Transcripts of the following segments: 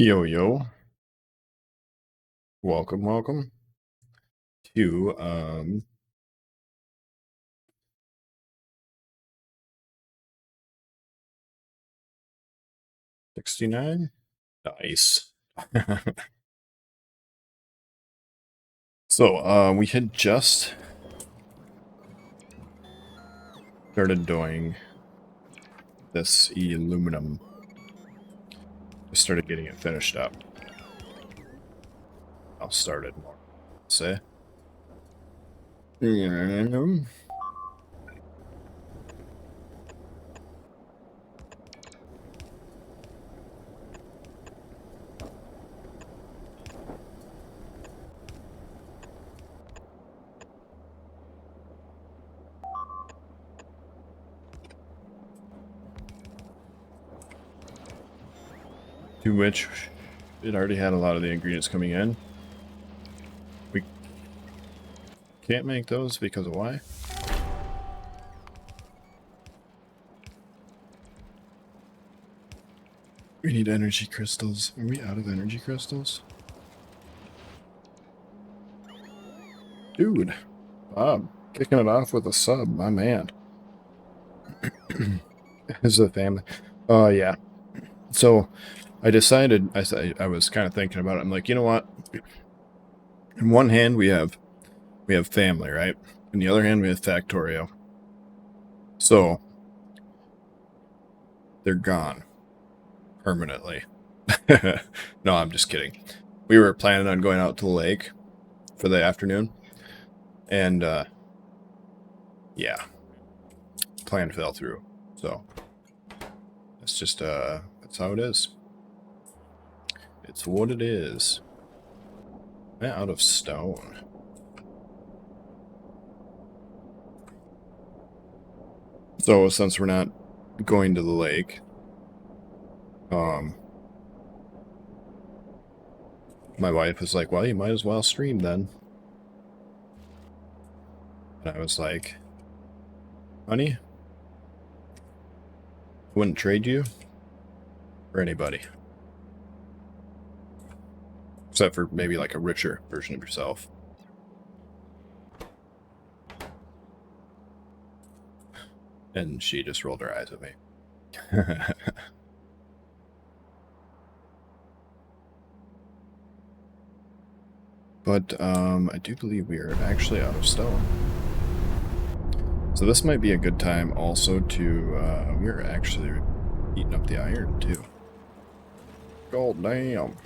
Yo, yo. Welcome to 69. Nice. So, we had just started doing this aluminum. Just started getting it finished up. I'll start it more. Say. To which it already had a lot of the ingredients coming in. We can't make those because of why? We need energy crystals. Are we out of energy crystals? Dude, Bob, kicking it off with a sub, my man. Is a family. Yeah. So I decided, I was kind of thinking about it. I'm like, you know what? In one hand, we have family, right? In the other hand, we have Factorio. So they're gone permanently. No, I'm just kidding. We were planning on going out to the lake for the afternoon, and yeah, plan fell through. So it's just that's how it is. It's what it is. I'm out of stone. So since we're not going to the lake, my wife was like, well, you might as well stream then. And I was like, honey, I wouldn't trade you for anybody. Except for maybe like a richer version of yourself. And she just rolled her eyes at me. But I do believe we are actually out of stone. So this might be a good time also to, we're actually eating up the iron too. God damn.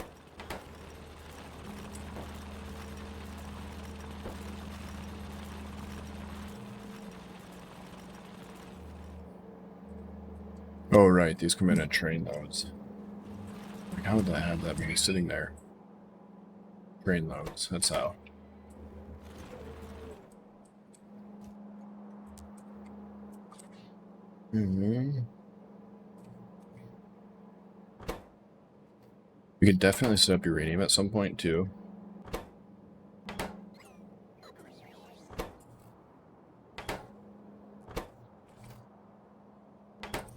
Oh right, these come in at train loads. Like how would I have that be sitting there? Train loads, that's how. We could definitely set up uranium at some point too.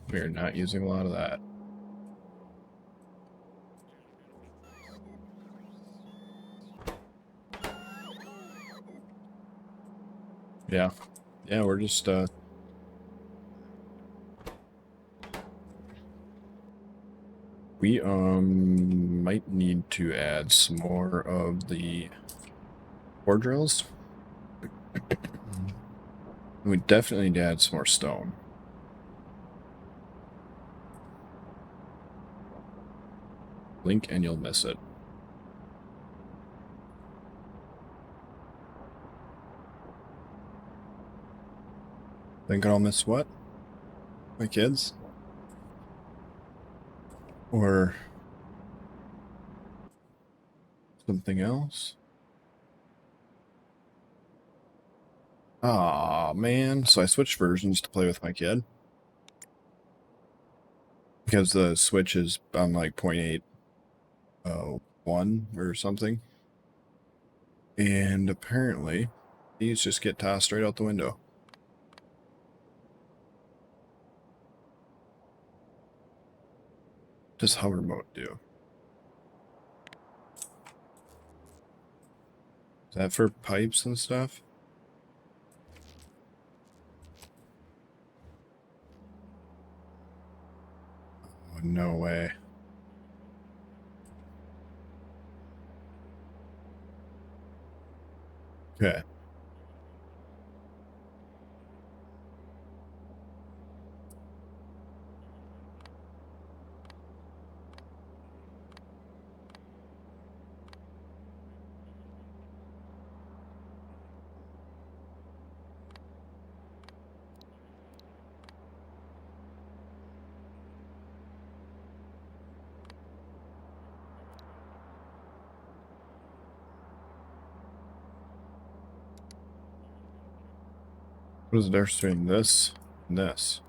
We're not using a lot of that. Yeah. Yeah, we're just, we, might need to add some more of the ore drills. We definitely need to add some more stone. Blink and you'll miss it. Think I'll miss what? My kids? Or something else? Aw, man. So I switched versions to play with my kid. Because the Switch is on like 0.8 or something. And apparently, these just get tossed right out the window. Does hover mode do? Is that for pipes and stuff? Oh, no way. Okay. What is the difference between this and this?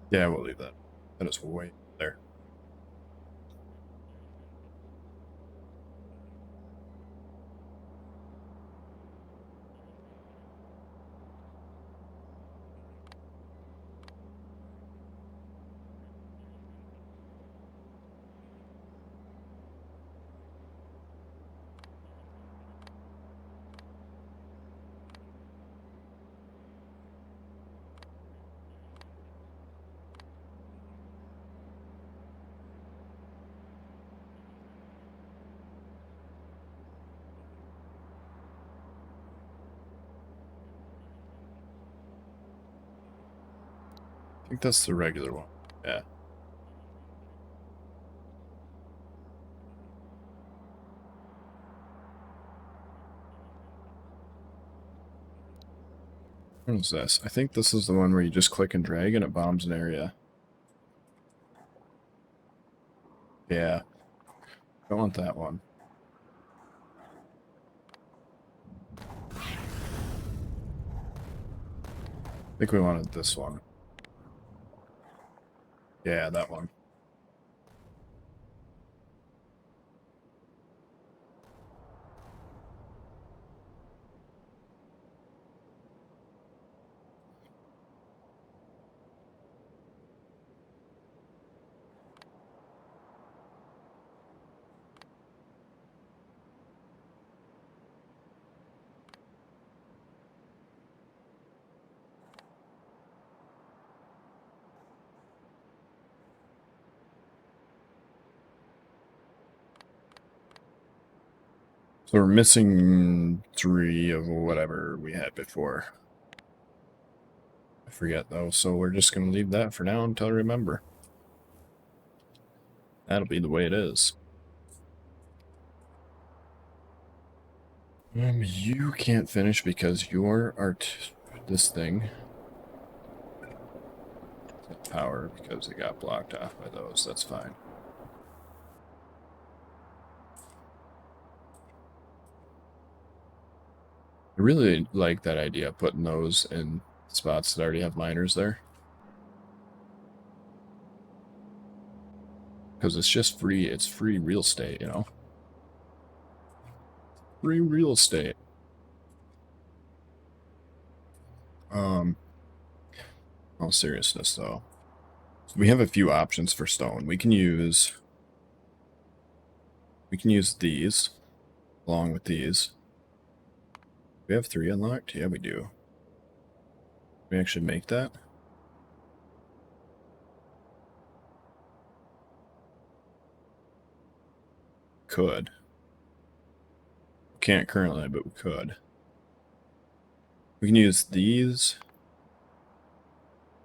Yeah, we'll leave that. That is way there. I think that's the regular one. Yeah. What is this? I think this is the one where you just click and drag and it bombs an area. Yeah. Don't want that one. I think we wanted this one. Yeah, that one. So we're missing 3 of whatever we had before. I forget though, so we're just going to leave that for now until I remember. That'll be the way it is. You can't finish because your this thing power because it got blocked off by those. That's fine. I really like that idea of putting those in spots that already have miners there. Because it's just free, it's free real estate, you know? Free real estate. All seriousness though. So we have a few options for stone. We can use these along with these. We have 3 unlocked? Yeah, we do. We actually make that? Could. Can't currently, but we could. We can use these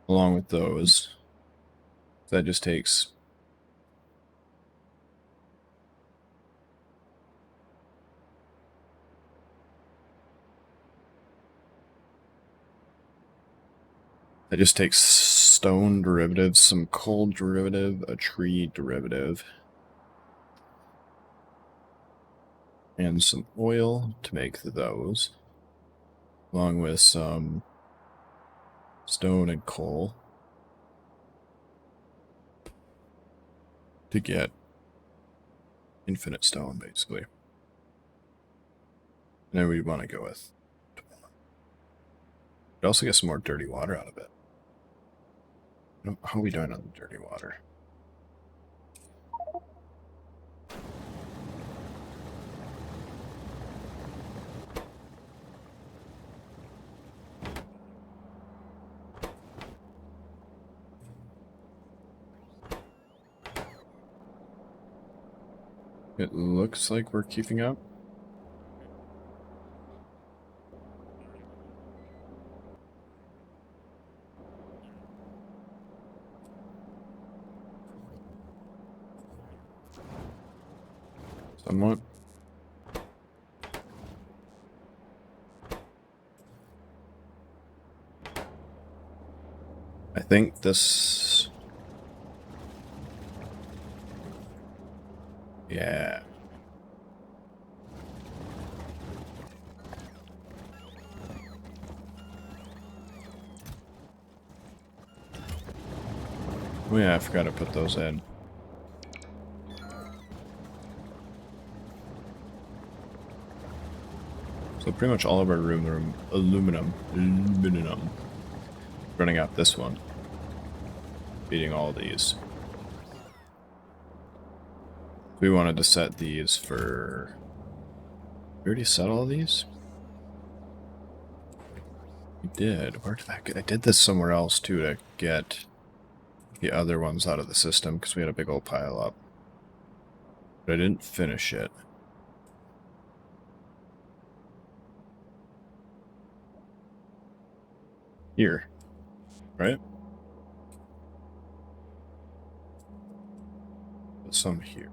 along with those. That just takes... That just takes stone derivatives, some coal derivative, a tree derivative, and some oil to make those, along with some stone and coal. to get infinite stone, basically. And then we want to go with... But also get some more dirty water out of it. How are we doing on the dirty water? It looks like we're keeping up. Somewhat. I think this... Yeah. Oh yeah, I forgot to put those in. So pretty much all of our aluminum running out this one. Beating all these. We wanted to set these for... We already set all these? We did. Where did that get? I did this somewhere else too to get the other ones out of the system because we had a big old pile up. But I didn't finish it. Here. Right? Put some here.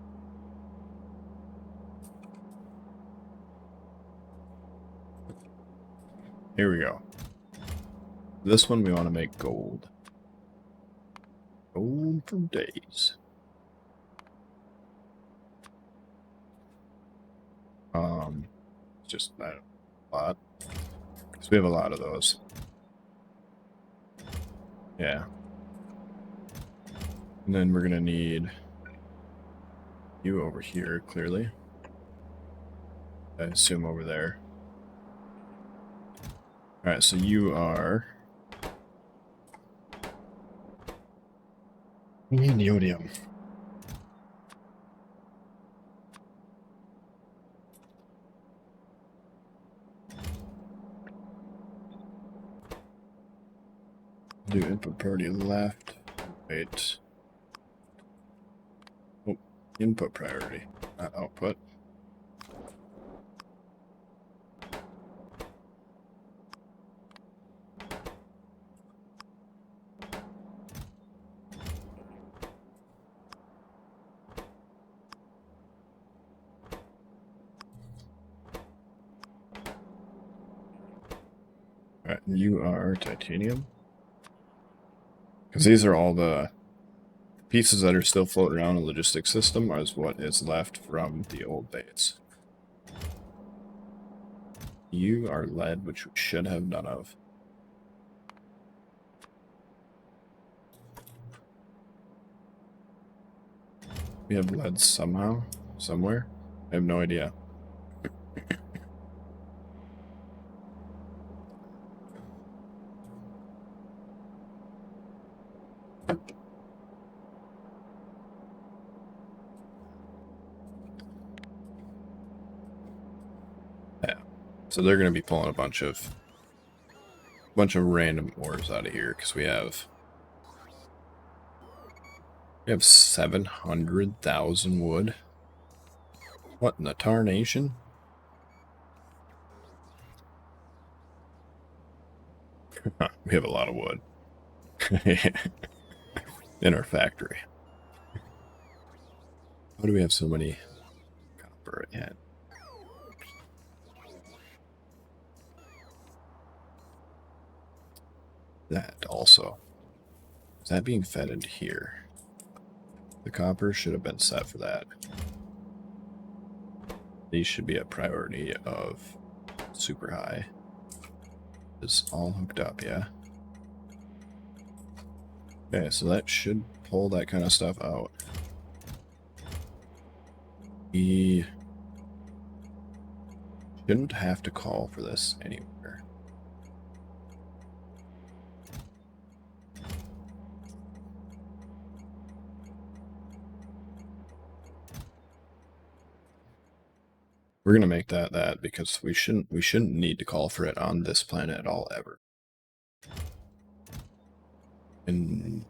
Here we go. This one we want to make gold. Gold for days. Just a lot. Because we have a lot of those. Yeah. And then we're gonna need you over here, clearly. I assume over there. Alright, so you are... We need neodymium. Do input priority left. Wait. Oh, input priority, not output. Alright, you are titanium. Because these are all the pieces that are still floating around in the logistics system as what is left from the old base. You are lead, which we should have none of. We have lead somehow, somewhere. I have no idea. Yeah. So they're going to be pulling a bunch of random ores out of here because we have 700,000 wood. What in the tarnation? We have a lot of wood in our factory. Why do we have so many copper at? That also. Is that being fed into here? The copper should have been set for that. These should be a priority of super high. It's all hooked up, yeah. Okay, so that should pull that kind of stuff out. We shouldn't have to call for this anywhere. We're gonna make that because we shouldn't need to call for it on this planet at all ever. And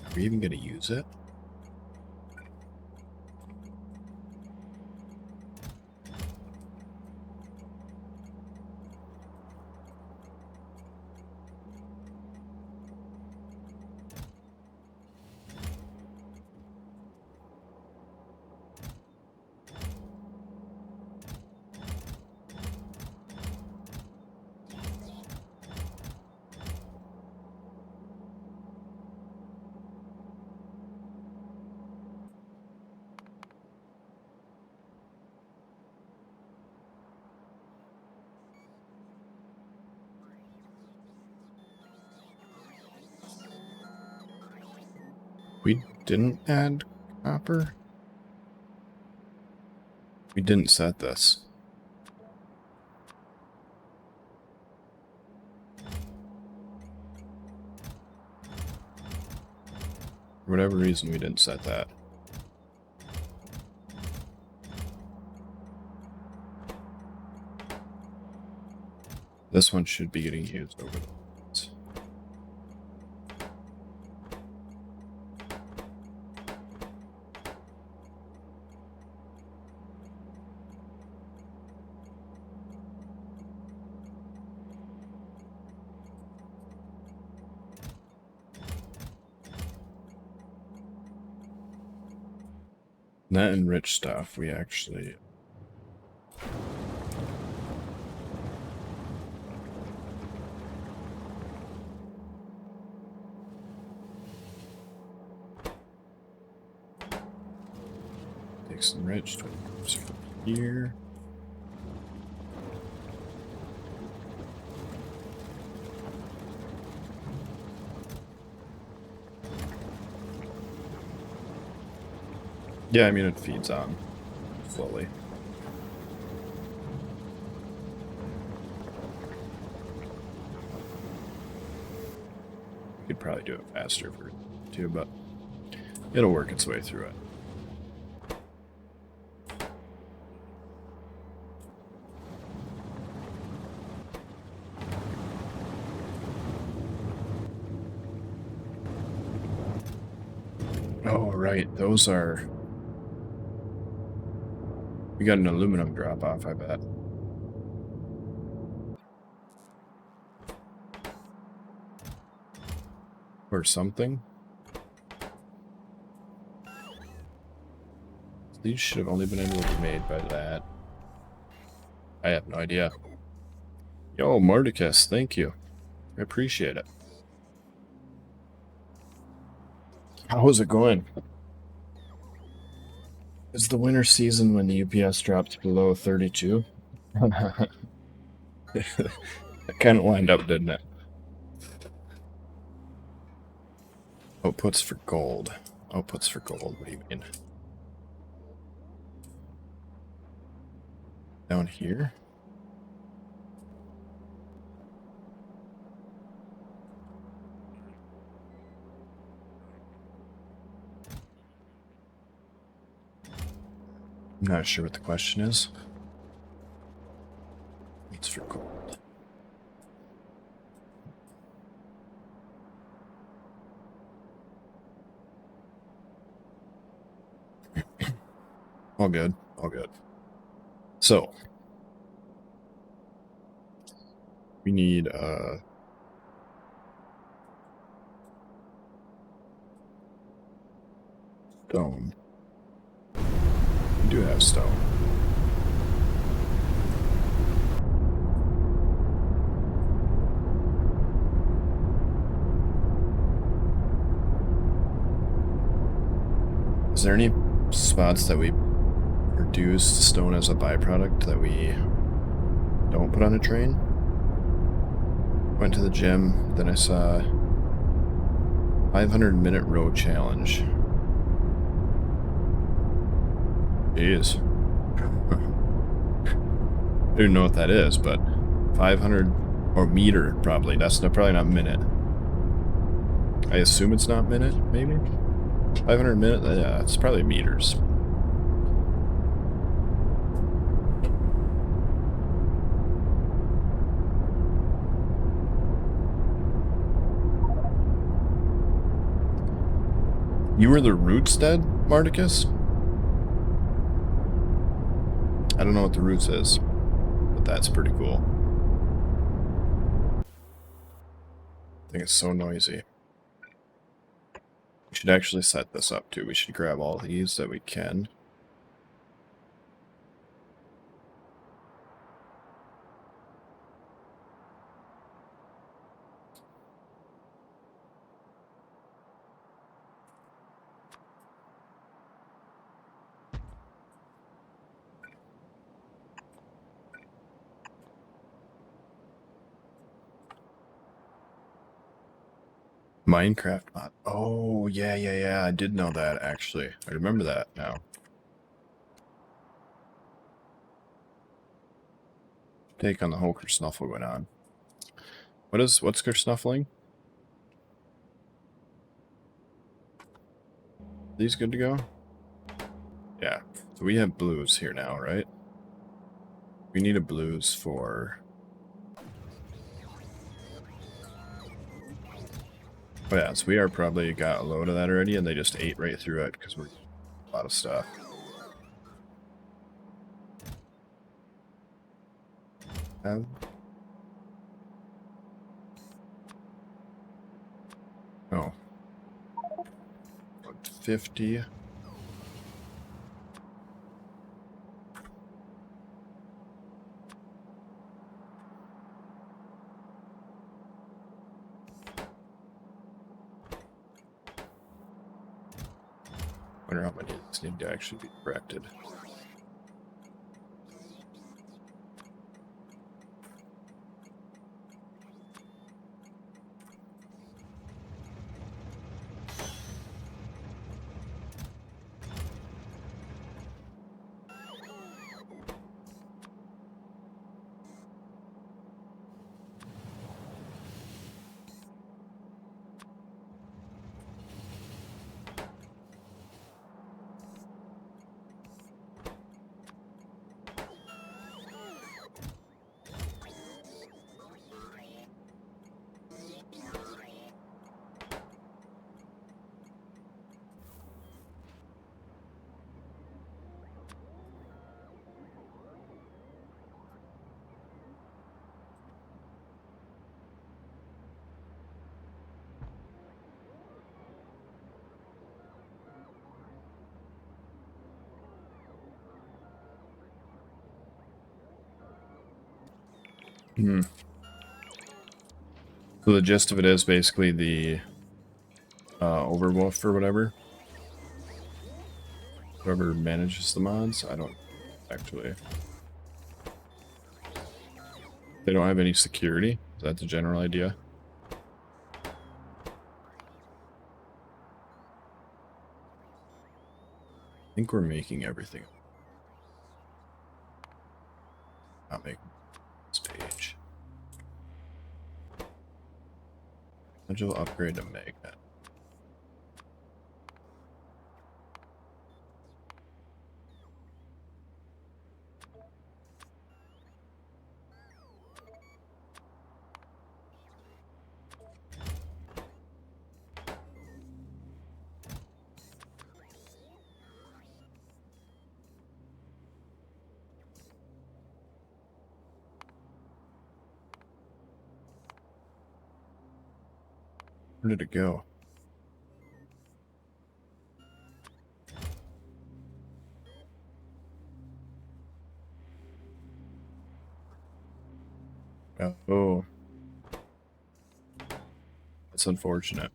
are we even gonna use it? We didn't add copper? We didn't set this. For whatever reason, we didn't set that. This one should be getting used over the vods. That enriched stuff, we actually... Takes enriched from here. Yeah, I mean, it feeds on slowly. Could probably do it faster for too, but it'll work its way through it. Oh, right. Those are... We got an aluminum drop-off, I bet. Or something. These should have only been able to be made by that. I have no idea. Yo, Mordicus, thank you. I appreciate it. How is it going? Is the winter season when the UPS dropped below 32? That kind of lined up, didn't it? Outputs for gold. Outputs for gold, what do you mean? Down here? I'm not sure what the question is. It's for gold. All good. All good. So, we need stone. We do have stone. Is there any spots that we produce stone as a byproduct that we don't put on a train? Went to the gym, then I saw 500-minute road challenge. Jeez. I don't know what that is, but 500 or meter probably. That's probably not minute. I assume it's not minute, maybe? 500 minute? Yeah, it's probably meters. You were the Rootstead, Marticus? I don't know what the Roots is, but that's pretty cool. I think it's so noisy. We should actually set this up too. We should grab all these that we can. Minecraft mod. Oh, yeah. I did know that, actually. I remember that now. Take on the whole Kersnuffle going on. What's Kersnuffling? These good to go? Yeah. So we have blues here now, right? We need a blues for... Oh yeah, so we are probably got a load of that already, and they just ate right through it because we're a lot of stuff. Oh. 50. Wonder how many of these need to actually be corrected. Hmm. So the gist of it is basically the Overwolf or whatever. Whoever manages the mods, I don't actually. They don't have any security. Is that the general idea? I think we're making everything. Not making this page. Module upgrade to magnet. Where did it go? Oh. That's unfortunate.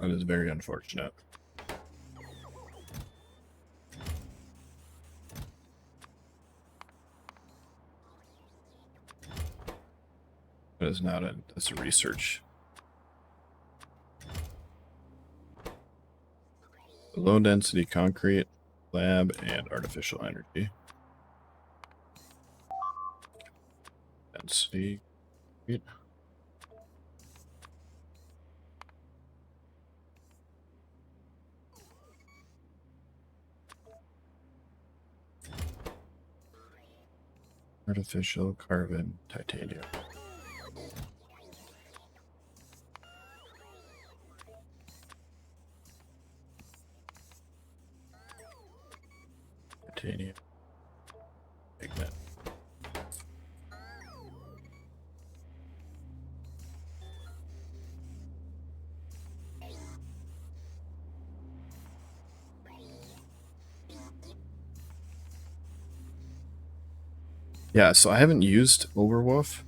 That is very unfortunate. That is not a, that's a research. Low density concrete, lab, and artificial energy. Density. Artificial carbon titanium. Titanium. Pigment. Yeah, so I haven't used Overwolf.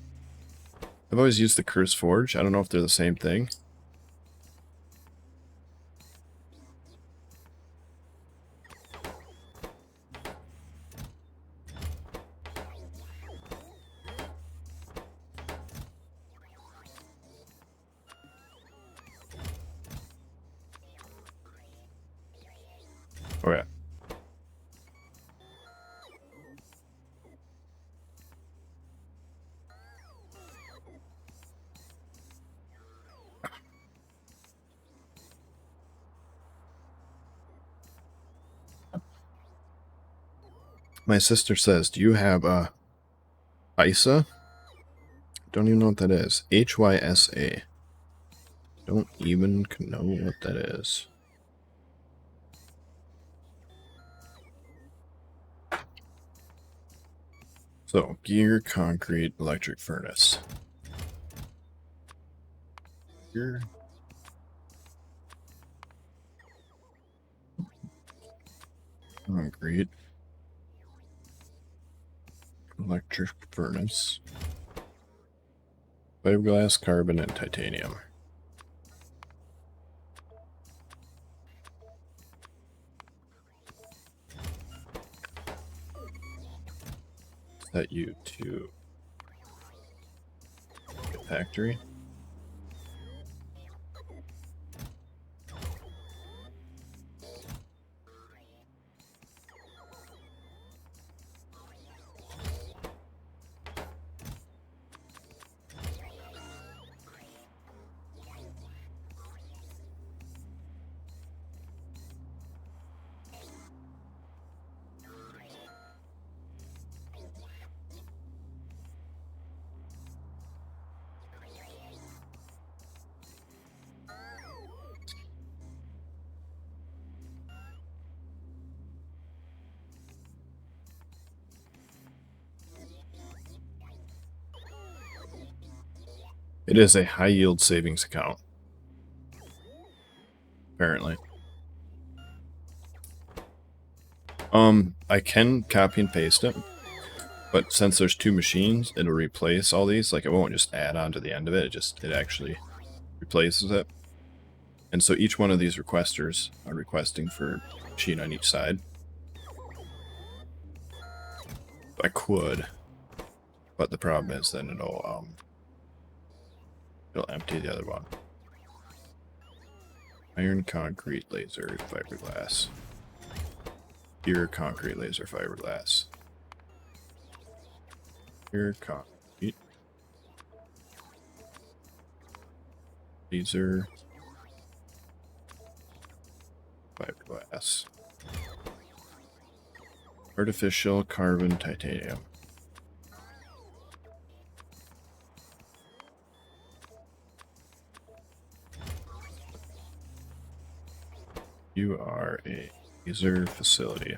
I've always used the Curse Forge. I don't know if they're the same thing. Oh yeah. My sister says, do you have HYSA? Don't even know what that is. HYSA. Don't even know what that is. So, gear, concrete, electric furnace. Gear. Concrete. Electric furnace. Fiberglass, carbon, and titanium. Set you to factory. It is a high yield savings account. Apparently. I can copy and paste it, but since there's two machines, it'll replace all these. Like, it won't just add on to the end of it. It actually replaces it. And so each one of these requesters are requesting for a machine on each side. I could, but the problem is then it'll empty the other one. Iron, concrete, laser, fiberglass. Here, concrete, laser, fiberglass. Here, concrete. Laser. Fiberglass. Artificial, carbon, titanium. You are a laser facility.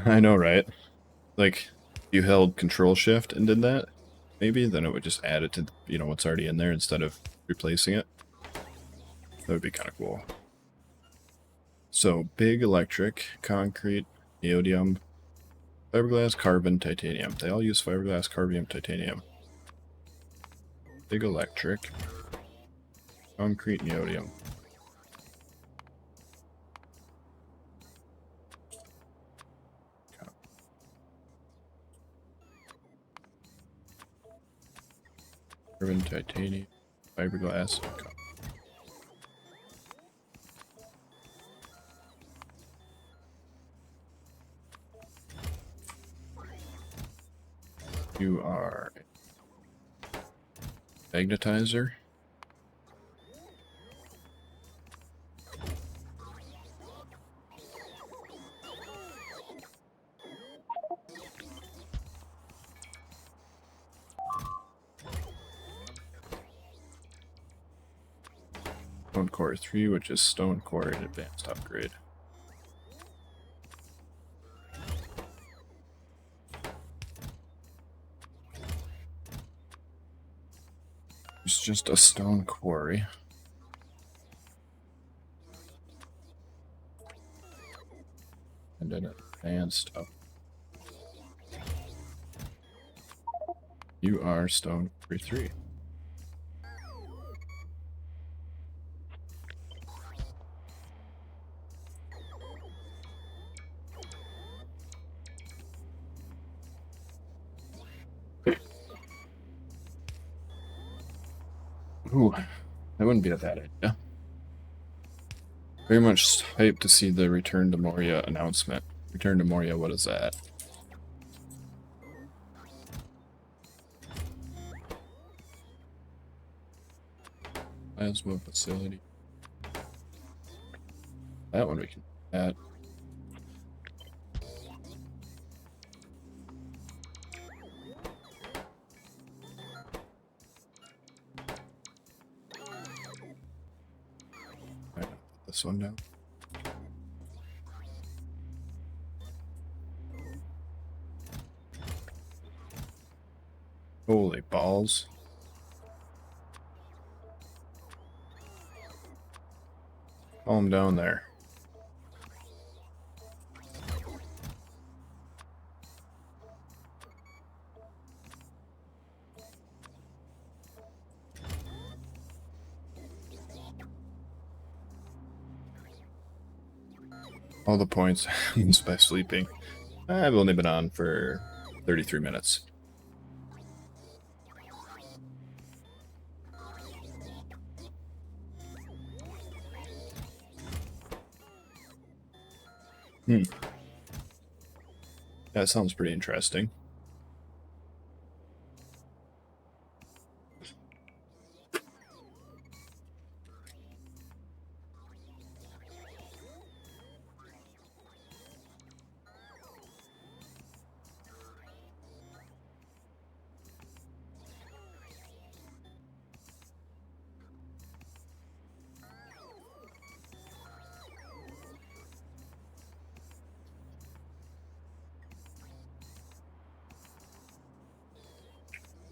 I know, right? Like, you held Control Shift and did that, maybe, then it would just add it to, you know, what's already in there instead of replacing it. That would be kind of cool. So, big electric, concrete, neodymium, fiberglass, carbon, titanium. They all use fiberglass, carbon, titanium. Big electric, concrete, neodymium. Carbon, titanium, fiberglass, and copper. You are a magnetizer. Stone Core 3, which is Stone Core and Advanced Upgrade. It's just a stone quarry. And an advanced up. You are Stone Quarry 3. Ooh, that wouldn't be a bad idea. Very much hyped to see the Return to Moria announcement. Return to Moria, what is that? Plasma facility. That one we can add. Alright, put this one down. Holy balls. Calm down there. All the points just by sleeping. I've only been on for 33 minutes. That sounds pretty interesting.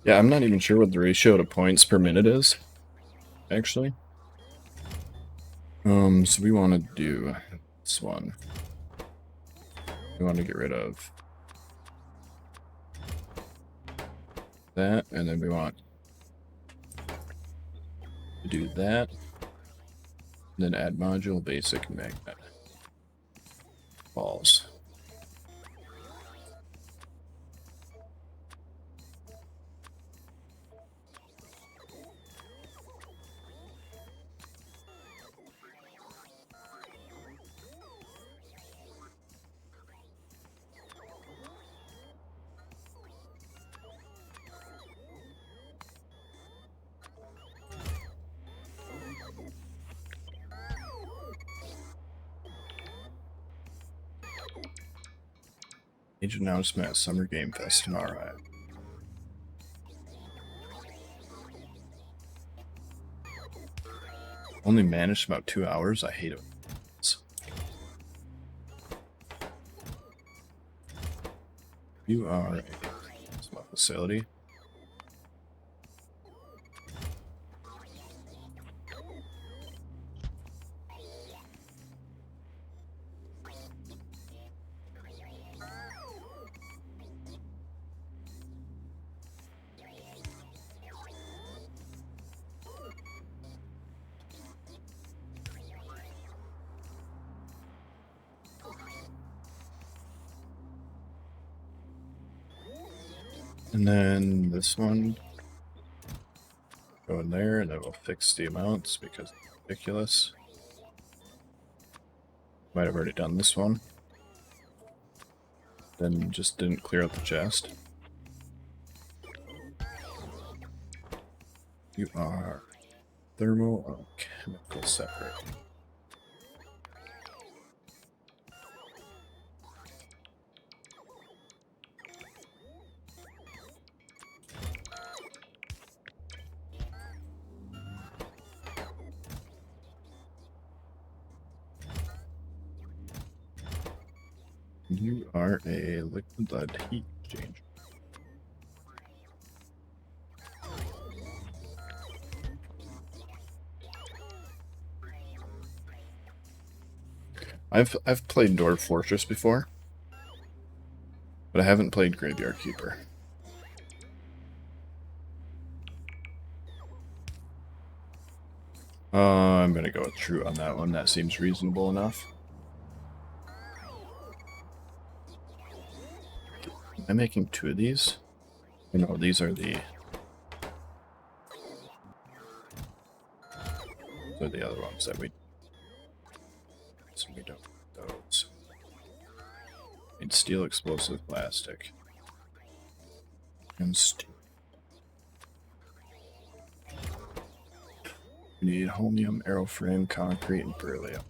Yeah, I'm not even sure what the ratio to points per minute is, actually. So we want to do this one. We want to get rid of that, and then we want to do that. And then add module, basic, magnet. Balls. Age announcement at Summer Game Fest tomorrow. Only managed about 2 hours. I hate it. You are a small facility. And then this one. Go in there, and then we'll fix the amounts because it's ridiculous. Might have already done this one. Then just didn't clear out the chest. You are thermal or chemical separate. You are a liquid lead heat exchanger. I've played Dwarf Fortress before, but I haven't played Graveyard Keeper. I'm gonna go with true on that one. That seems reasonable enough. Am I making two of these? No, these are the other ones that we don't those. Need steel, explosive, plastic, and steel. We need holmium, aeroframe, concrete, and beryllium.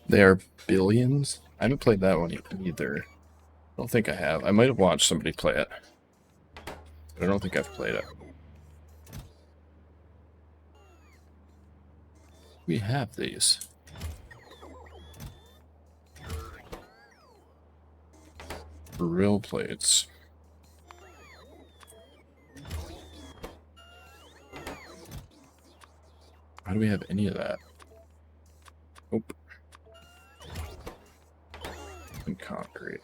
They are billions? I haven't played that one either. I don't think I have. I might have watched somebody play it, but I don't think I've played it. We have these. Drill plates. How do we have any of that? Nope. And concrete.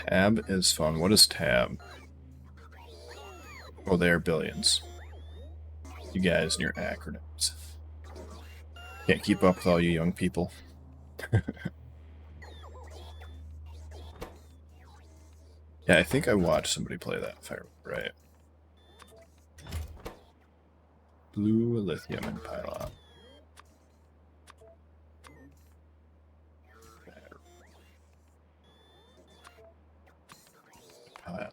Tab is fun. What is tab? Oh, they are billions. You guys and your acronyms. Can't keep up with all you young people. Yeah, I think I watched somebody play that, if I remember right. Blue, lithium, and pylon. Pylon.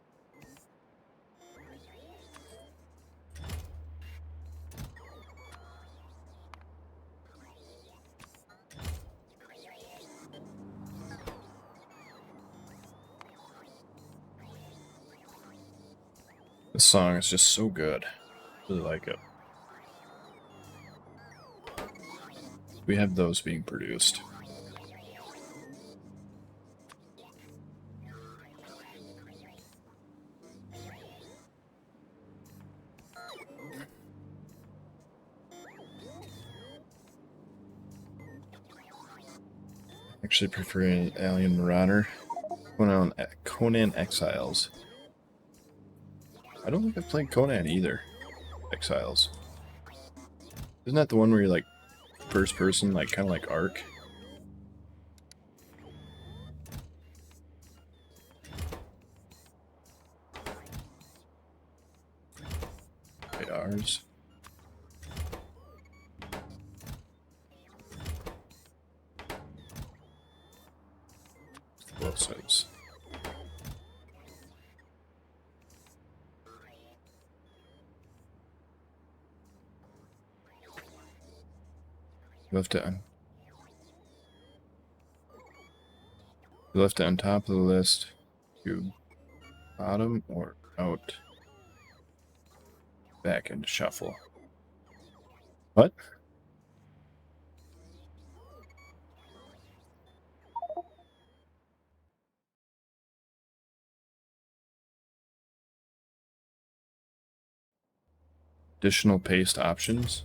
This song is just so good. Really like it. We have those being produced. Actually prefer an Alien Marauder. Conan Exiles. I don't think I've played Conan either. Exiles. Isn't that the one where you're like first person, like kind of like Ark? Wait, ours. Explosives. left it on top of the list to bottom or out back into shuffle. What? Additional paste options.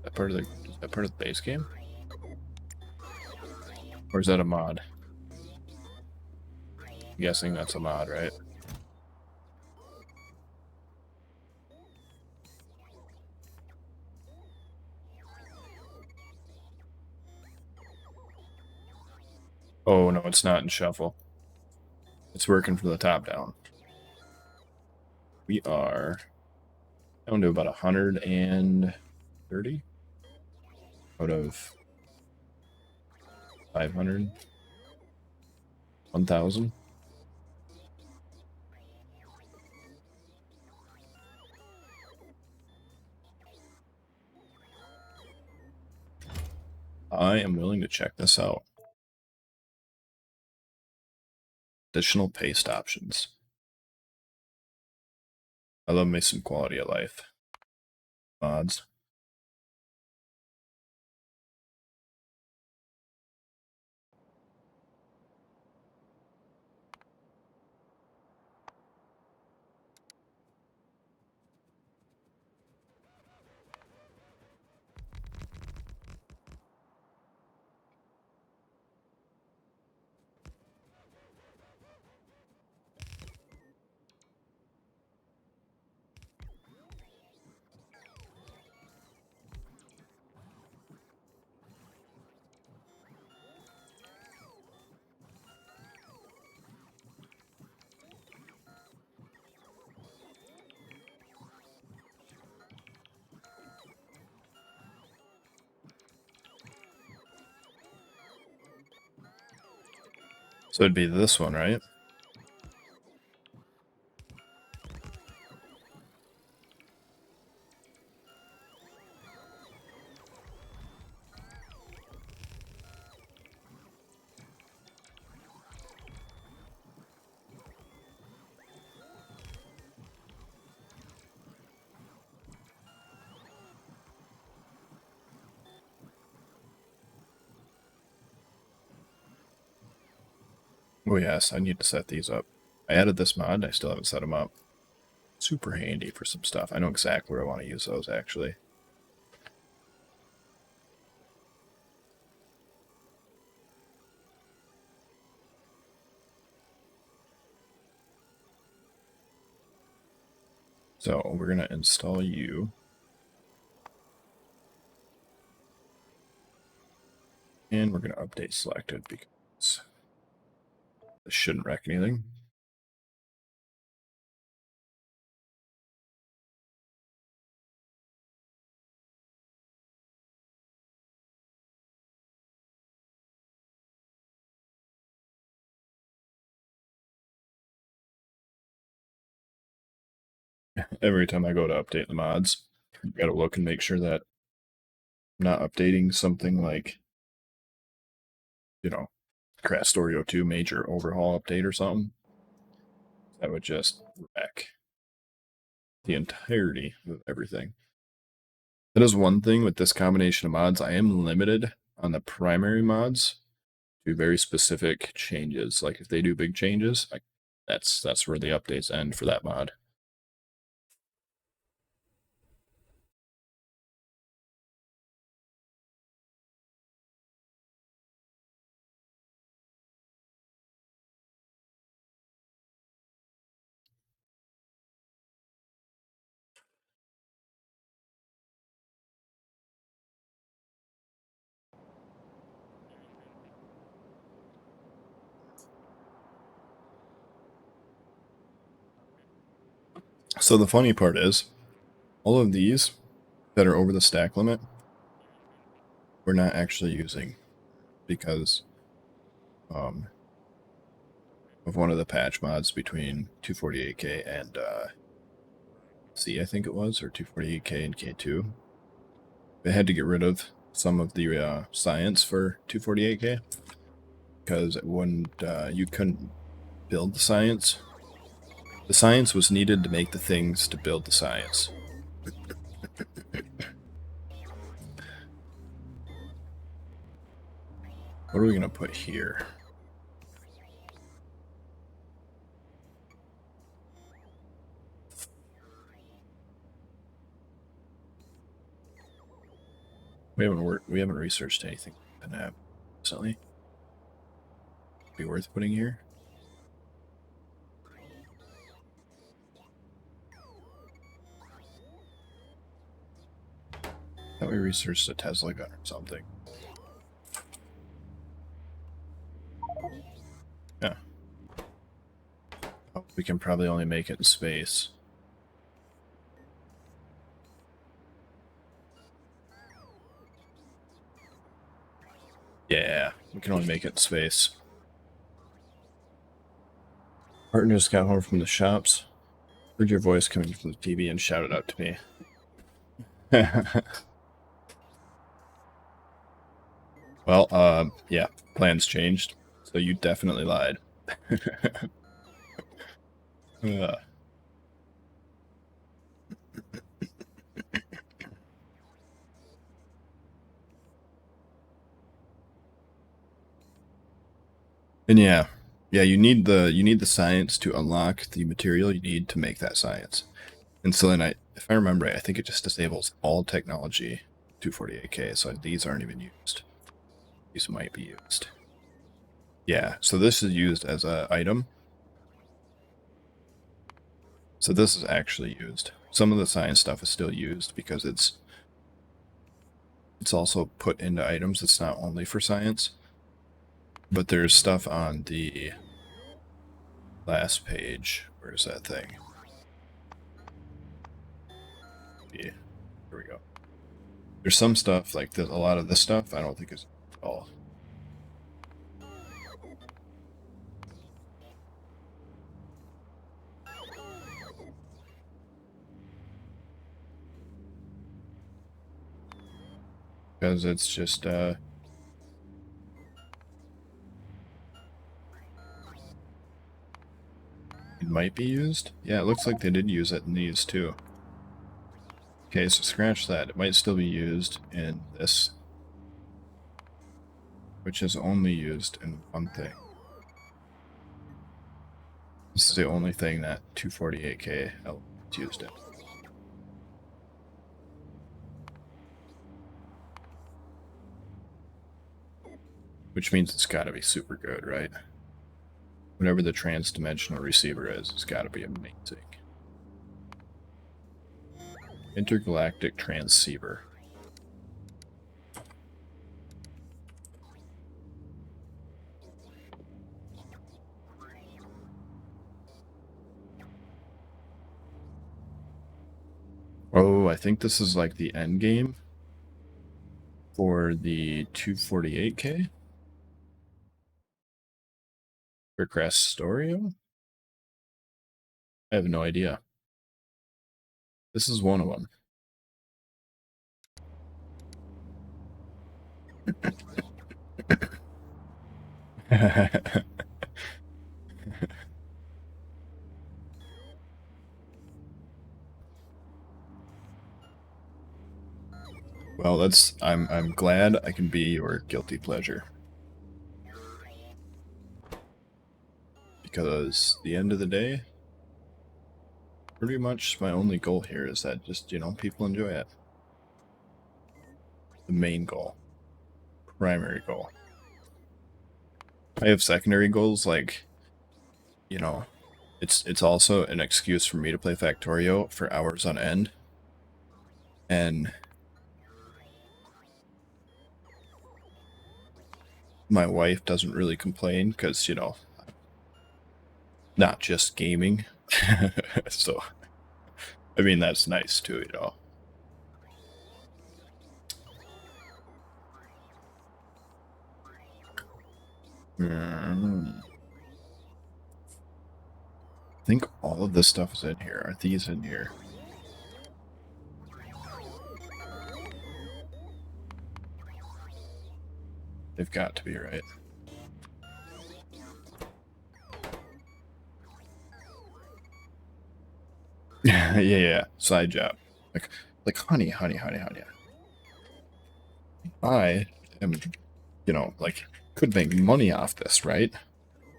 Is that part of the base game? Or is that a mod? I'm guessing that's a mod, right? Oh no, it's not in shuffle. It's working from the top down. We are down to about 130 out of 500. 1,000. I am willing to check this out. Additional paste options. I love me some quality of life mods. So it'd be this one, right? Oh yes, I need to set these up. I added this mod, I still haven't set them up. Super handy for some stuff. I know exactly where I want to use those, actually. So we're going to install you. And we're going to update selected because this shouldn't wreck anything. Every time I go to update the mods, you got to look and make sure that I'm not updating something like, you know, Krastorio 2 major overhaul update or something. That would just wreck the entirety of everything. That is one thing with this combination of mods. I am limited on the primary mods to very specific changes. Like if they do big changes, that's where the updates end for that mod. So the funny part is, all of these that are over the stack limit, we're not actually using because of one of the patch mods between 248k and C, I think it was, or 248k and K2. They had to get rid of some of the science for 248k because it wouldn't. You couldn't build the science. The science was needed to make the things to build the science. What are we gonna put here? We haven't researched anything in that recently. Be worth putting here. Thought we researched a Tesla gun or something. Yeah. Oh, we can probably only make it in space. Yeah, we can only make it in space. Partners got home from the shops. Heard your voice coming from the TV and shouted out to me. Well, yeah, plans changed, so you definitely lied. And yeah, you need the science to unlock the material you need to make that science. And so then if I remember right, I think it just disables all technology 248k, so these aren't even used. These might be used. Yeah, so this is used as an item. So this is actually used. Some of the science stuff is still used because it's also put into items. It's not only for science. But there's stuff on the last page. Where's that thing? Yeah, here we go. There's some stuff, like a lot of this stuff, I don't think is at all. Because it's just, it might be used? Yeah, it looks like they did use it in these too. Okay, so scratch that. It might still be used in this, which is only used in one thing. This is the only thing that 248k is used in. Which means it's got to be super good, right? Whatever the trans-dimensional receiver is, it's got to be amazing. Intergalactic transceiver. Oh, I think this is like the end game for the 248k for Krastorio. I have no idea. This is one of them. Well, I'm glad I can be your guilty pleasure. Because the end of the day, pretty much my only goal here is that just, people enjoy it. The main goal. Primary goal. I have secondary goals like, it's also an excuse for me to play Factorio for hours on end. And my wife doesn't really complain because, not just gaming. So, I mean, that's nice too, I think all of this stuff is in here. Are these in here? They've got to be right. Yeah. Side job. Like honey. I am, like, could make money off this, right?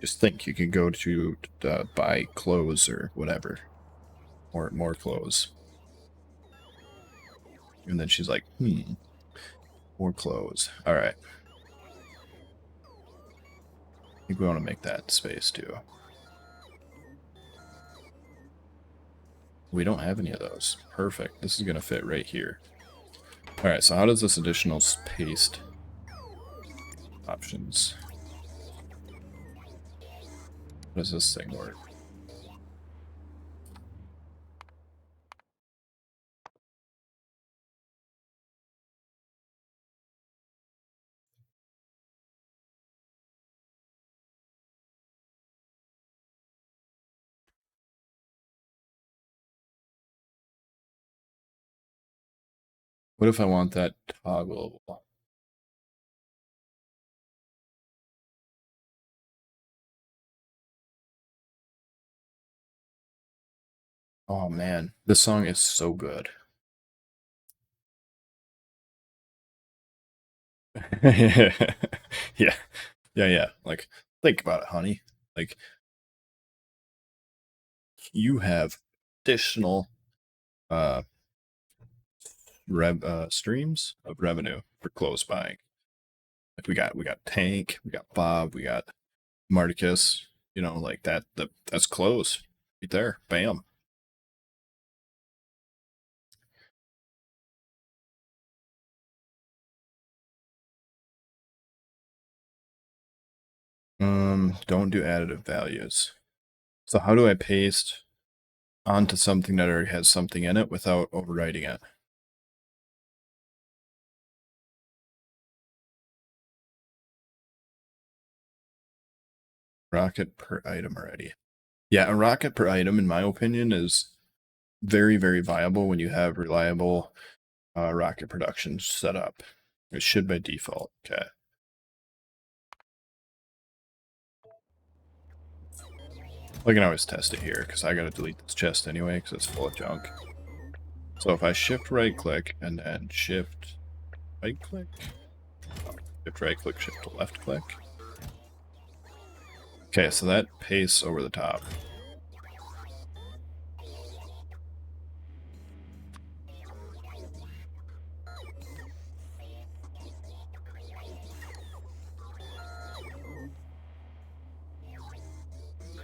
Just think, you could go to buy clothes or whatever, or more clothes. And then she's like, more clothes. All right. I think we want to make that space too. We don't have any of those. Perfect. This is going to fit right here. All right, so how does this additional paste options? How does this thing work? What if I want that toggle? Oh man, this song is so good. Yeah. Yeah. Like, think about it, honey. Like, you have additional uh streams of revenue for clothes buying. Like, we got Tank, we got Bob, we got Marticus, like that's clothes right there. Bam. Don't do additive values. So how do I paste onto something that already has something in it without overwriting it? Rocket per item already. Yeah, a rocket per item, in my opinion, is very, very viable when you have reliable rocket production set up. It should by default. Okay. I can always test it here because I gotta delete this chest anyway because it's full of junk. So if I shift right click and then shift right click, shift right click, shift left click. Okay, so that pastes over the top.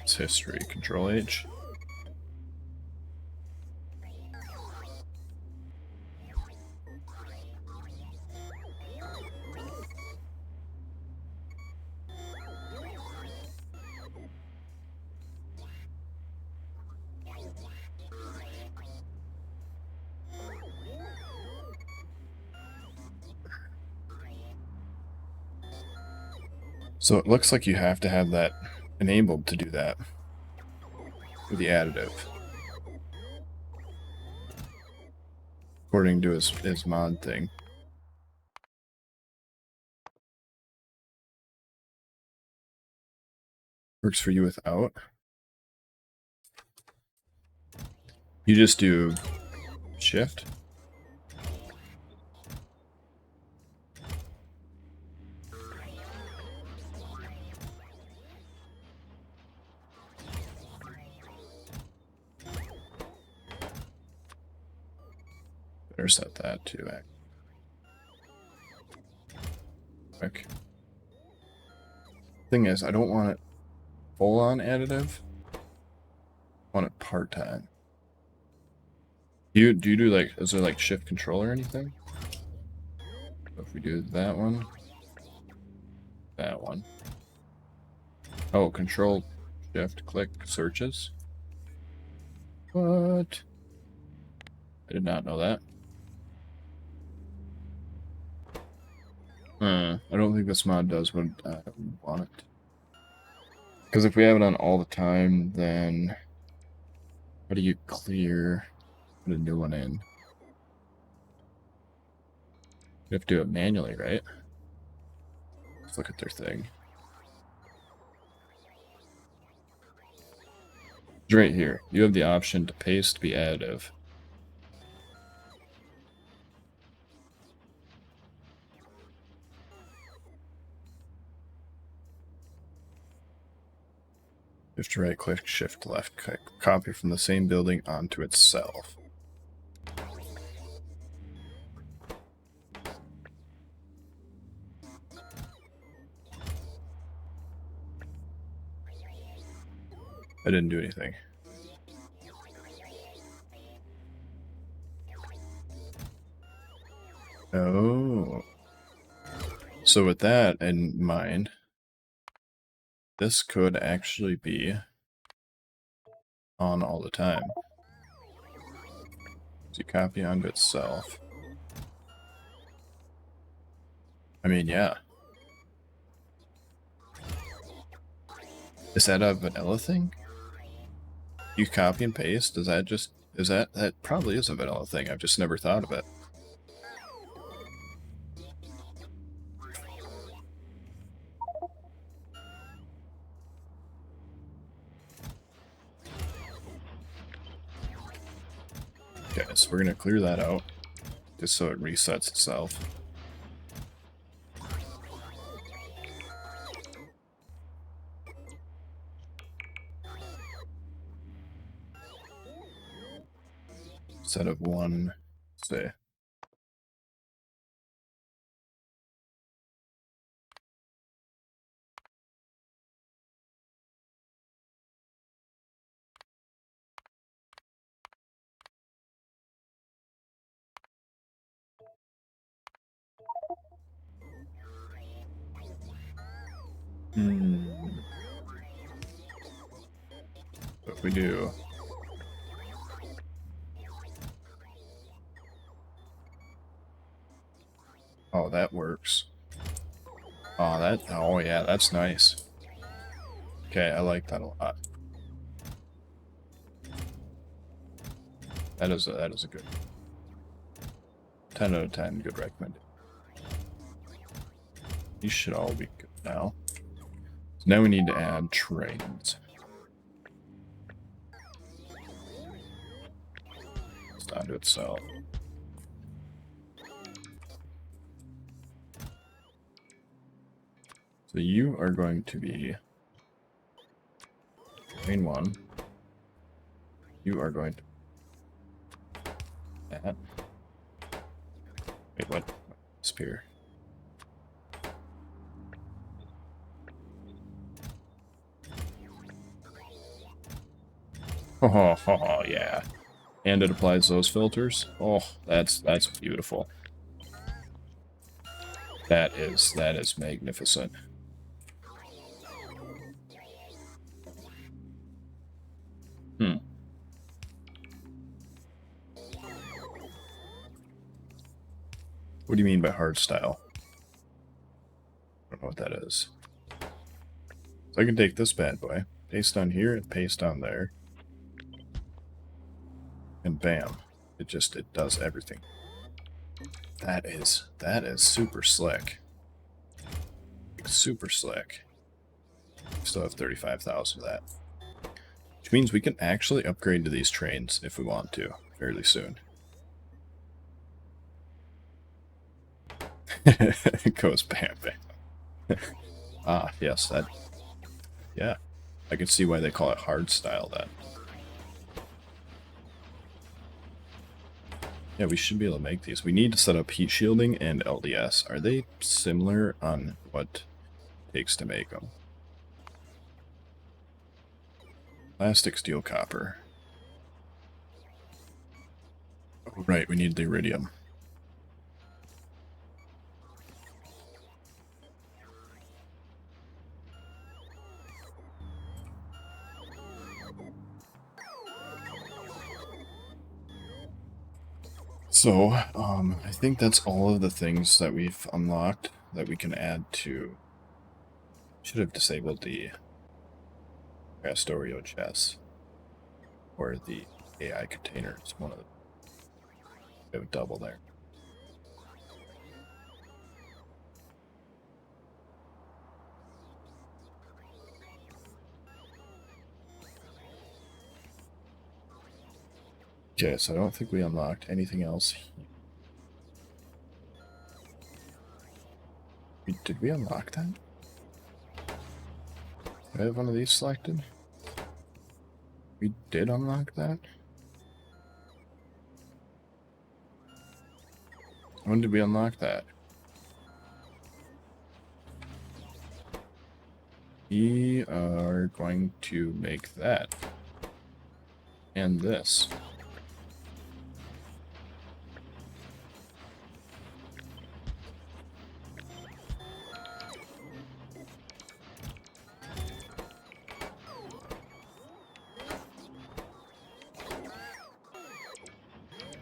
It's history, Control H. So it looks like you have to have that enabled to do that with the additive. According to his mod thing. Works for you without. You just do shift. Better set that to quick. Thing is, I don't want it full on additive. I want it part time. Do you do like, is there like shift control or anything? So if we do that one. Oh, control shift click searches. What? I did not know that. I don't think this mod does what I want it. Because if we have it on all the time, then how do you clear, put a new one in? You have to do it manually, right? Let's look at their thing. It's right here. You have the option to paste be additive. Shift right click, shift left click. Copy from the same building onto itself. I didn't do anything. Oh. So with that in mind, this could actually be on all the time. So you copy onto itself. I mean, yeah. Is that a vanilla thing? You copy and paste? Does that just... That probably is a vanilla thing. I've just never thought of it. Okay, so we're going to clear that out. Just so it resets itself. Instead of one, say. What if we do... Oh, that works. Oh yeah, that's nice. Okay, I like that a lot. That is a good 10 out of 10, good recommendation. These should all be good now. So now we need to add trains. It's onto itself. So you are going to be train 1. You are going to add... Wait, what? Spear. Oh, yeah. And it applies those filters. Oh, that's beautiful. That is magnificent. What do you mean by hard style? I don't know what that is. So I can take this bad boy, paste on here and paste on there. And bam. It does everything. That is super slick. Super slick. Still have 35,000 of that. Which means we can actually upgrade to these trains if we want to, fairly soon. It goes bam bam. Ah, yes, that... Yeah. I can see why they call it hard style then. Yeah, we should be able to make these. We need to set up heat shielding and LDS. Are they similar on what it takes to make them? Plastic, steel, copper. Oh, right, we need the iridium. So, I think that's all of the things that we've unlocked that we can add to... Should have disabled the Krastorio chests. Or the AI containers, one of them. We have a double there. Okay, so I don't think we unlocked anything else. Did we unlock that? Do I have one of these selected? We did unlock that? When did we unlock that? We are going to make that. And this.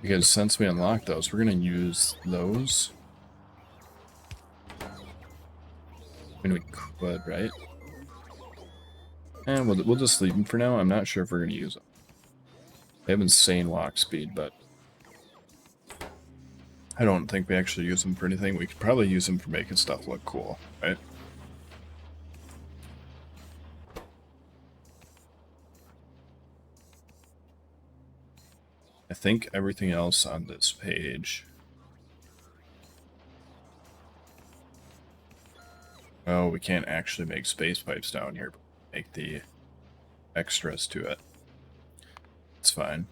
Because since we unlocked those, we're going to use those. I mean, we could, right? And we'll just leave them for now. I'm not sure if we're going to use them. They have insane walk speed, but I don't think we actually use them for anything. We could probably use them for making stuff look cool, right? I think everything else on this page... Oh, we can't actually make space pipes down here, but make the extras to it. It's fine.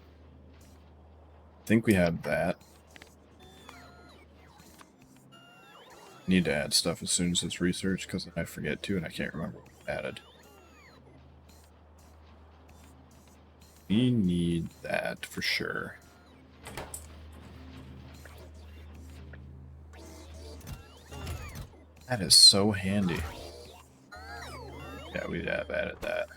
I think we have that. Need to add stuff as soon as it's researched, because I forget to, and I can't remember what we added. We need that for sure. That is so handy. Yeah, we'd have added that.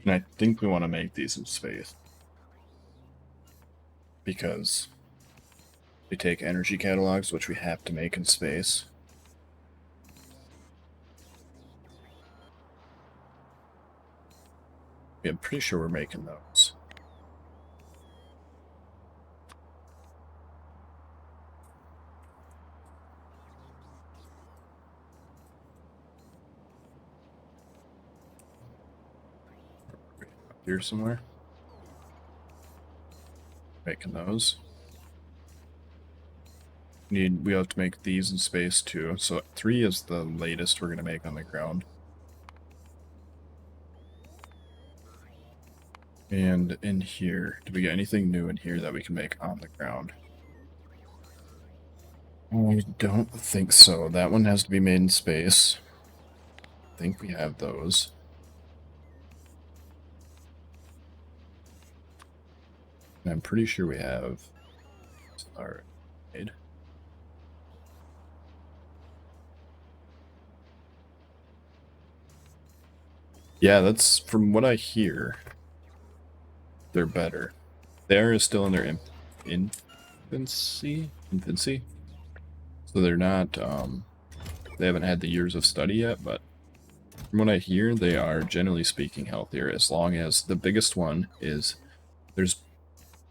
And I think we want to make these in space. Because we take energy catalogs, which we have to make in space. Yeah, I'm pretty sure we're making those. Here somewhere. Making those. We have to make these in space too. So 3 is the latest we're going to make on the ground. And in here, do we get anything new in here that we can make on the ground? I don't think so. That one has to be made in space. I think we have those. And I'm pretty sure we have... Alright. Yeah, that's from what I hear. They're better. They are still in their infancy. So they're not. They haven't had the years of study yet, but from what I hear, they are generally speaking healthier. As long as the biggest one is, there's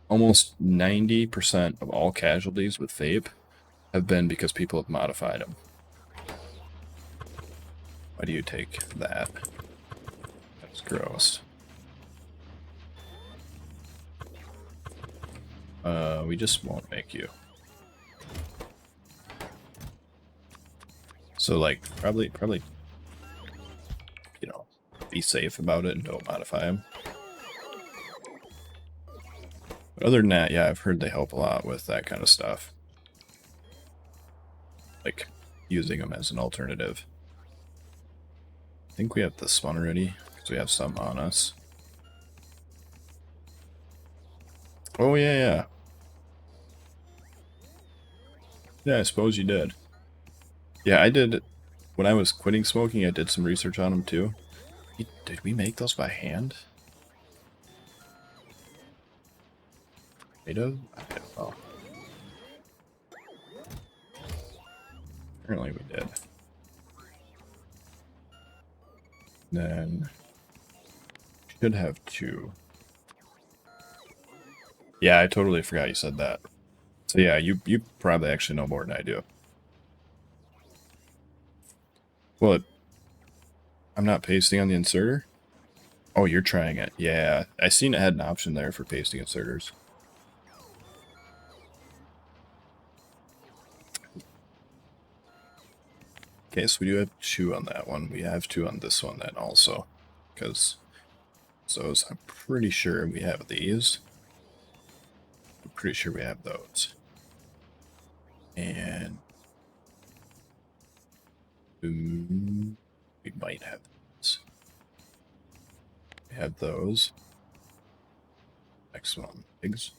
almost 90% of all casualties with vape have been because people have modified them. Why do you take that? That's gross. We just won't make you. So, like, probably, you know, be safe about it and don't modify them. But other than that, yeah, I've heard they help a lot with that kind of stuff. Like, using them as an alternative. I think we have this one already, because we have some on us. Oh, yeah. Yeah, I suppose you did. Yeah, I did. When I was quitting smoking, I did some research on them, too. Did we make those by hand? Made of? I don't know. Apparently we did. Then... should have 2. Yeah, I totally forgot you said that. So yeah, you probably actually know more than I do. Well, I'm not pasting on the inserter? Oh, you're trying it. Yeah, I seen it had an option there for pasting inserters. Okay, so we do have 2 on that one. We have 2 on this one then also. Because those, I'm pretty sure we have these. I'm pretty sure we have those. And we might have those. We have those. Next one, pigs.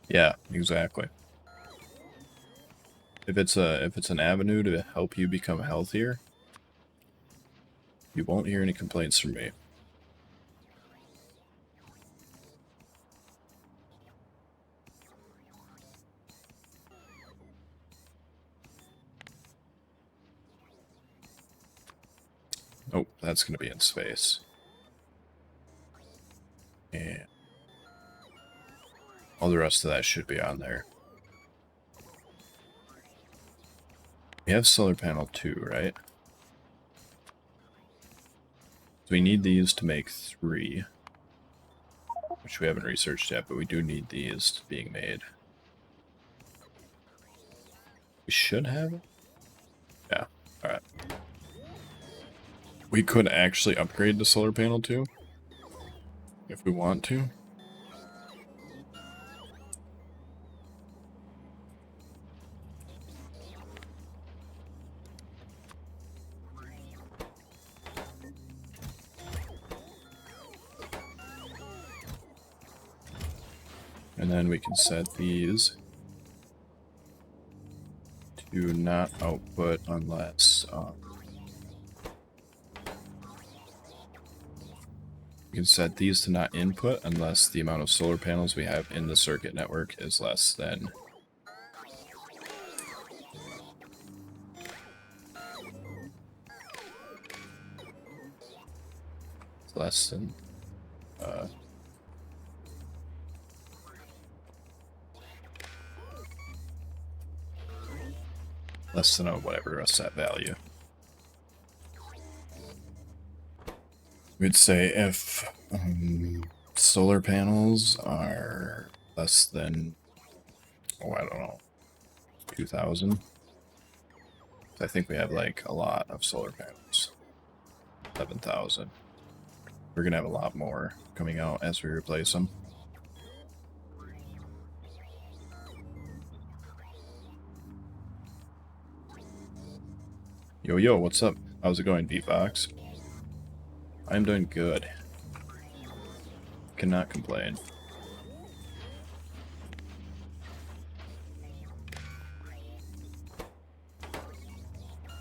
Yeah, exactly. If it's an avenue to help you become healthier, you won't hear any complaints from me. Oh, that's going to be in space. And all the rest of that should be on there. We have solar panel 2, right? So we need these to make 3. Which we haven't researched yet, but we do need these being made. We should have it? Yeah, alright. We could actually upgrade the solar panel 2. If we want to. And then we can set these to not output unless we can set these to not input unless the amount of solar panels we have in the circuit network is less than less than whatever a set value. We'd say if solar panels are less than, oh, I don't know, 2,000. I think we have like a lot of solar panels. 11,000. We're gonna have a lot more coming out as we replace them. Yo, what's up? How's it going, Beatbox? I'm doing good. Cannot complain.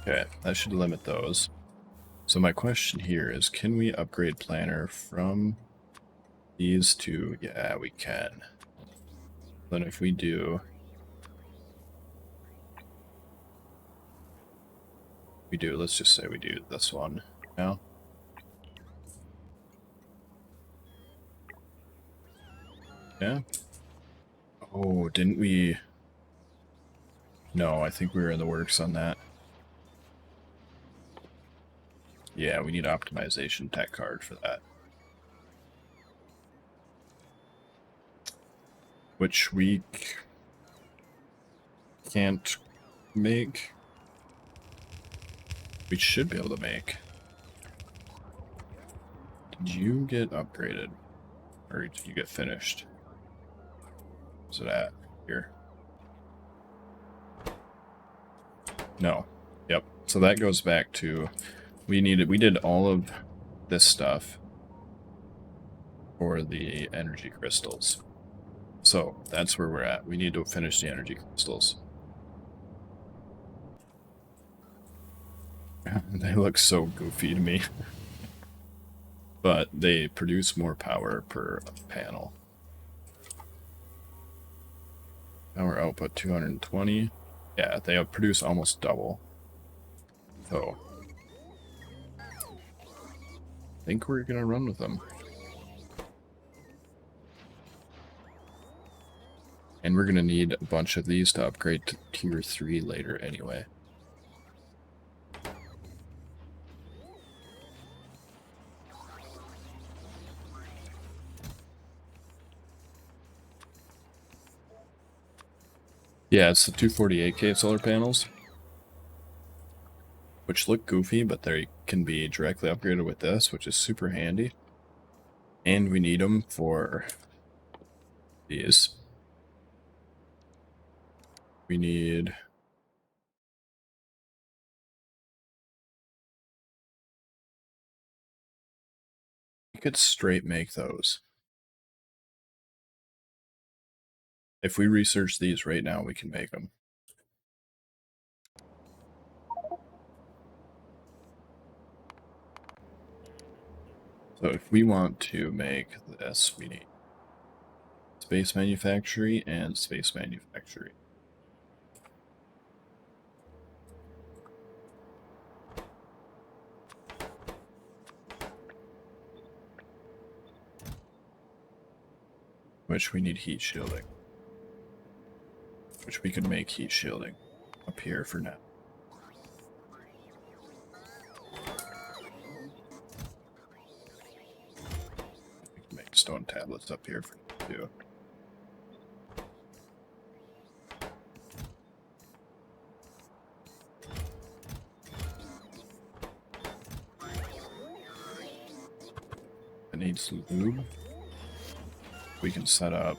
Okay, that should limit those. So my question here is, can we upgrade planner from these to... Yeah, we can. Then if we do... let's just say we do this one now. Yeah? Oh, didn't we... No, I think we were in the works on that. Yeah, we need optimization tech card for that. Which we can't make. We should be able to make. Did you get upgraded? Or did you get finished? Is it at here? No. Yep. So that goes back to we did all of this stuff for the energy crystals. So that's where we're at. We need to finish the energy crystals. They look so goofy to me. But they produce more power per panel. Power output 220. Yeah, they produce almost double. So I think we're gonna run with them. And we're going to need a bunch of these to upgrade to tier 3 later anyway. Yeah, it's the 248k solar panels, which look goofy, but they can be directly upgraded with this, which is super handy. And we need them for these. We need... We could straight make those. If we research these right now, we can make them. So if we want to make this, we need space manufactory and space manufactory. Which we need heat shielding. Which we can make heat shielding up here for now. We can make stone tablets up here for now too. It needs lube. We can set up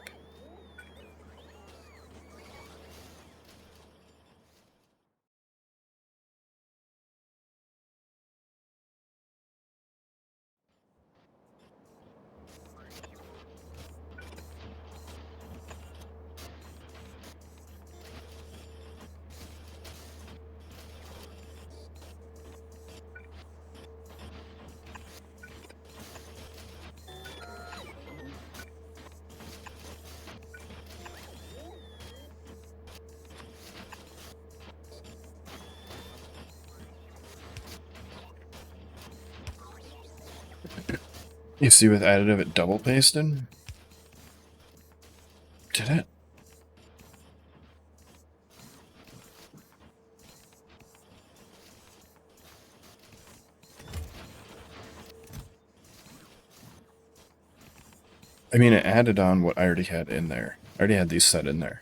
you see with additive it double pasted? Did it? I mean, it added on what I already had in there. I already had these set in there.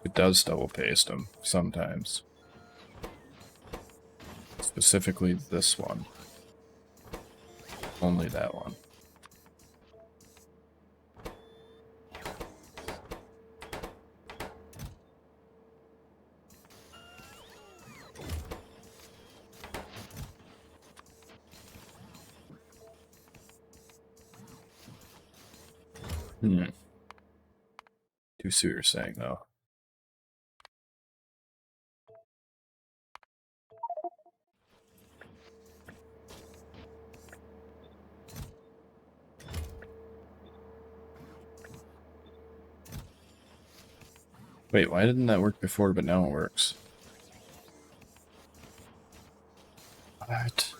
It does double paste them sometimes. Specifically this one. Only that one. Do see what you're saying though. Wait, why didn't that work before, but now it works? What?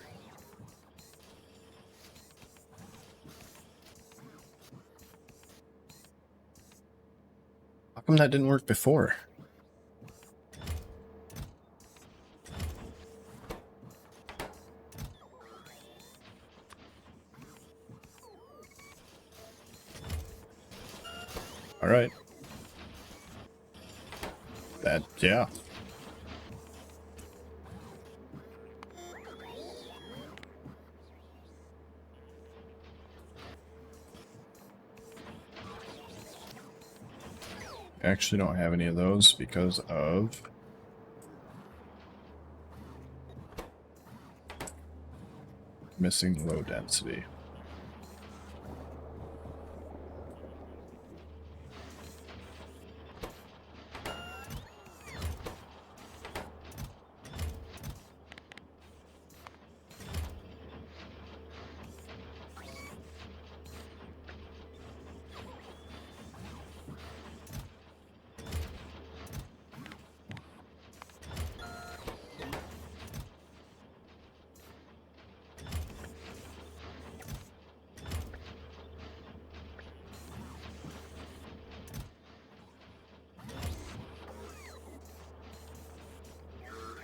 How come that didn't work before? Alright. That, yeah. I actually don't have any of those because of missing low density.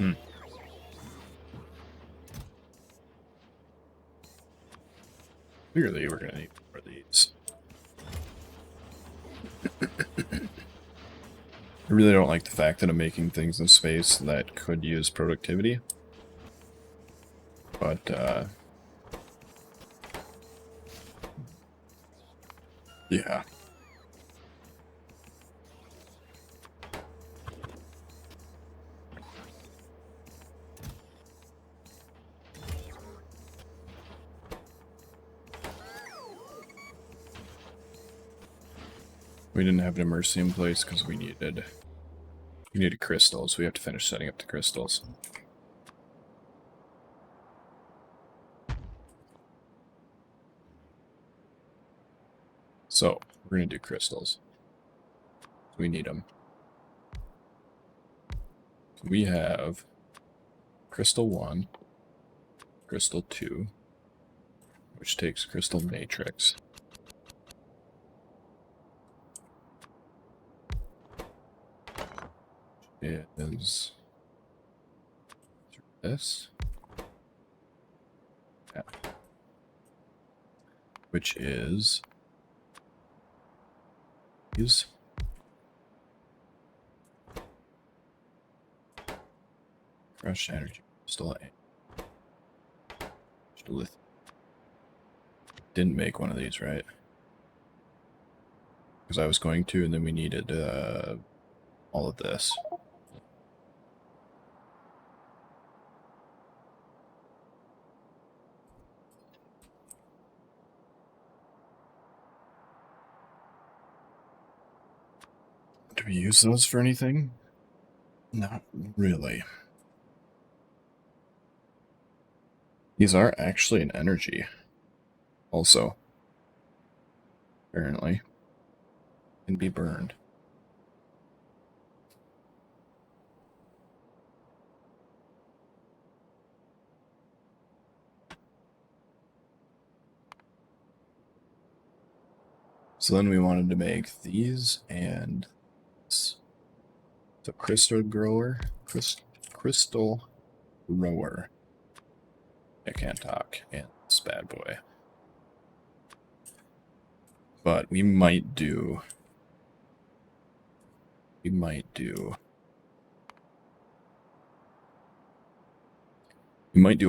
Hmm. Clearly, we're going to need more of these. I really don't like the fact that I'm making things in space that could use productivity. But, yeah. We didn't have an emergency in place because we needed crystals. We have to finish setting up the crystals. So, we're going to do crystals. We need them. We have crystal 1, crystal 2, which takes crystal matrix. Is this. Yeah. Which is these. Crushed energy. Still lithium. Didn't make one of these, right? Because I was going to, and then we needed all of this. Do we use those for anything? Not really. These are actually an energy. Also, apparently, can be burned. So then we wanted to make these and this. So crystal grower, crystal grower. I can't talk, and this bad boy. But we might do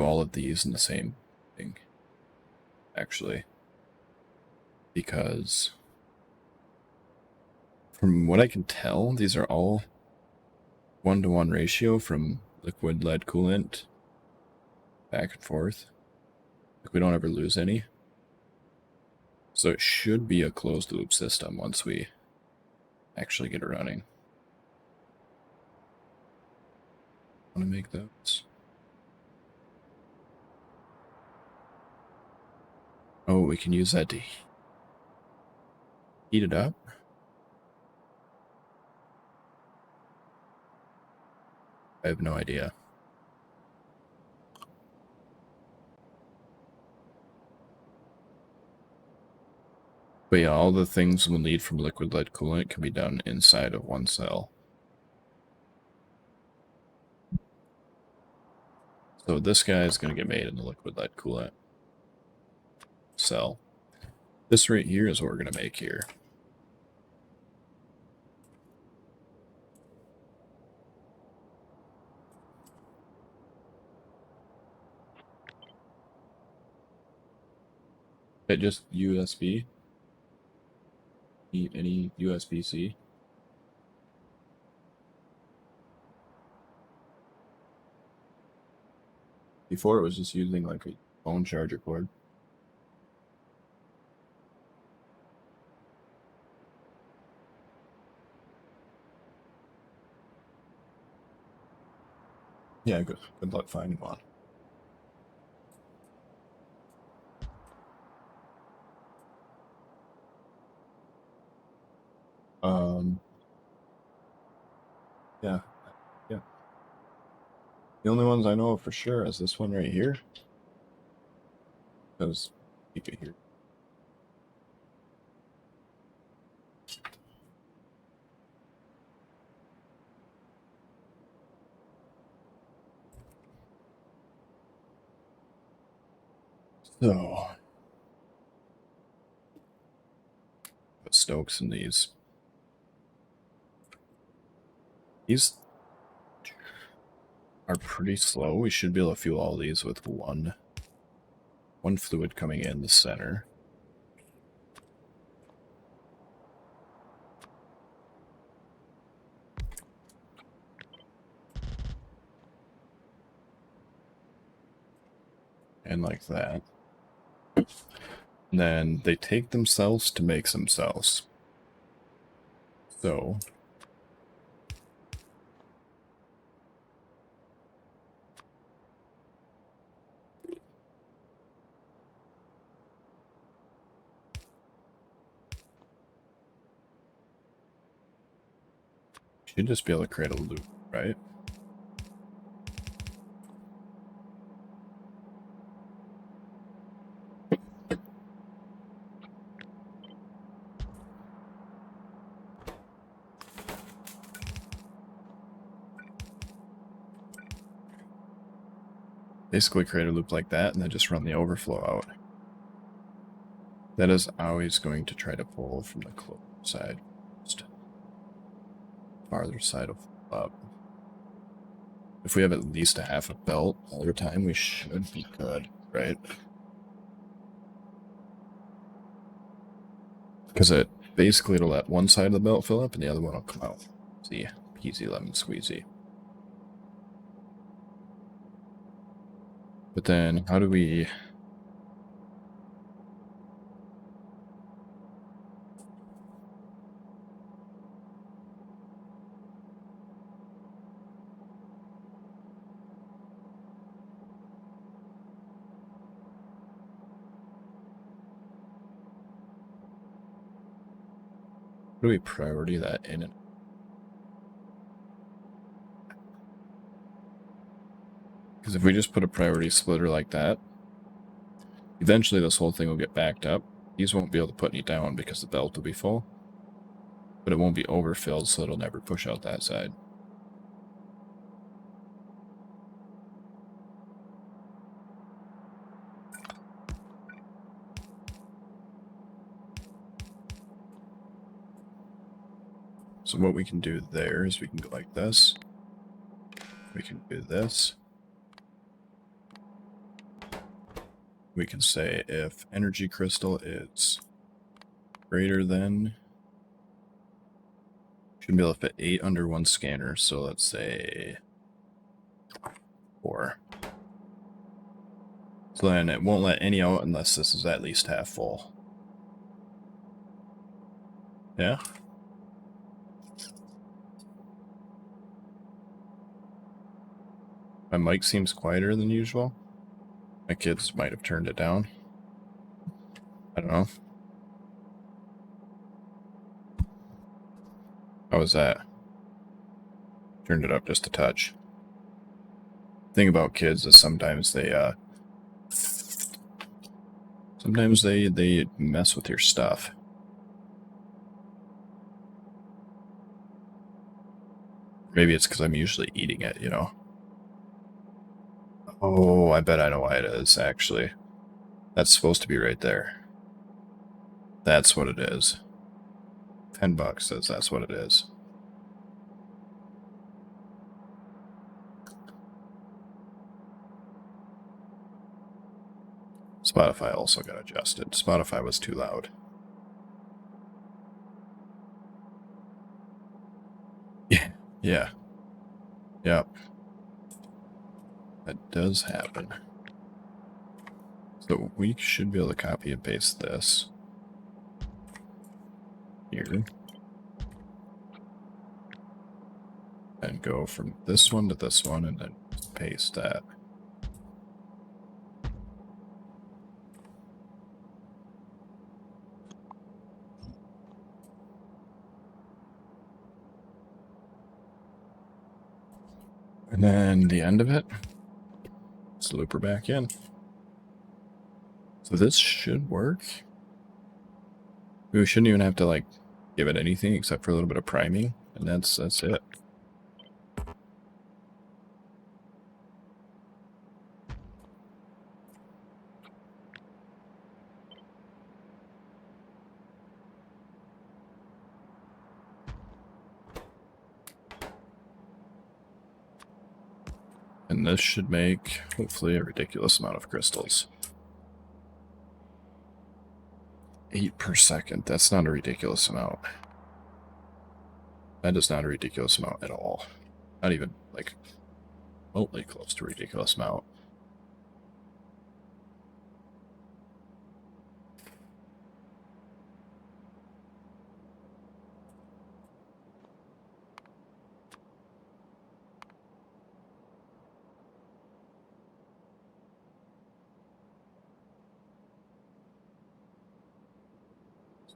all of these in the same thing, actually, because from what I can tell, these are all 1-to-1 ratio from liquid lead coolant back and forth. Like we don't ever lose any. So it should be a closed loop system once we actually get it running. Want to make those? Oh, we can use that to heat it up. I have no idea. But yeah, all the things we'll need from liquid lead coolant can be done inside of one cell. So this guy is going to get made in the liquid lead coolant cell. This right here is what we're going to make here. It just USB. Any USB-C. Before it was just using like a phone charger cord. Yeah, good luck finding one. Yeah. The only ones I know for sure is this one right here. Because keep it here. So, put Stokes in these. These are pretty slow. We should be able to fuel all these with one fluid coming in the center. And like that. And then they take themselves to make themselves. So should just be able to create a loop, right? Basically create a loop like that and then just run the overflow out. That is always going to try to pull from the close side. Just farther side of up. If we have at least a half a belt all the time, we should be good, right? Because it basically it'll let one side of the belt fill up and the other one will come out. See, peasy lemon squeezy. But then how do we... How do we priority that in and because if we just put a priority splitter like that, eventually this whole thing will get backed up. These won't be able to put any down because the belt will be full. But it won't be overfilled, so it'll never push out that side. So what we can do there is we can go like this. We can do this. We can say if energy crystal is greater than... Should be able to fit 8 under one scanner, so let's say 4. So then it won't let any out unless this is at least half full. Yeah? My mic seems quieter than usual. My kids might have turned it down. I don't know. How was that? Turned it up just a touch. Thing about kids is sometimes they mess with your stuff. Maybe it's because I'm usually eating it, you know. Oh, I bet I know why it is, actually. That's supposed to be right there. That's what it is. $10 says that's what it is. Spotify also got adjusted. Spotify was too loud. Yeah. Yeah. Yep. That does happen. So we should be able to copy and paste this here. And go from this one to this one and then paste that. And then the end of it, let's loop her back in. So this should work. We shouldn't even have to like give it anything except for a little bit of priming, and that's it. And this should make, hopefully, a ridiculous amount of crystals. 8 per second. That's not a ridiculous amount. That is not a ridiculous amount at all. Not even, like, remotely close to a ridiculous amount.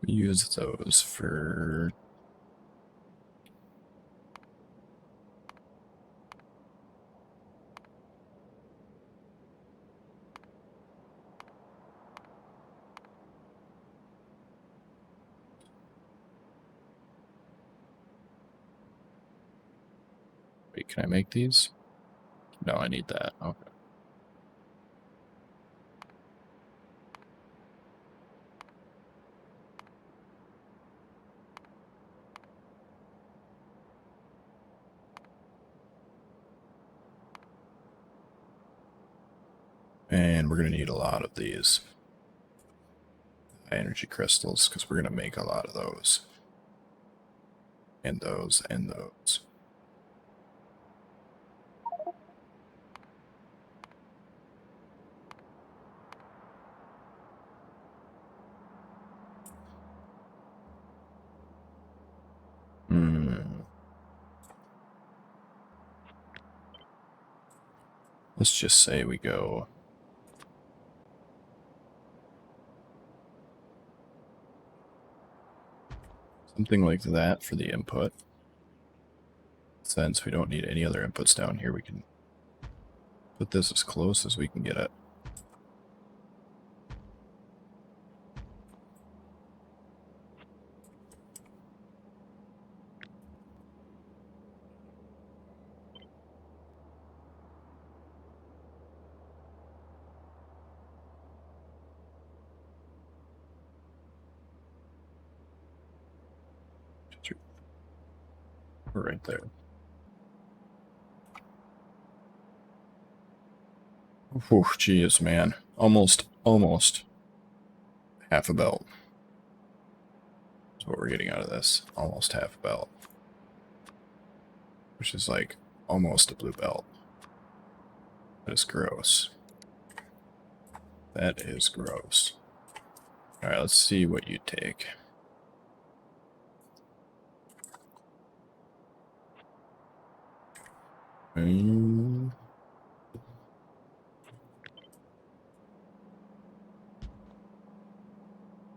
We use those for... Wait, can I make these? No, I need that. Okay. And we're going to need a lot of these high energy crystals because we're going to make a lot of those. And those and those. Let's just say we go... something like that for the input. Since we don't need any other inputs down here, we can put this as close as we can get it. We're right there. Oh, geez, man. Almost half a belt. That's what we're getting out of this. Almost half a belt. Which is like almost a blue belt. That is gross. That is gross. Alright, let's see what you take.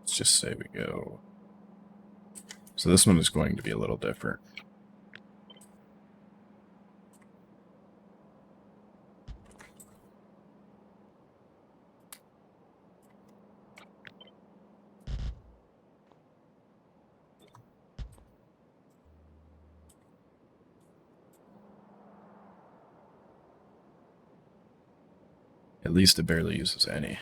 Let's just say we go. So this one is going to be a little different. At least it barely uses any.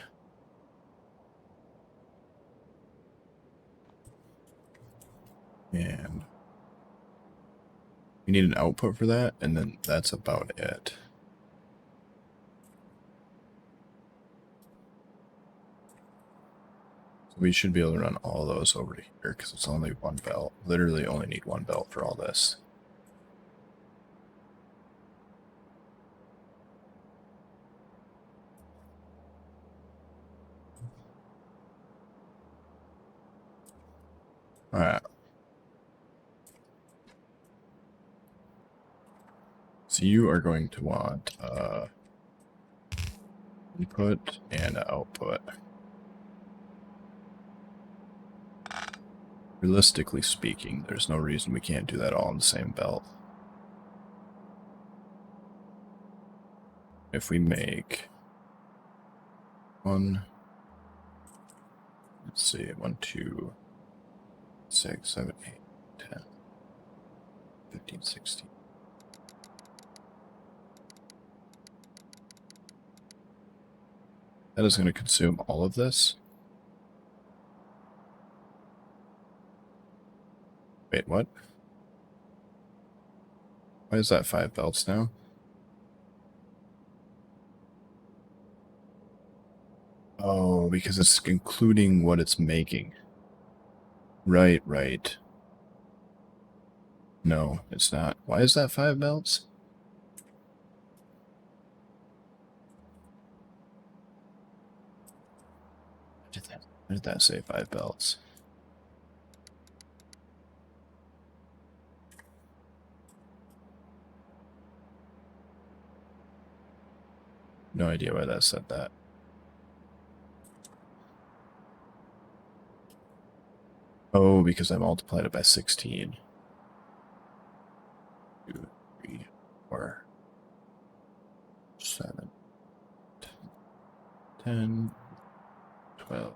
And we need an output for that, and then that's about it. So we should be able to run all those over to here because it's only one belt. Literally only need one belt for all this. Alright. So you are going to want input and output. Realistically speaking, there's no reason we can't do that all in the same belt. If we make one, let's see, 1, 2, 6, 7, 8, 10, 15, 16. That is going to consume all of this. Wait, what? Why is that 5 belts now? Oh, because it's including what it's making. Right, right. No, it's not. Why is that 5 belts? Why did that say 5 belts? No idea why that said that. Oh, because I multiplied it by 16. 2, 3, 4, 7, 10, 12.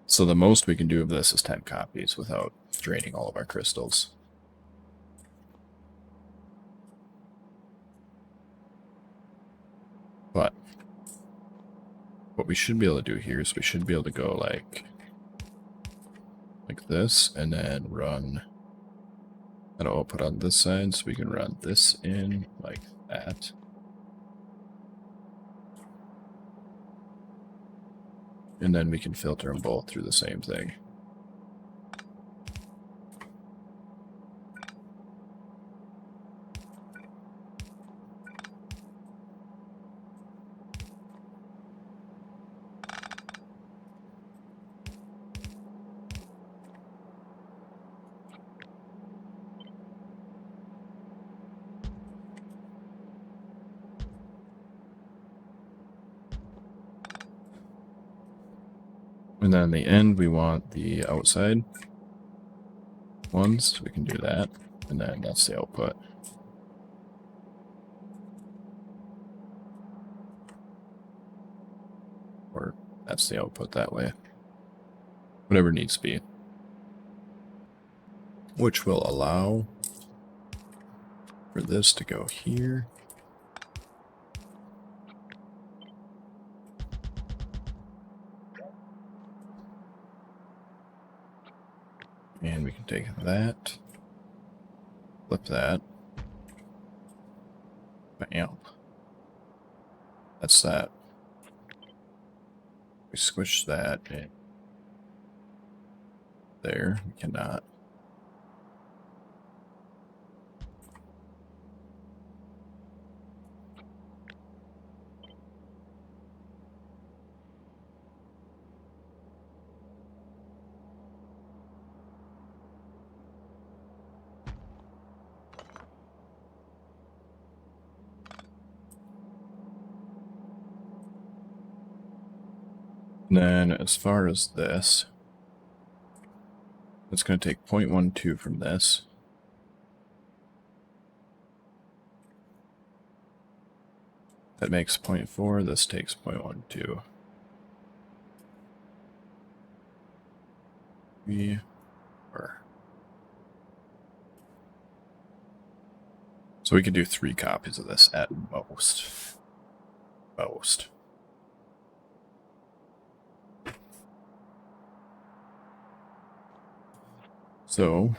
So the most we can do of this is 10 copies without draining all of our crystals. But what we should be able to do here is we should be able to go like this and then run an output on this side, so we can run this in like that. And then we can filter them both through the same thing. And then in the end, we want the outside ones, so we can do that. And then that's the output. Or that's the output that way. Whatever it needs to be. Which will allow for this to go here. And we can take that, flip that. Bam. That's that. We squish that in there. We cannot. And then as far as this, it's going to take 0.12 from this. That makes 0.4. This takes 0.12. So we could do 3 copies of this at most. Most. So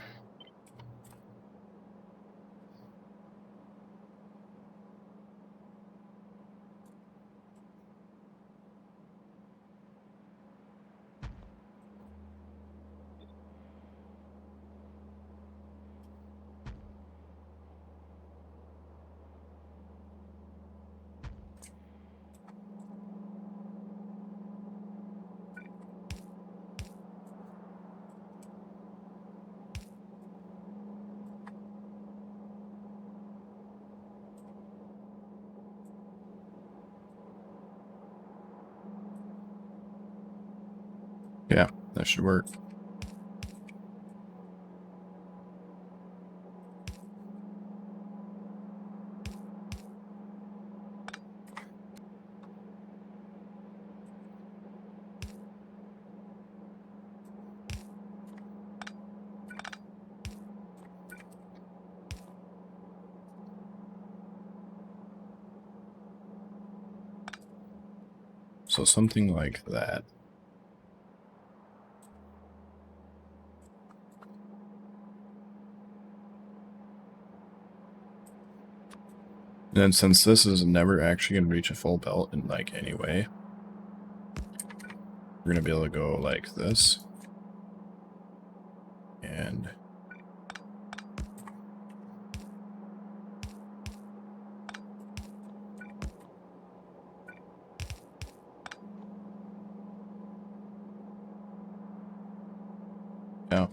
yeah, that should work. So something like that. And then since this is never actually going to reach a full belt in like any way, we're going to be able to go like this. And yeah.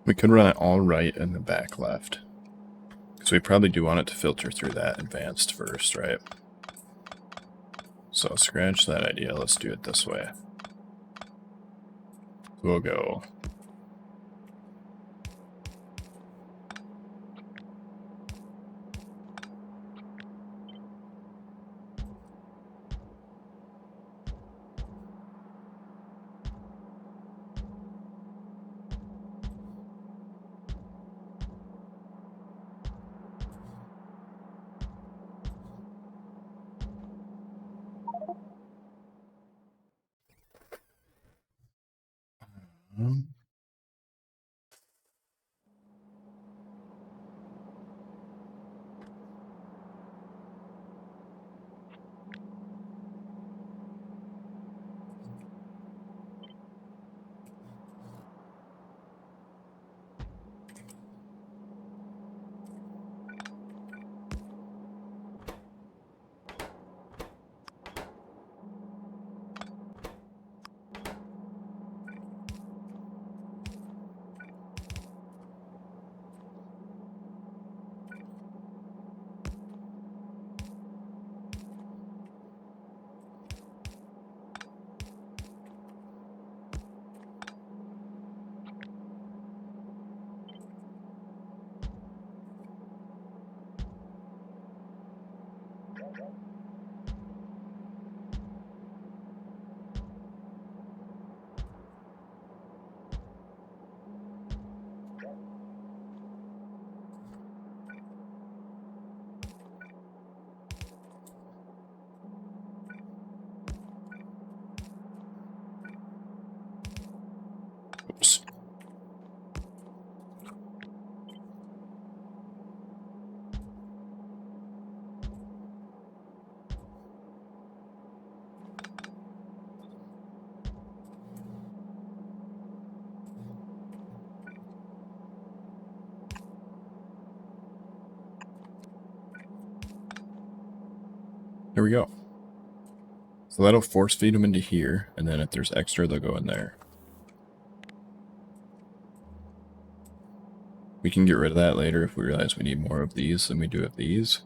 We could run it all right and the back left. So we probably do want it to filter through that advanced first, right? So scratch that idea. Let's do it this way. We'll go oops. There we go. So that'll force feed them into here, and then if there's extra, they'll go in there. We can get rid of that later if we realize we need more of these than we do of these.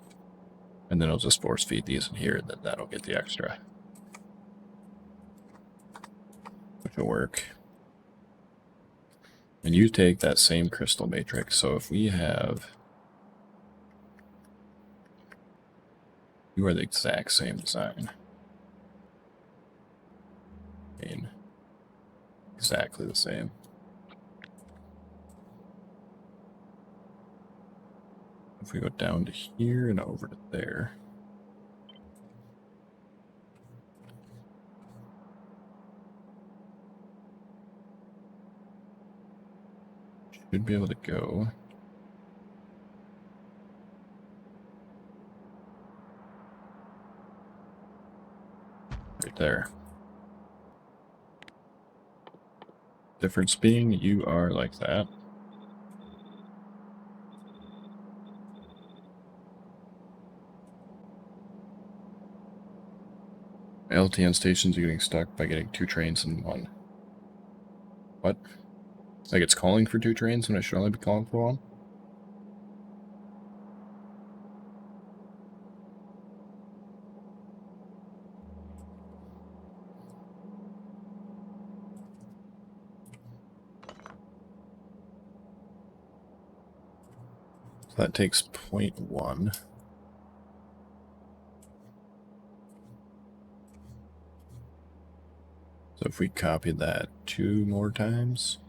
And then I'll just force feed these in here, and then that'll get the extra. Which will work. And you take that same crystal matrix. So if we have... You are the exact same design. I mean, exactly the same. If we go down to here and over to there. Should be able to go. Right there. Difference being, you are like that. LTN stations are getting stuck by getting 2 trains in one. What? Like it's calling for 2 trains when it should only be calling for 1? So that takes 0.1. if we copy that 2 more times.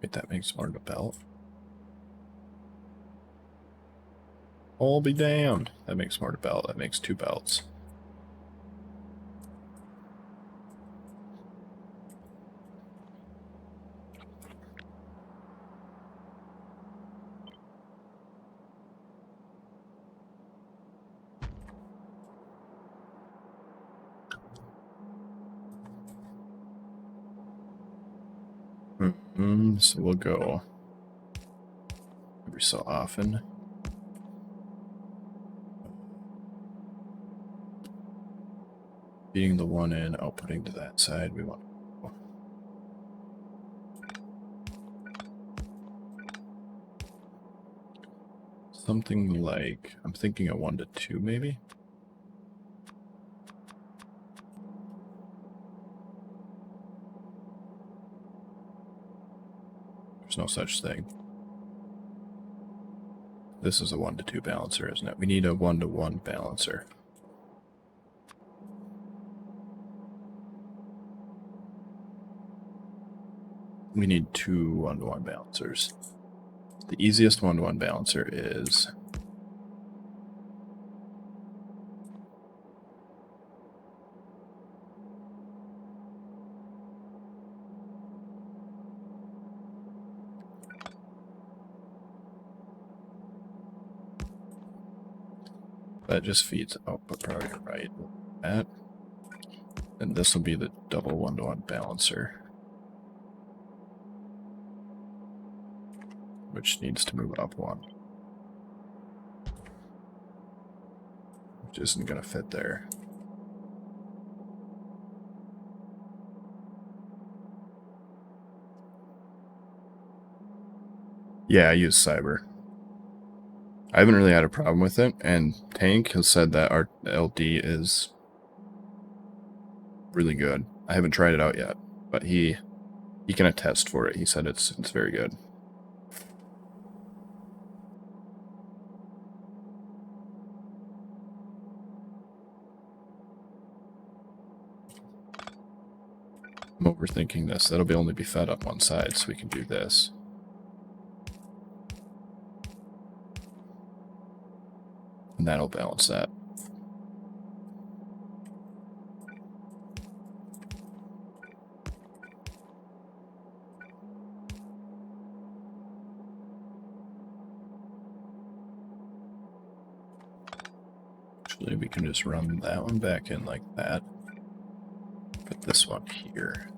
Wait, that makes more of a belt. I'll be damned. That makes more to belt. That makes 2 belts. So we'll go every so often. Feeding the one in, outputting to that side. We want to go. Something like, I'm thinking a 1 to 2 maybe. There's no such thing. This is a 1 to 2 balancer, isn't it? We need a 1 to 1 balancer. We need 2 1 to 1 balancers. The easiest 1 to 1 balancer is that just feeds output priority right. That. And this will be the double 1 to 1 balancer, which needs to move up 1. Which isn't going to fit there. Yeah, I use Cyber. I haven't really had a problem with it, and Tank has said that our LD is really good. I haven't tried it out yet, but he can attest for it. He said it's very good. I'm overthinking this. That'll only be fed up one side, so we can do this. And that'll balance that. Actually, we can just run that one back in like that. Put this one here.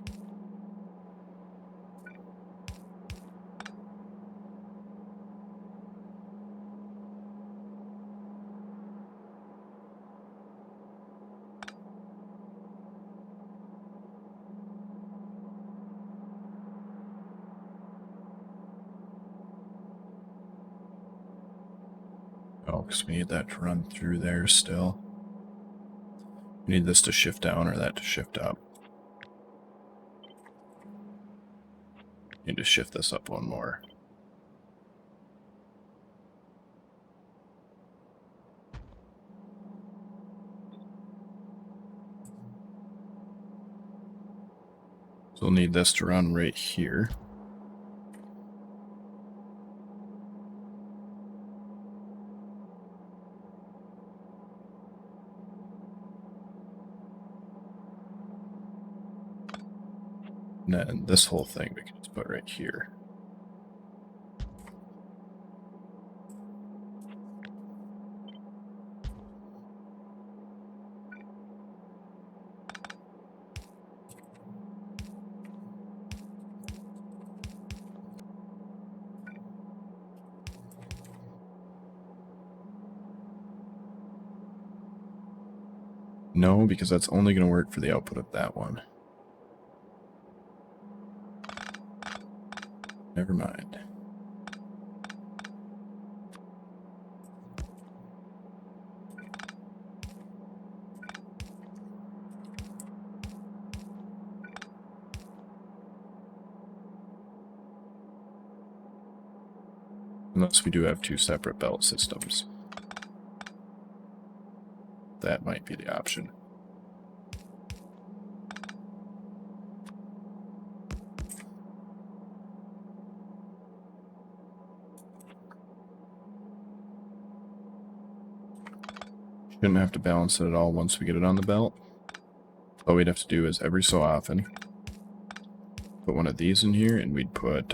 Oh, because we need that to run through there still. We need this to shift down or that to shift up. Need to shift this up 1 more. So we'll need this to run right here. And then this whole thing we can just put right here. No, because that's only going to work for the output of that one. Never mind. Unless we do have two separate belt systems. That might be the option. Shouldn't have to balance it at all once we get it on the belt. All we'd have to do is every so often put one of these in here, and we'd put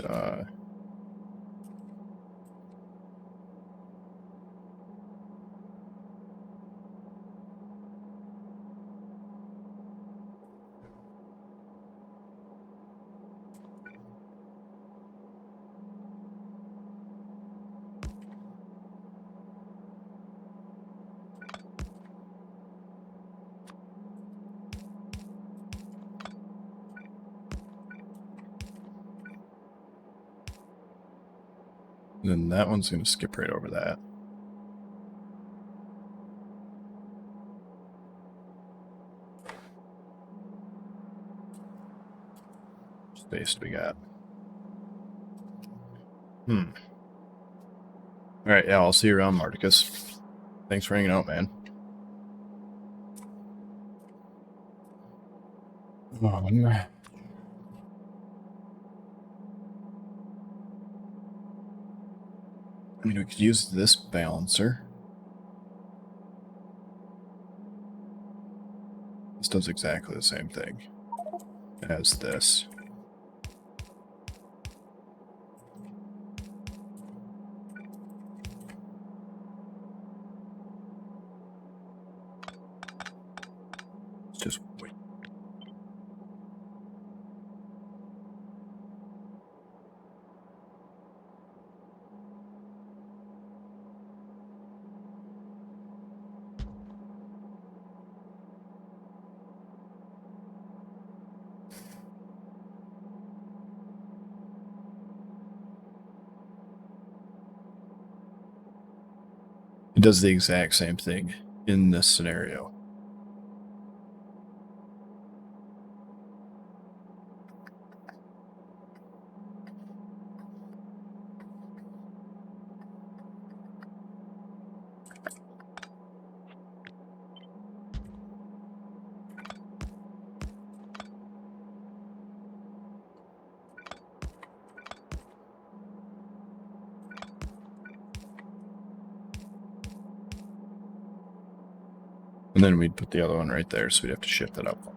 then that one's going to skip right over that. Space we got. Alright, yeah, I'll see you around, Marticus. Thanks for hanging out, man. I mean, we could use this balancer. This does exactly the same thing as this. Just wait. It does the exact same thing in this scenario. And then we'd put the other one right there, so we'd have to shift it up.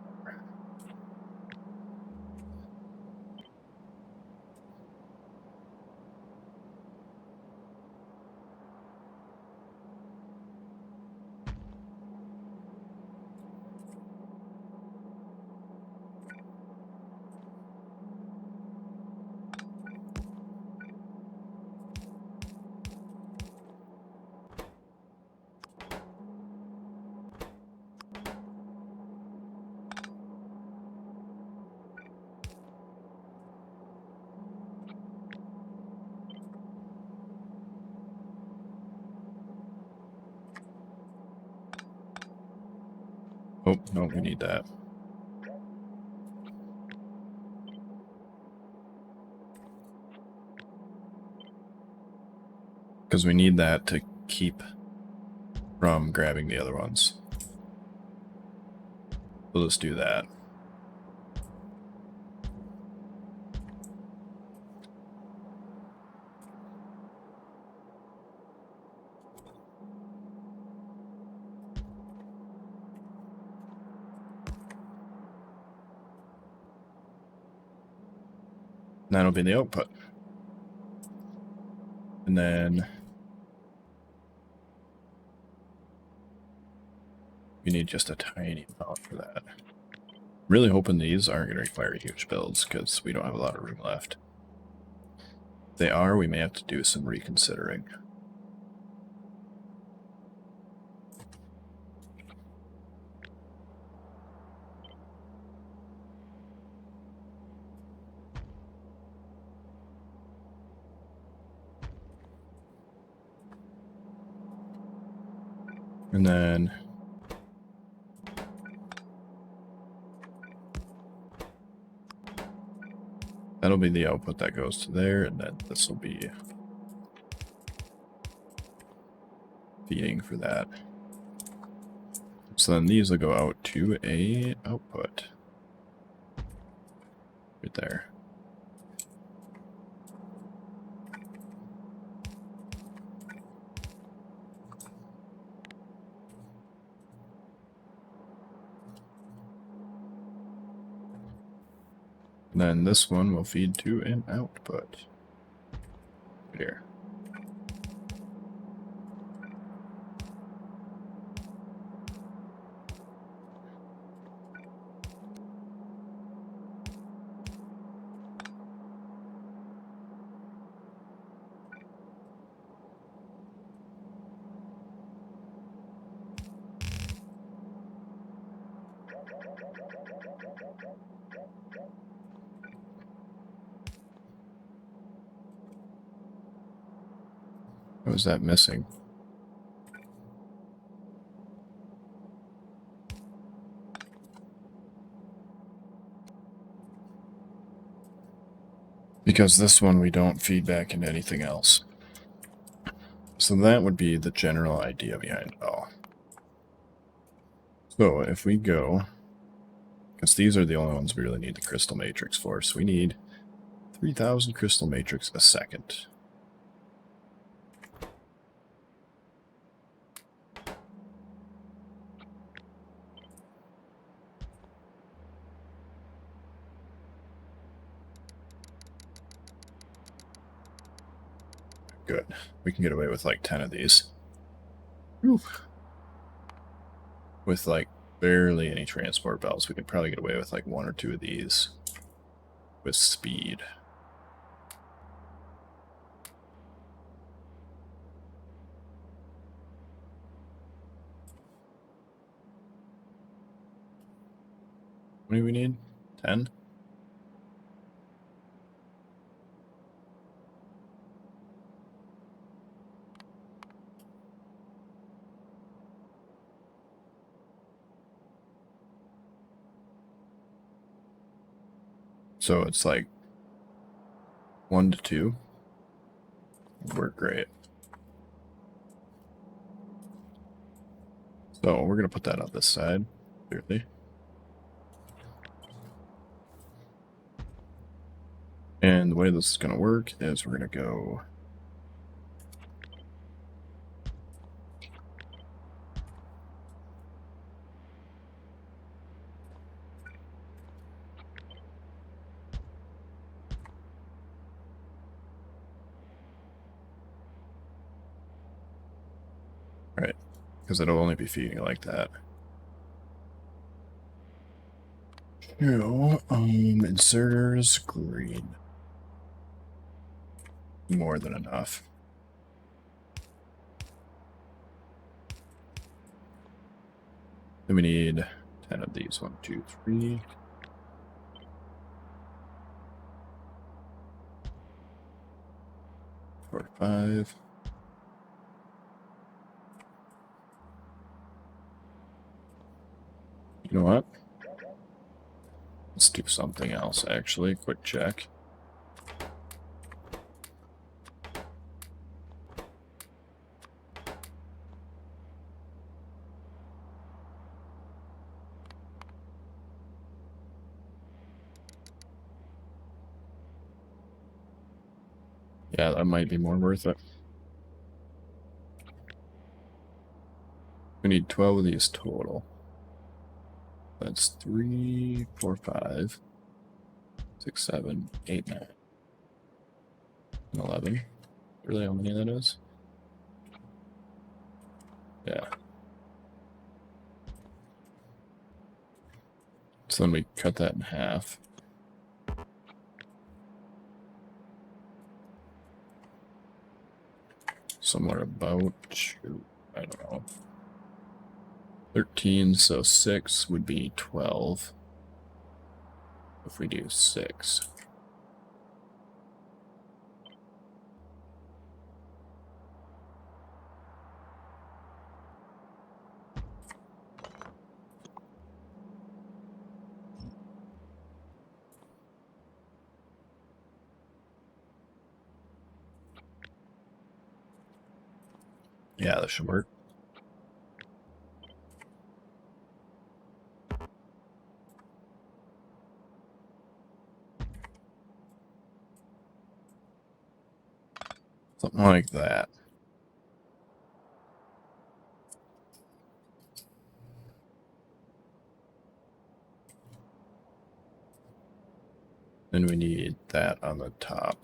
Oh, no, we need that. Because we need that to keep from grabbing the other ones. So let's do that. That'll be the output. And then we need just a tiny amount for that. Really hoping these aren't going to require huge builds because we don't have a lot of room left. If they are, we may have to do some reconsidering. And then that'll be the output that goes to there, and then this will be feeding for that. So then these will go out to a output. Right there. And then this one will feed to an output. Right here. What was that missing? Because this one we don't feed back into anything else. So that would be the general idea behind it all. So if we go, because these are the only ones we really need the crystal matrix for, so we need 3,000 crystal matrix a second. Good. We can get away with like 10 of these. Whew. With like barely any transport belts, we could probably get away with like 1 or 2 of these with speed. What do we need? 10? So it's like 1 to 2. Work great. So we're going to put that on this side, clearly. And the way this is going to work is we're going to go right, because it'll only be feeding like that. No, inserters, green. More than enough. Then we need 10 of these. 1, 2, 3. 4, 5. You know what? Let's do something else, actually. Quick check. Yeah, that might be more worth it. We need 12 of these total. That's 3, 4, 5, 6, 7, 8, 9, and 11. Really, how many that is? Yeah. So then we cut that in half. Somewhere about, I don't know, 13, so 6 would be 12. If we do 6. Yeah, that should work. Something like that. Then we need that on the top.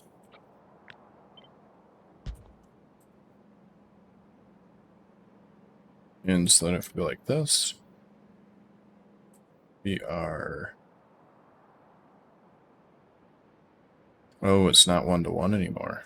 And so then if we go like this, we are... Oh, it's not 1-to-1 anymore.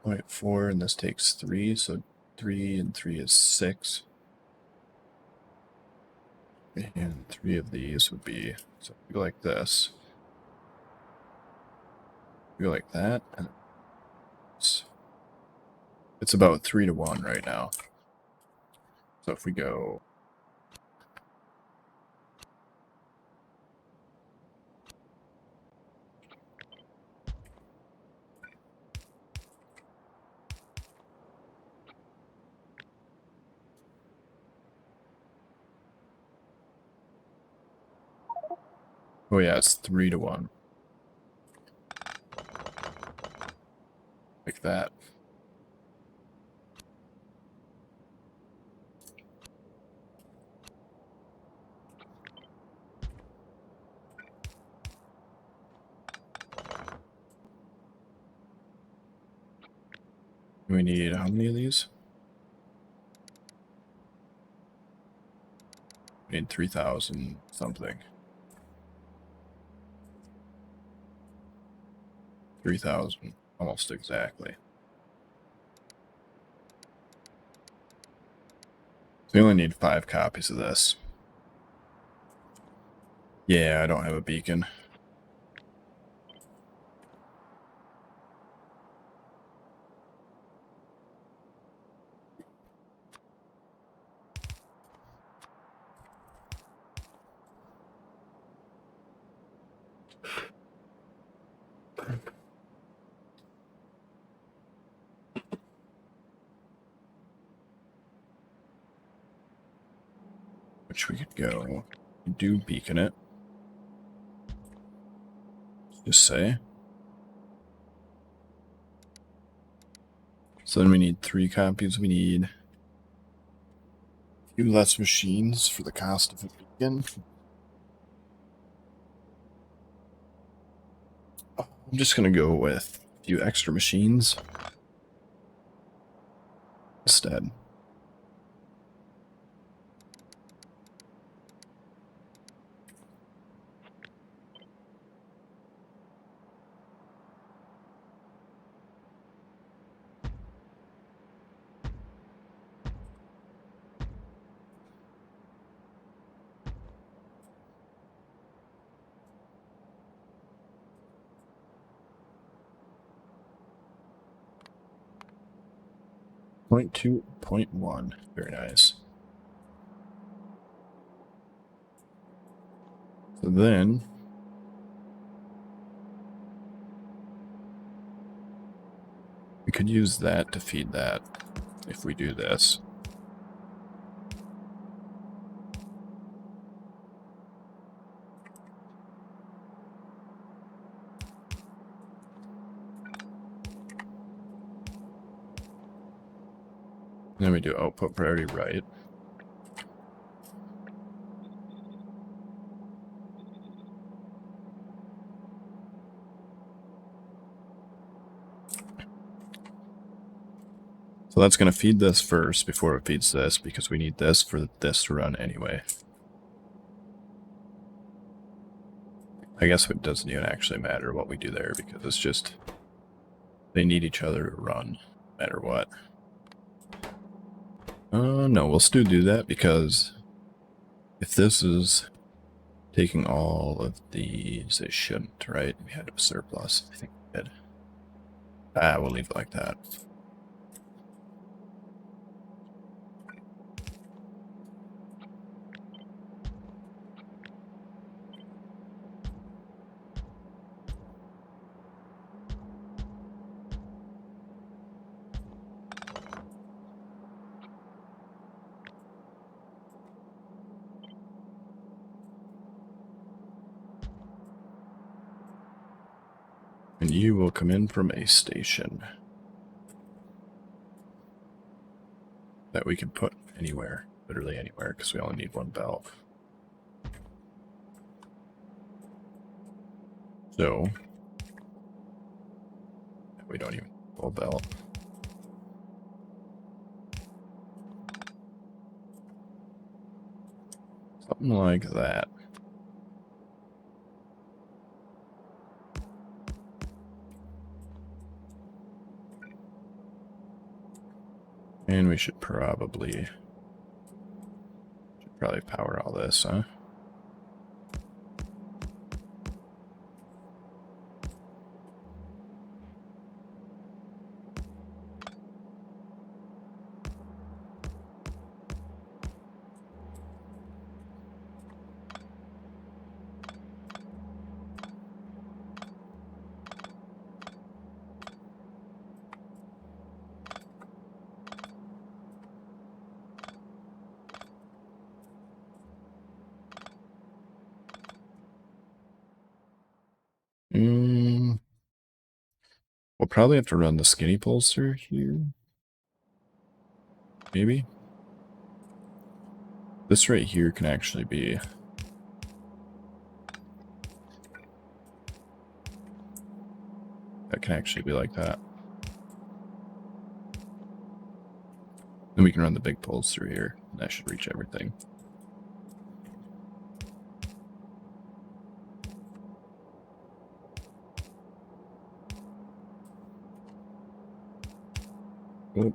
0.4, and this takes 3, so 3 and 3 is 6. And 3 of these would be, so we go like this. We go like that, and it's about 3-to-1 right now. So if we go... Oh yeah, it's 3-to-1. Like that. We need how many of these? We need 3,000 something. 3,000, almost exactly. So we only need 5 copies of this. Yeah, I don't have a beacon. Which we could go do beacon it. Just say. So then we need 3 copies. We need a few less machines for the cost of a beacon. I'm just going to go with a few extra machines instead. Point 2, 0.1. Very nice. So then we could use that to feed that if we do this. Then we do output priority right. So that's going to feed this first before it feeds this, because we need this for this to run anyway. I guess it doesn't even actually matter what we do there, because it's just, they need each other to run, no matter what. No, we'll still do that, because if this is taking all of these, it shouldn't, right? We had a surplus, I think we did. We'll leave it like that. And you will come in from a station that we can put anywhere, literally anywhere, because we only need one belt. So, we don't even need a belt. Something like that. And we should probably power all this, huh? We'll probably have to run the skinny poles through here. Maybe. This right here can actually be... That can actually be like that. Then we can run the big poles through here. That should reach everything. Oop.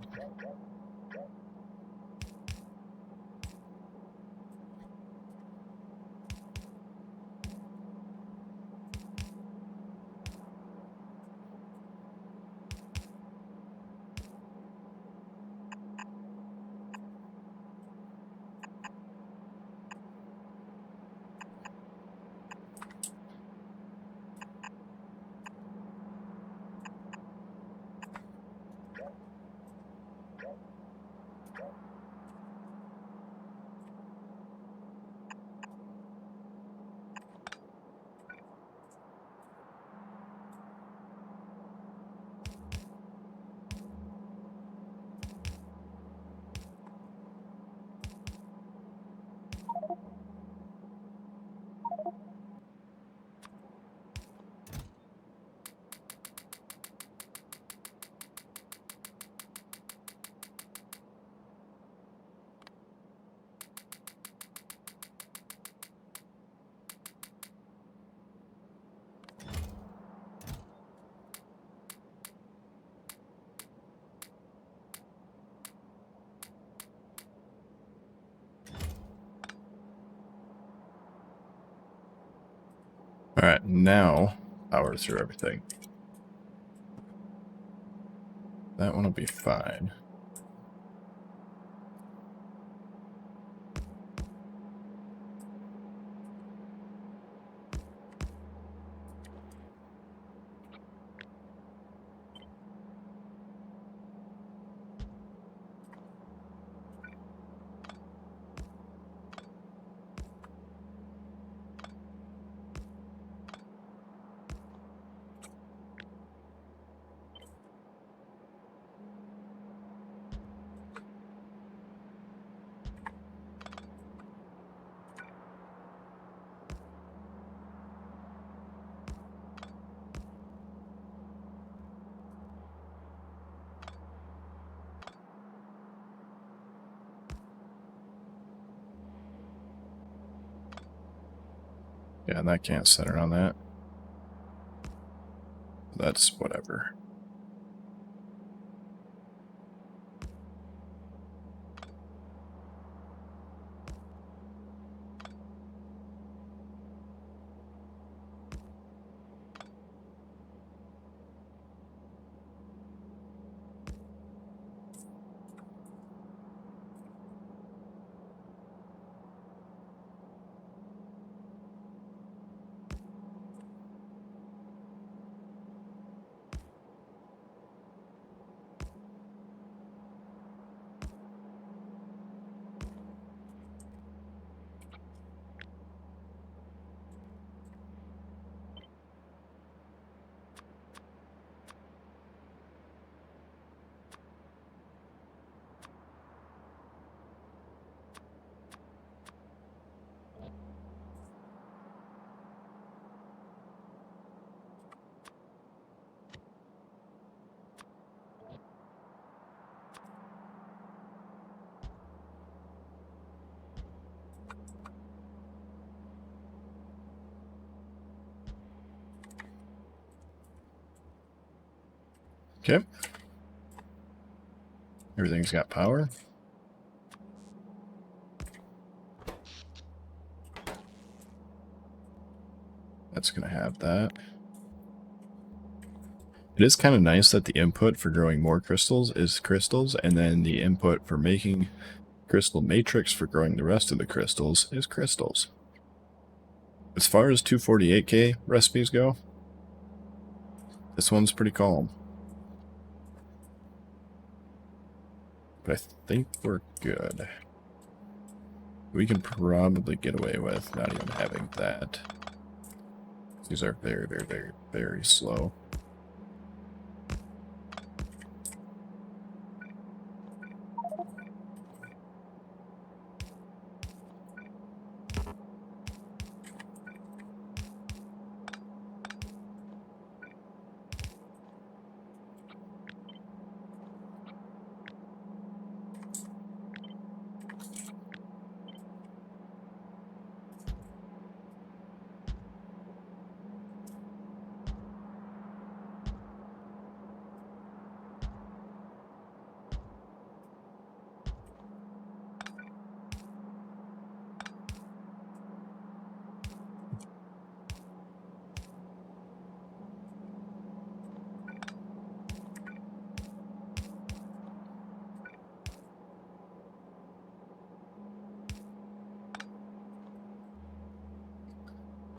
Alright, now power through everything. That one will be fine. Yeah, and that can't center on that. That's whatever. Okay. Everything's got power. That's going to have that. It is kind of nice that the input for growing more crystals is crystals, and then the input for making crystal matrix for growing the rest of the crystals is crystals. As far as 248k recipes go, this one's pretty calm. But I think we're good. We can probably get away with not even having that. These are very, very, very, very slow.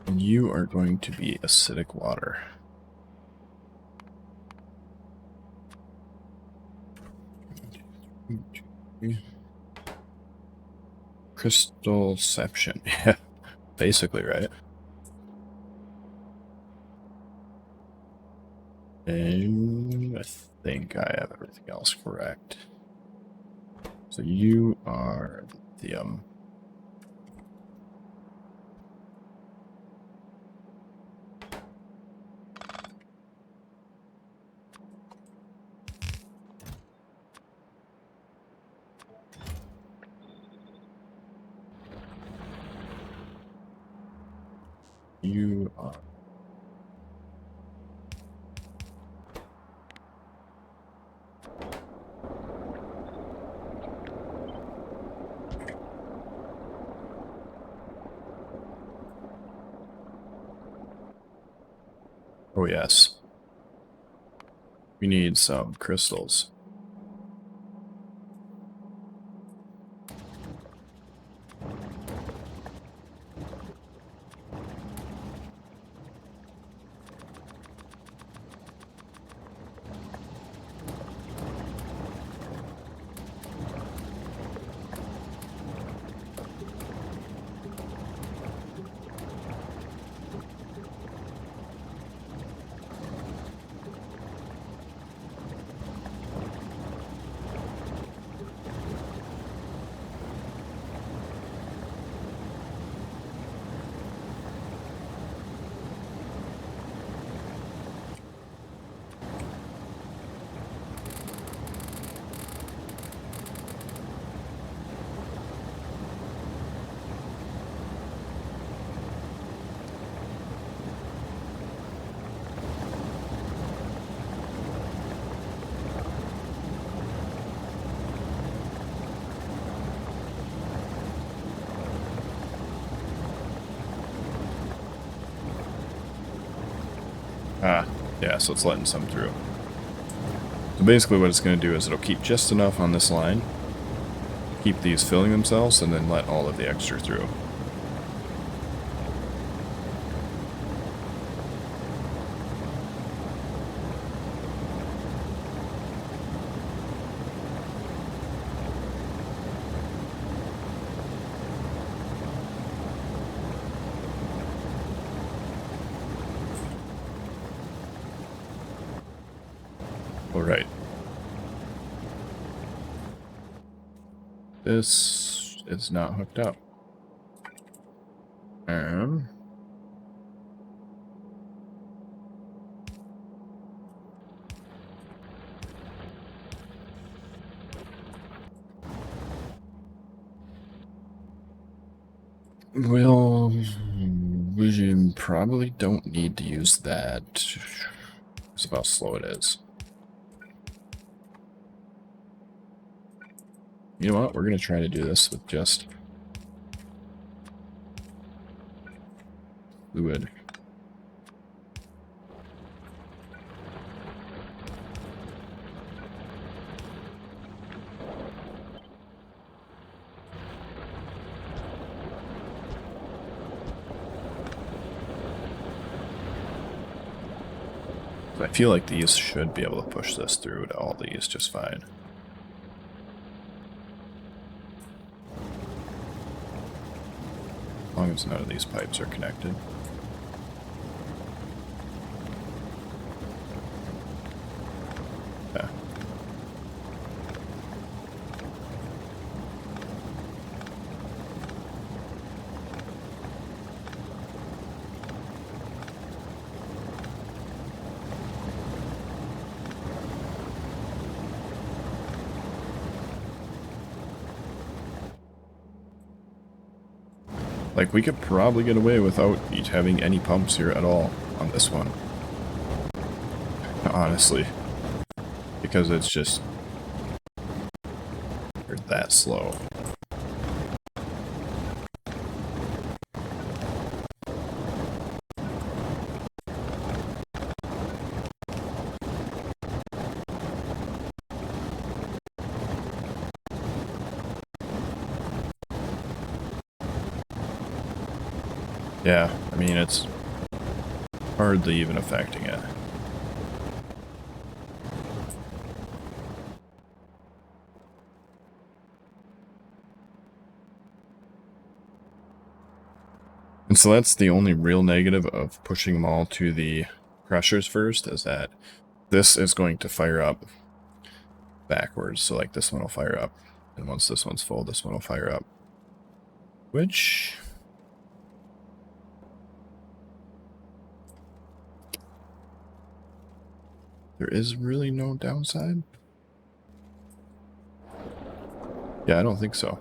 And you are going to be acidic water. Crystalception. Yeah, basically, right? And I think I have everything else correct. So you are lithium. You are... Oh, yes. We need some crystals. Ah, yeah, so it's letting some through. So basically what it's going to do is it'll keep just enough on this line, keep these filling themselves, and then let all of the extra through. Alright. This is not hooked up. Well, we probably don't need to use that. That's how slow it is. You know what? We're going to try to do this with just fluid. I feel like these should be able to push this through to all these just fine. As long as none of these pipes are connected. Yeah. Like, we could probably get away without having any pumps here at all on this one. Honestly. Because it's just... they're that slow. Yeah, I mean, it's hardly even affecting it. And so that's the only real negative of pushing them all to the crushers first, is that this is going to fire up backwards. So like this one will fire up, and once this one's full, this one will fire up. Which... there is really no downside? Yeah, I don't think so.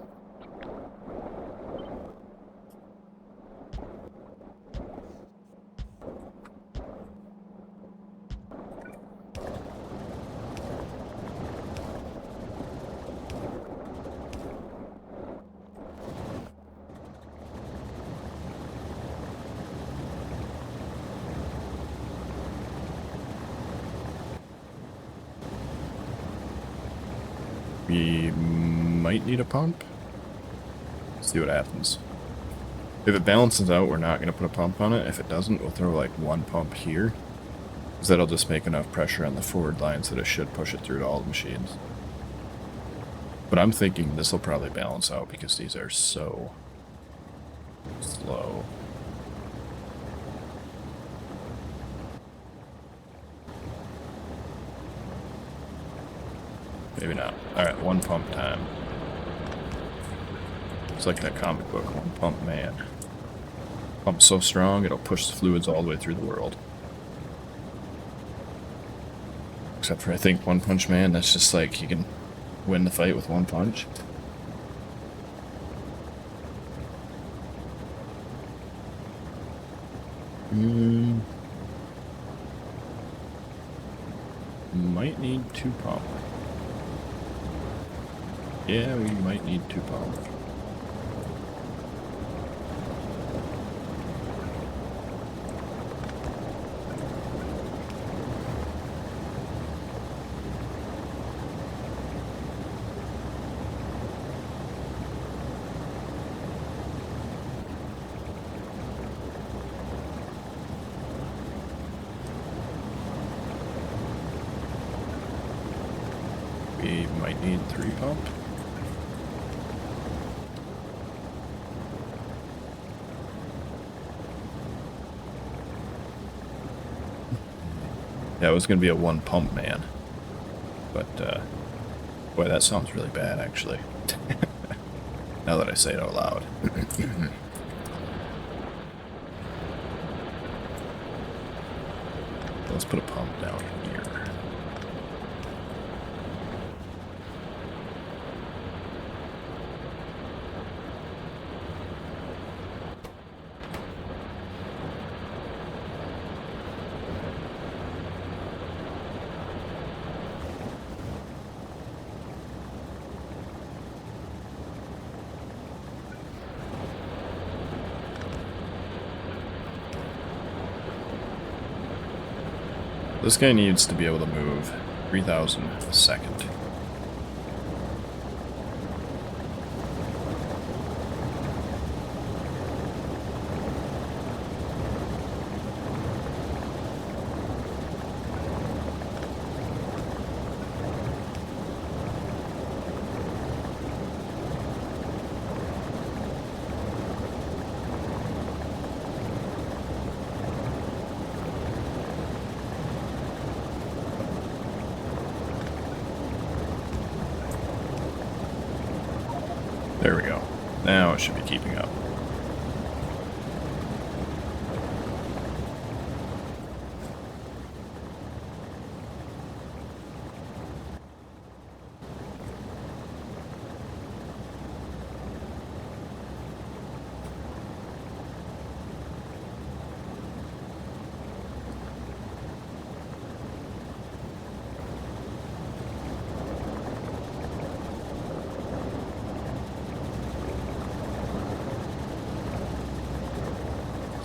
We might need a pump. Let's see what happens. If it balances out, we're not going to put a pump on it. If it doesn't, we'll throw like one pump here. Because that'll just make enough pressure on the forward lines that it should push it through to all the machines. But I'm thinking this will probably balance out because these are so slow. Maybe not. Alright, one pump time. It's like that comic book, One Pump Man. Pump so strong, it'll push the fluids all the way through the world. Except for, I think, One Punch Man, that's just like, you can win the fight with one punch. Might need two pump. Yeah, we might need two pump. We might need three pump. Yeah, it was going to be a one pump man. But, boy, that sounds really bad, actually. Now that I say it out loud. Let's put a pump down here. This guy needs to be able to move 3,000 a second. There we go. Now it should be keeping up.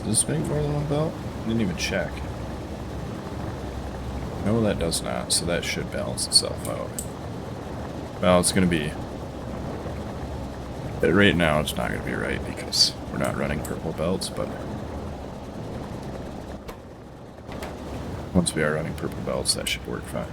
Does this make more than one belt? I didn't even check. No, that does not, so that should balance itself out. Well, it's going to be... Right now, it's not going to be right because we're not running purple belts, but... Once we are running purple belts, that should work fine.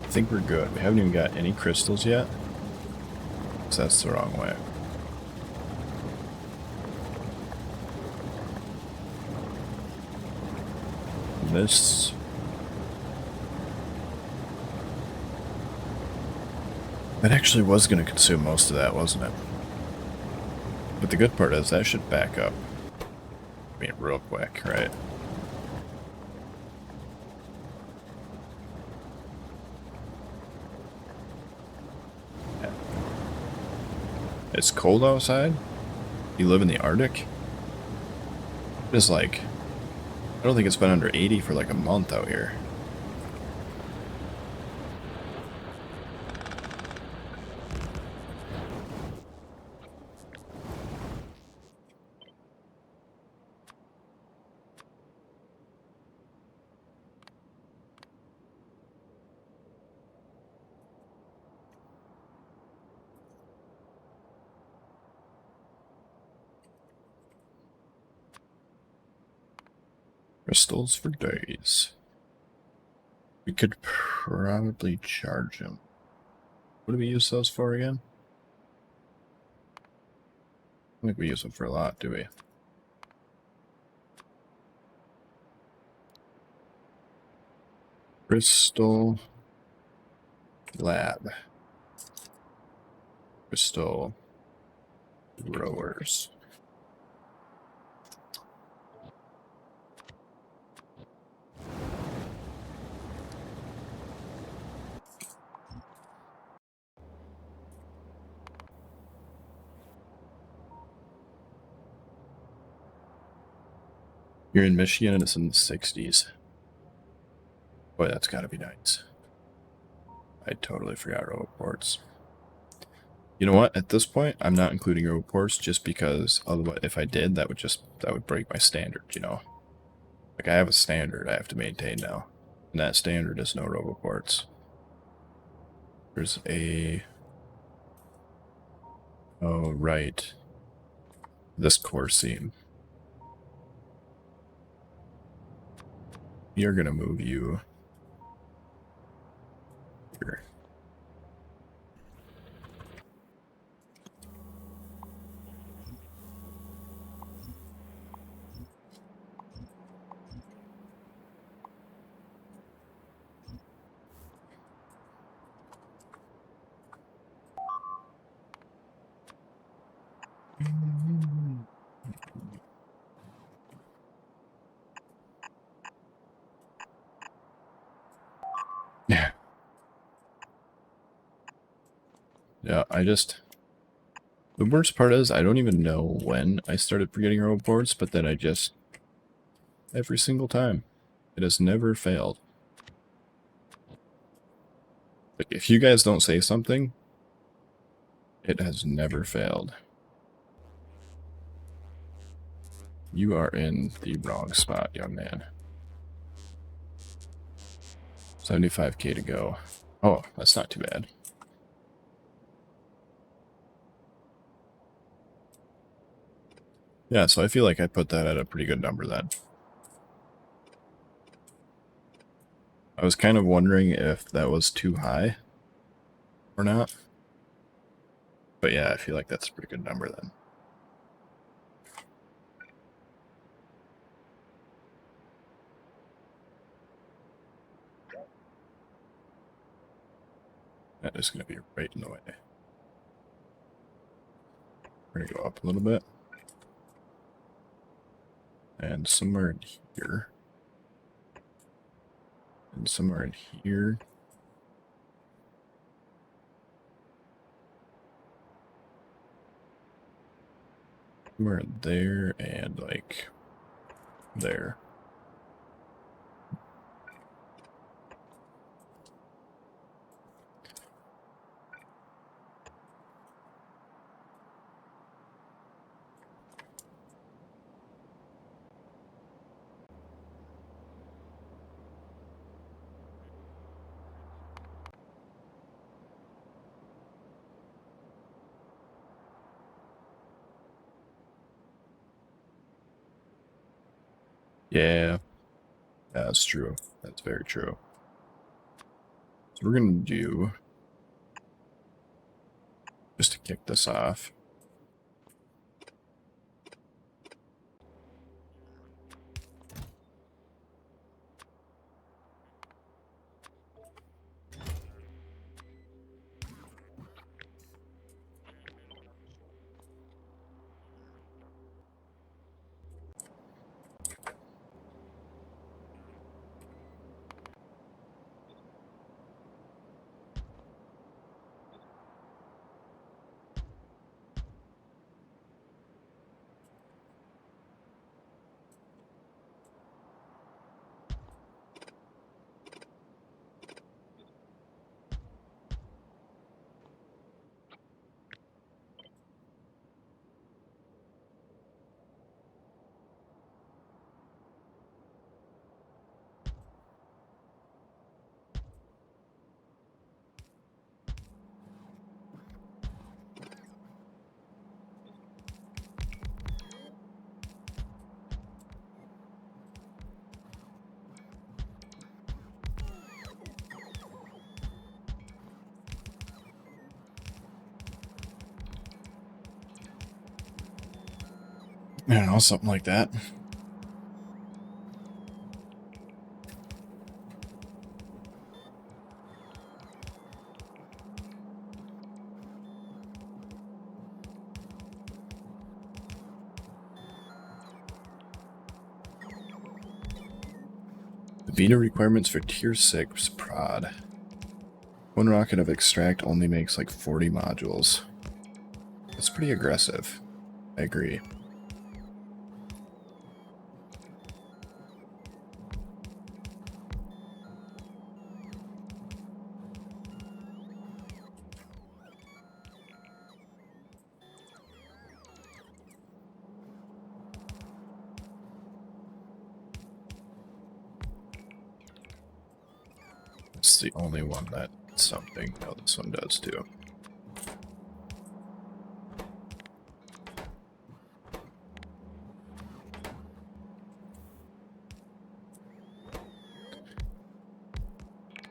I think we're good. We haven't even got any crystals yet. So that's the wrong way. This... That actually was going to consume most of that, wasn't it? But the good part is that should back up. I mean, real quick, right? It's cold outside? You live in the Arctic? It is like... I don't think it's been under 80 for like a month out here. Crystals for days. We could probably charge them. What do we use those for again? I don't think we use them for a lot, do we? Crystal Lab. Crystal Growers. You're in Michigan and it's in the 60s. Boy, that's gotta be nice. I totally forgot Roboports. You know what? At this point, I'm not including Roboports just because otherwise, if I did, that would break my standard, you know? Like, I have a standard I have to maintain now. And that standard is no Roboports. There's a... Oh, right. This core seam. We are gonna move you here. Yeah. Yeah, the worst part is I don't even know when I started forgetting road boards, but then every single time. It has never failed. Like, if you guys don't say something, it has never failed. You are in the wrong spot, young man. 75k to go. Oh, that's not too bad. Yeah, so I feel like I put that at a pretty good number then. I was kind of wondering if that was too high or not. But yeah, I feel like that's a pretty good number then. That is going to be right in the way. We're going to go up a little bit. And somewhere in here. And somewhere in here. Somewhere in there and like there. Yeah, that's true. That's very true. So we're going to do, just to kick this off, I don't know, something like that. The Vita requirements for Tier 6 prod. One rocket of extract only makes like 40 modules. That's pretty aggressive. I agree. It's the only one that something. No, this one does too.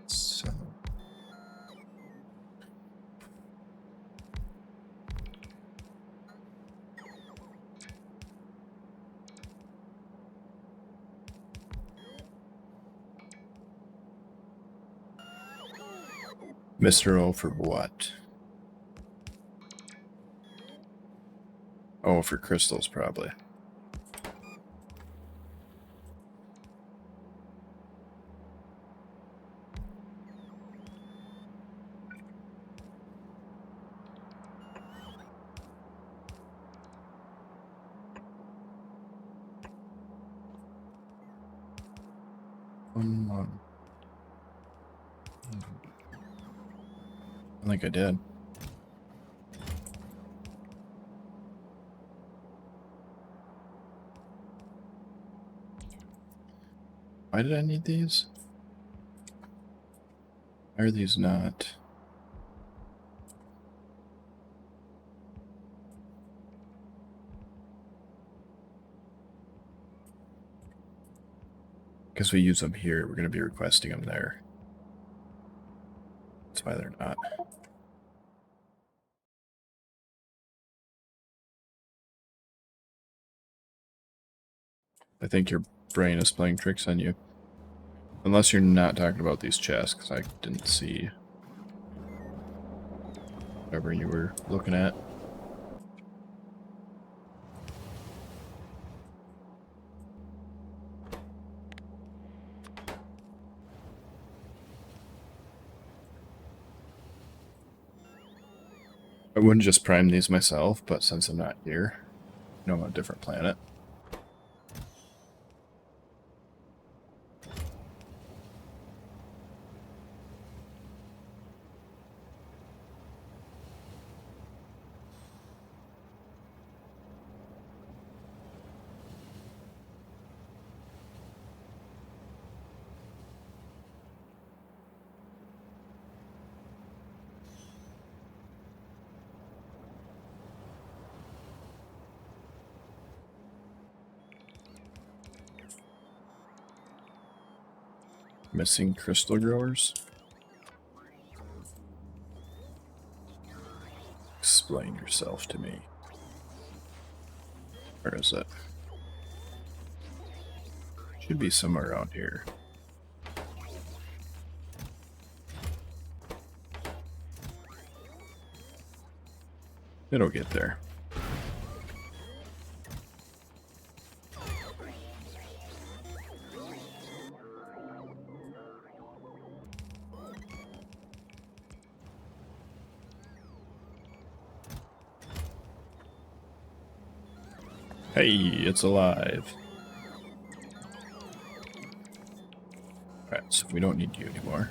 So Mr. O for what? Oh, for crystals, probably. I think I did. Why did I need these? Why are these not? Because we use them here, we're going to be requesting them there. That's why they're not. I think your brain is playing tricks on you. Unless you're not talking about these chests, because I didn't see whatever you were looking at. I wouldn't just prime these myself, but since I'm not here, I'm on a different planet. Missing crystal growers? Explain yourself to me. Where is it? Should be somewhere around here. It'll get there. Hey, it's alive. Alright, so we don't need you anymore.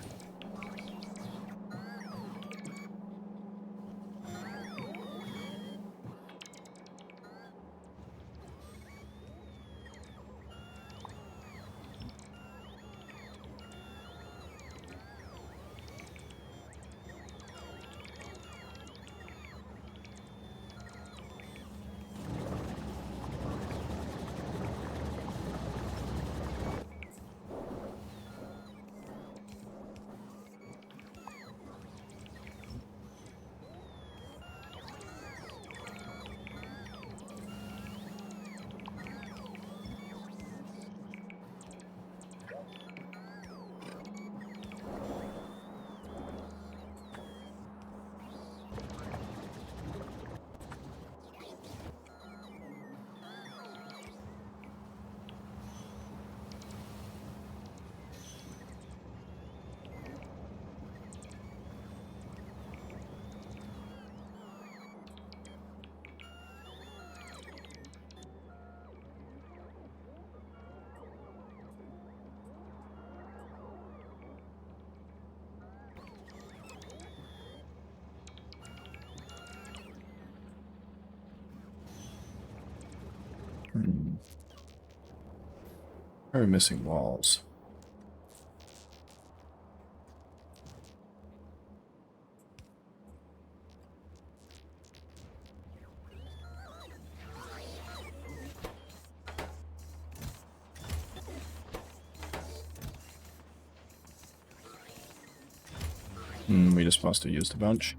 Why are we missing walls? We just must have used a bunch.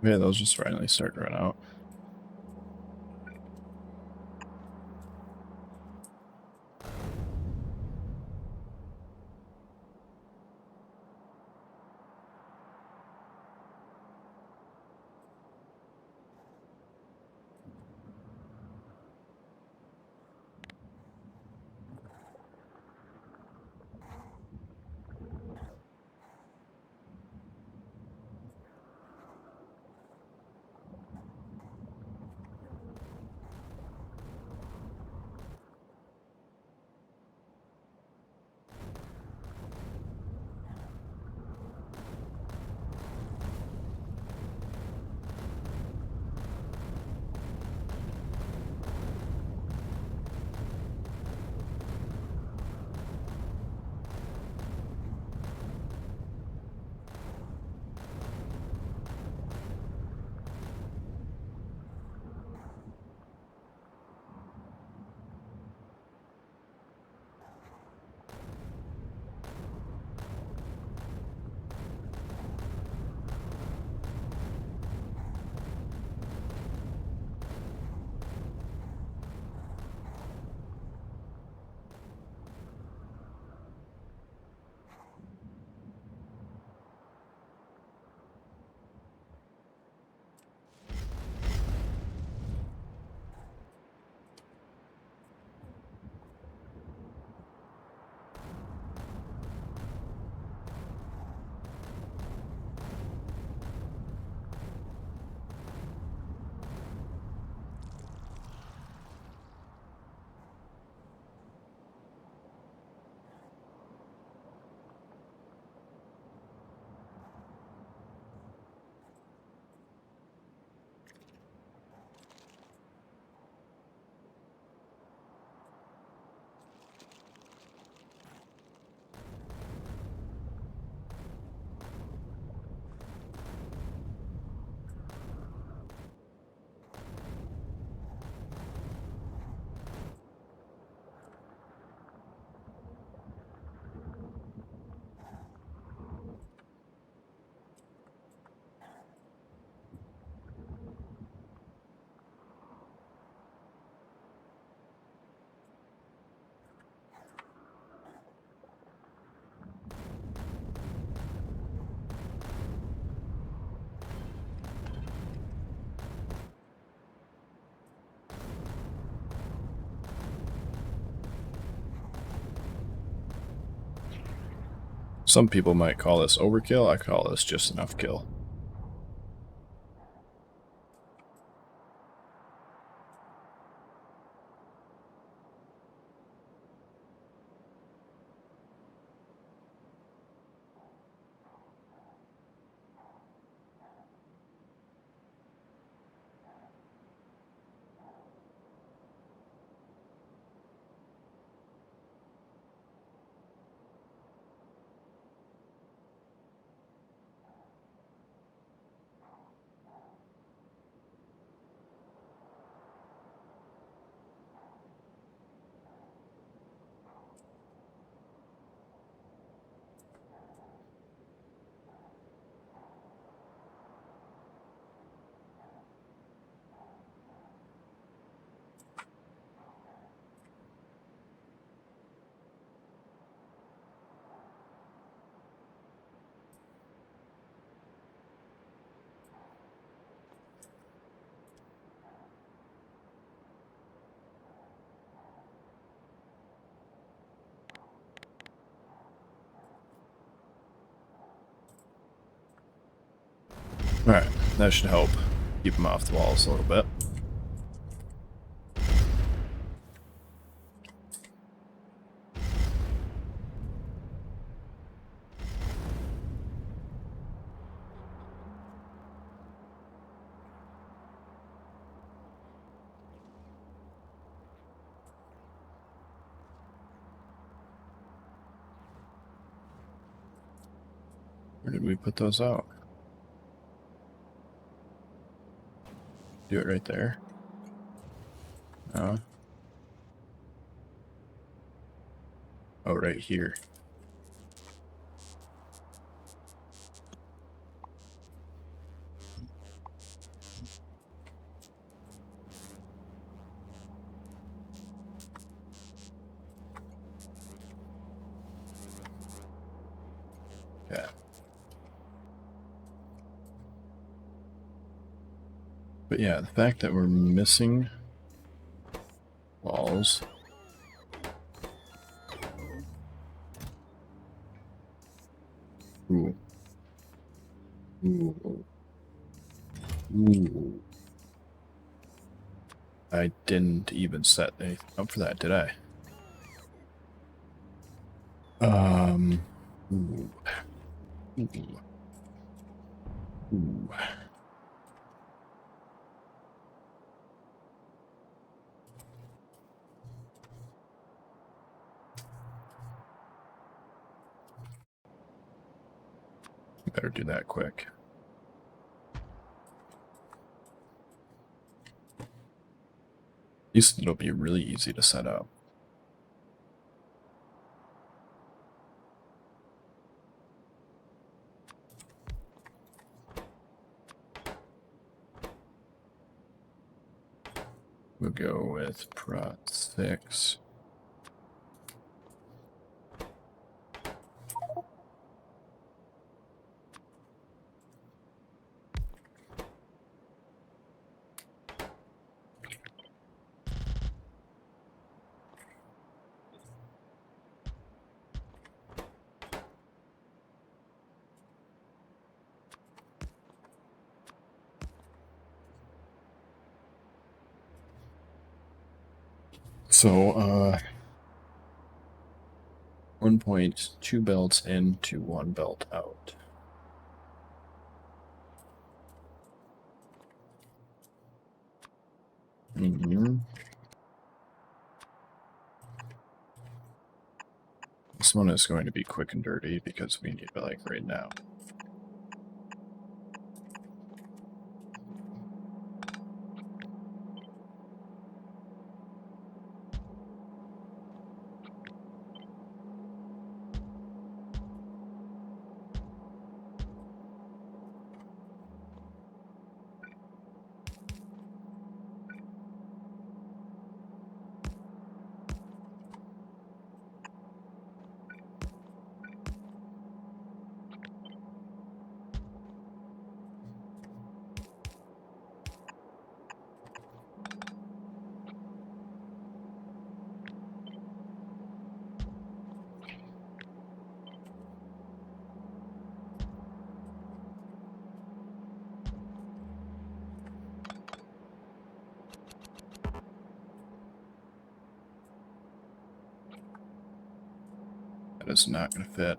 Yeah, those just finally start to run out. Some people might call this overkill. I call this just enough kill. Alright, that should help keep them off the walls a little bit. Where did we put those out? Do it right there. Oh, right here. Yeah. But yeah, the fact that we're missing walls. Ooh. Ooh. Ooh. I didn't even set anything up for that, did I? Ooh. Ooh. Ooh. Better do that quick. At least it'll be really easy to set up. We'll go with prot 6. So, 1.2 belts in to 1 belt out. This one is going to be quick and dirty because we need it like right now. That is not going to fit.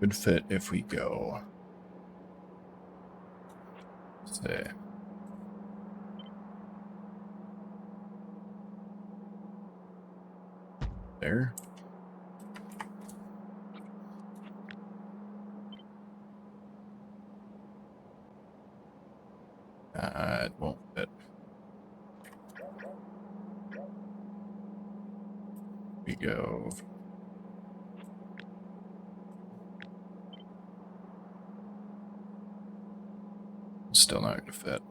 Would fit if we go, say, there. It won't fit. We go. Still not going to fit.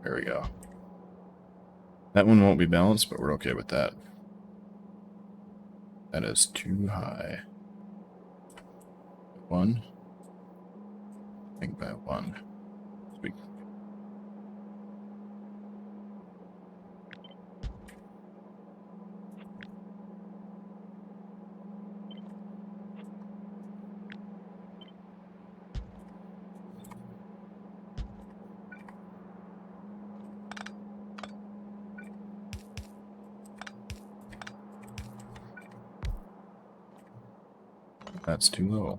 There we go. That one won't be balanced, but we're okay with that. That is too high. One. I think by one. Sweet. That's too low.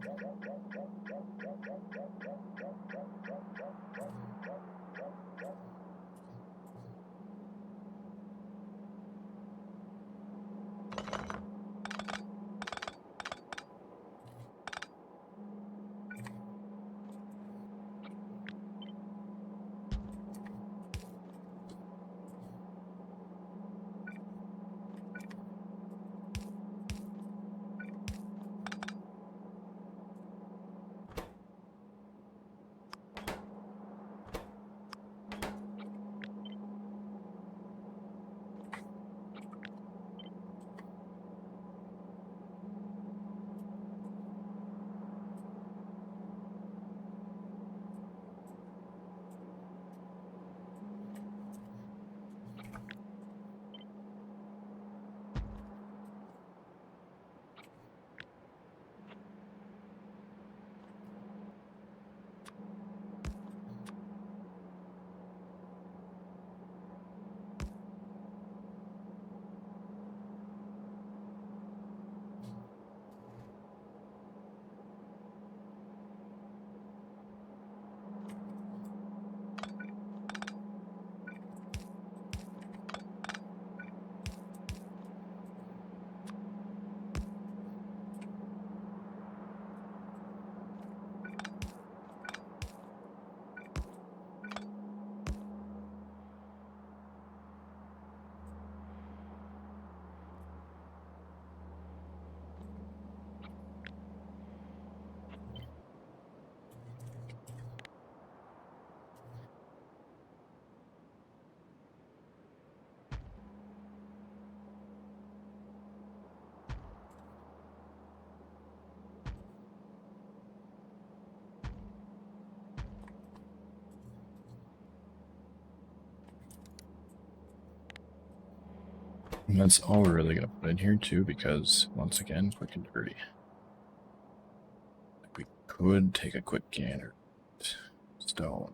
And that's all we're really going to put in here too, because once again, quick and dirty. We could take a quick gander. Stone.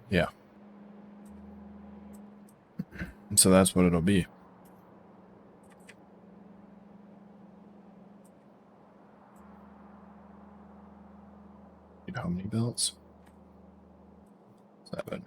Yeah. And so that's what it'll be. Need how many belts? 7.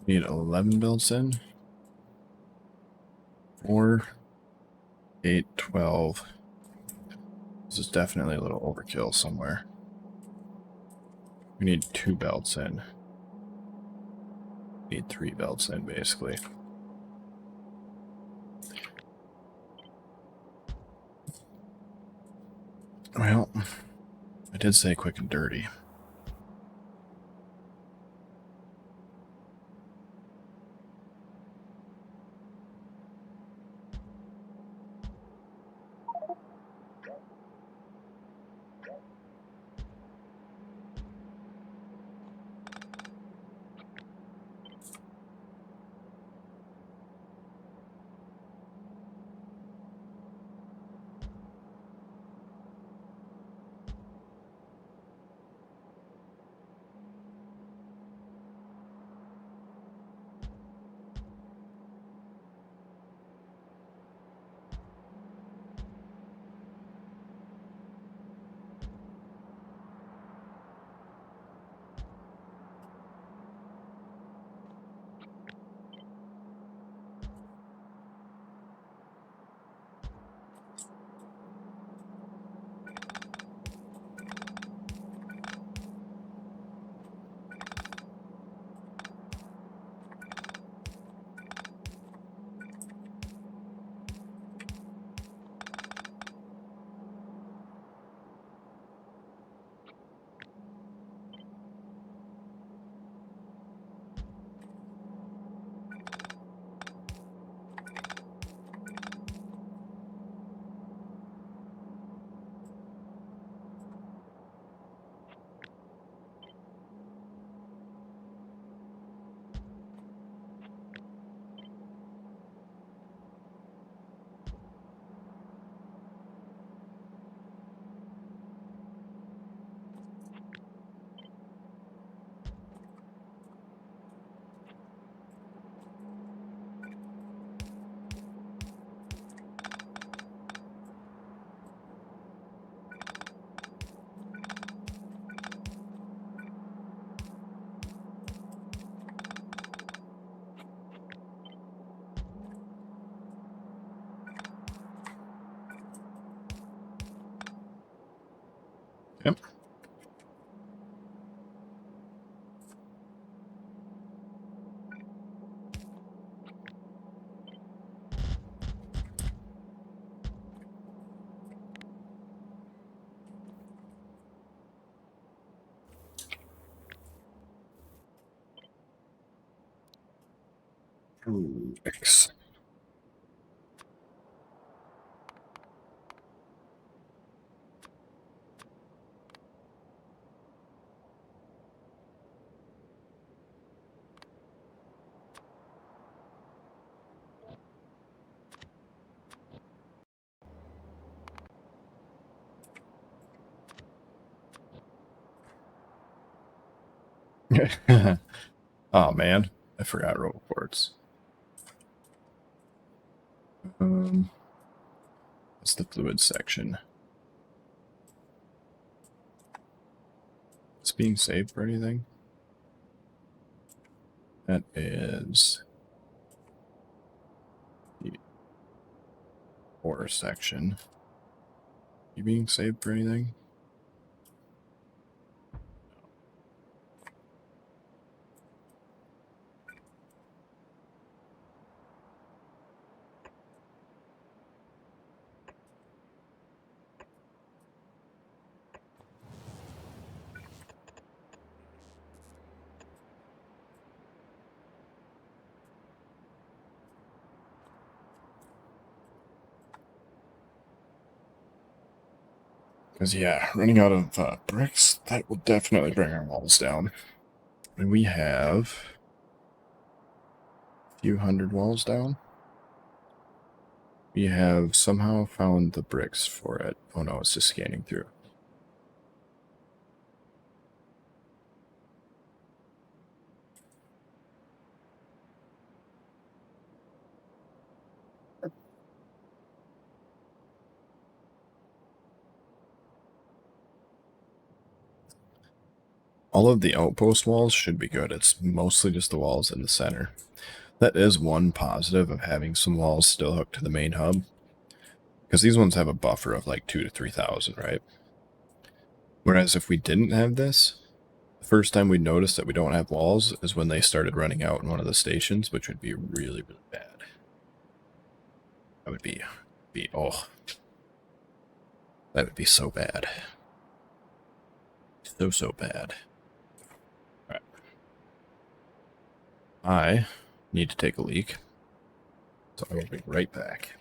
Need 11 belts in. 4, 8, 12. This is definitely a little overkill somewhere. We need 2 belts in. Need 3 belts in, basically. Well, I did say quick and dirty. Yep. X. Oh man, I forgot roll reports. That's the fluid section. It's being saved for anything? That is the ore section. You being saved for anything? Because, yeah, running out of bricks, that will definitely bring our walls down. And we have a few hundred walls down. We have somehow found the bricks for it. Oh no, it's just scanning through. All of the outpost walls should be good. It's mostly just the walls in the center. That is one positive of having some walls still hooked to the main hub. Because these ones have a buffer of like 2,000 to 3,000, right? Whereas if we didn't have this, the first time we noticed that we don't have walls is when they started running out in one of the stations, which would be really, really bad. That would be oh, that would be so bad. So bad. All right. I need to take a leak, so I will be right back.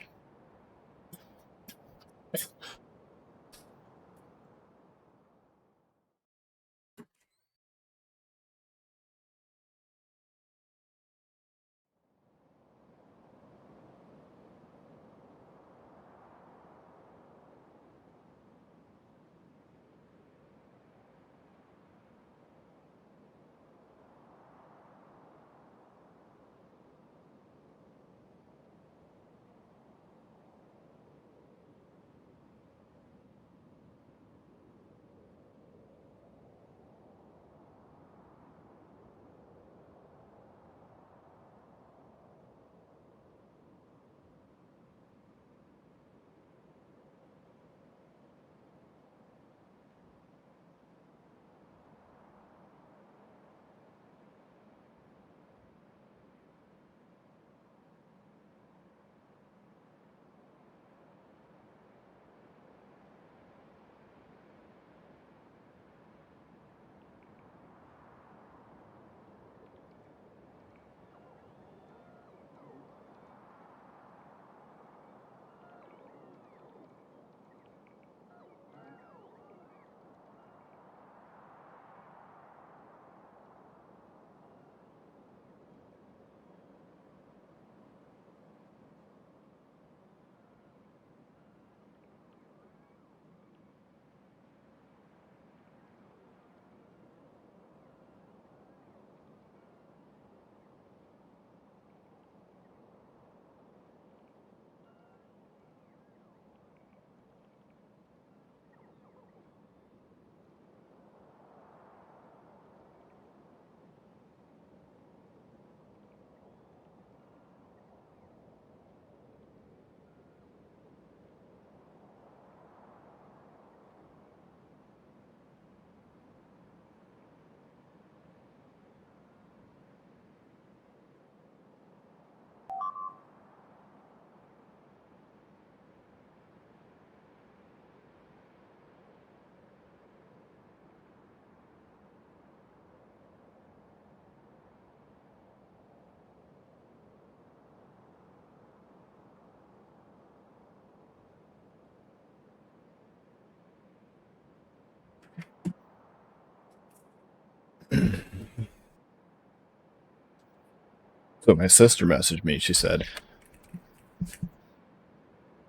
So my sister messaged me. She said,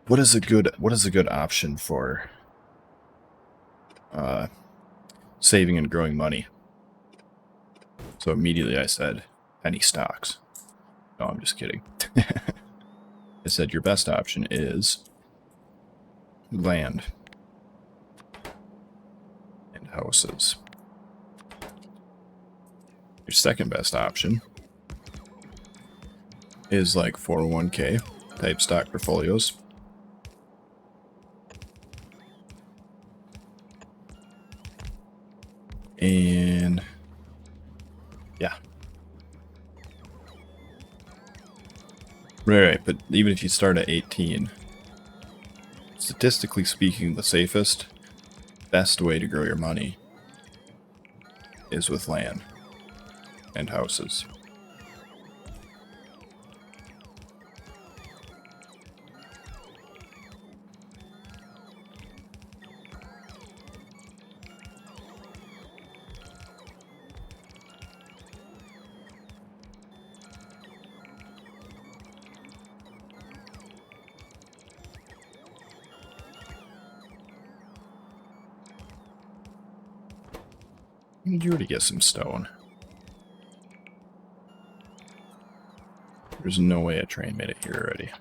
what is a good option for saving and growing money?" So immediately I said, penny stocks. No, I'm just kidding. I said, your best option is land and houses. Your second best option is like 401k type stock portfolios. And yeah. Right, but even if you start at 18, statistically speaking, the safest, best way to grow your money is with land and houses. You already get some stone. There's no way a train made it here already.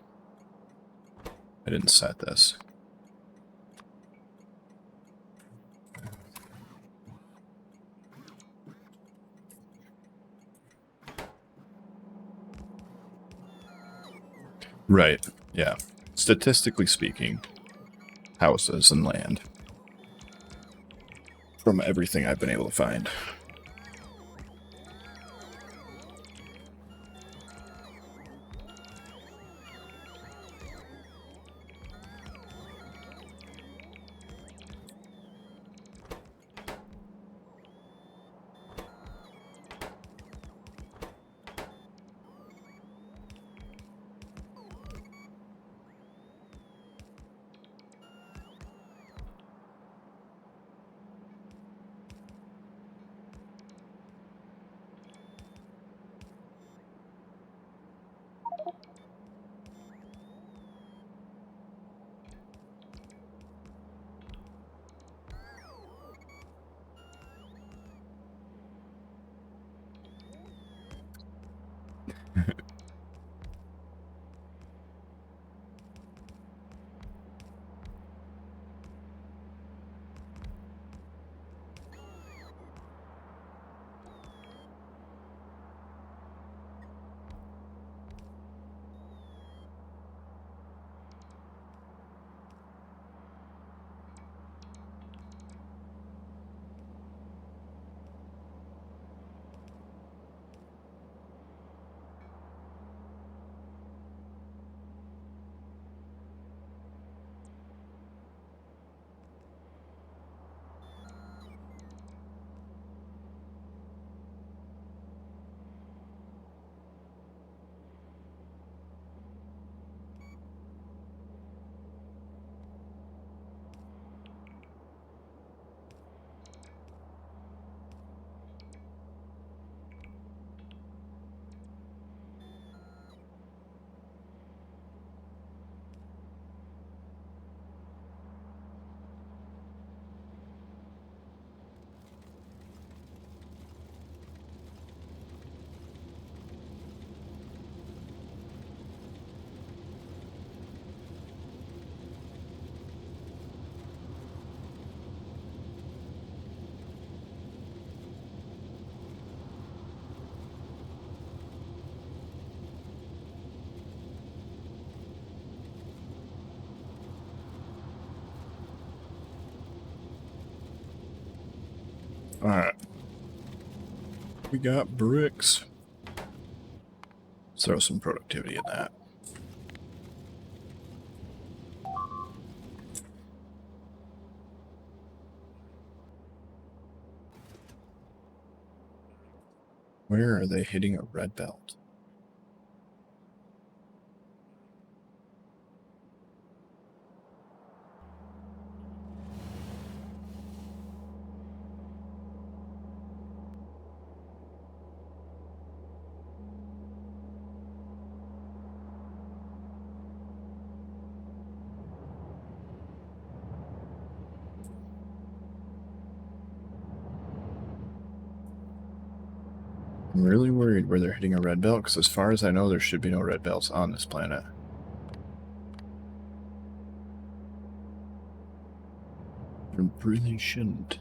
I didn't set this. Right. Yeah. Statistically speaking, houses and land. From everything I've been able to find. Alright. We got bricks. Let's throw some productivity in that. Where are they hitting a red belt? I'm really worried where they're hitting a red belt, because as far as I know, there should be no red belts on this planet. There really shouldn't.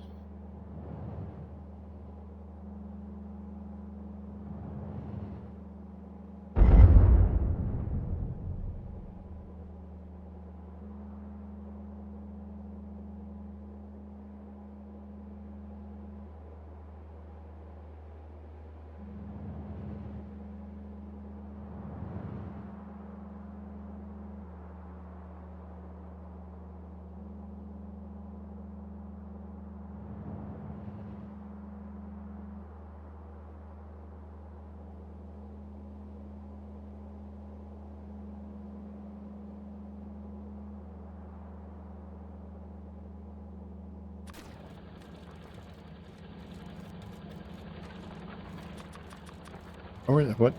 Oh, what?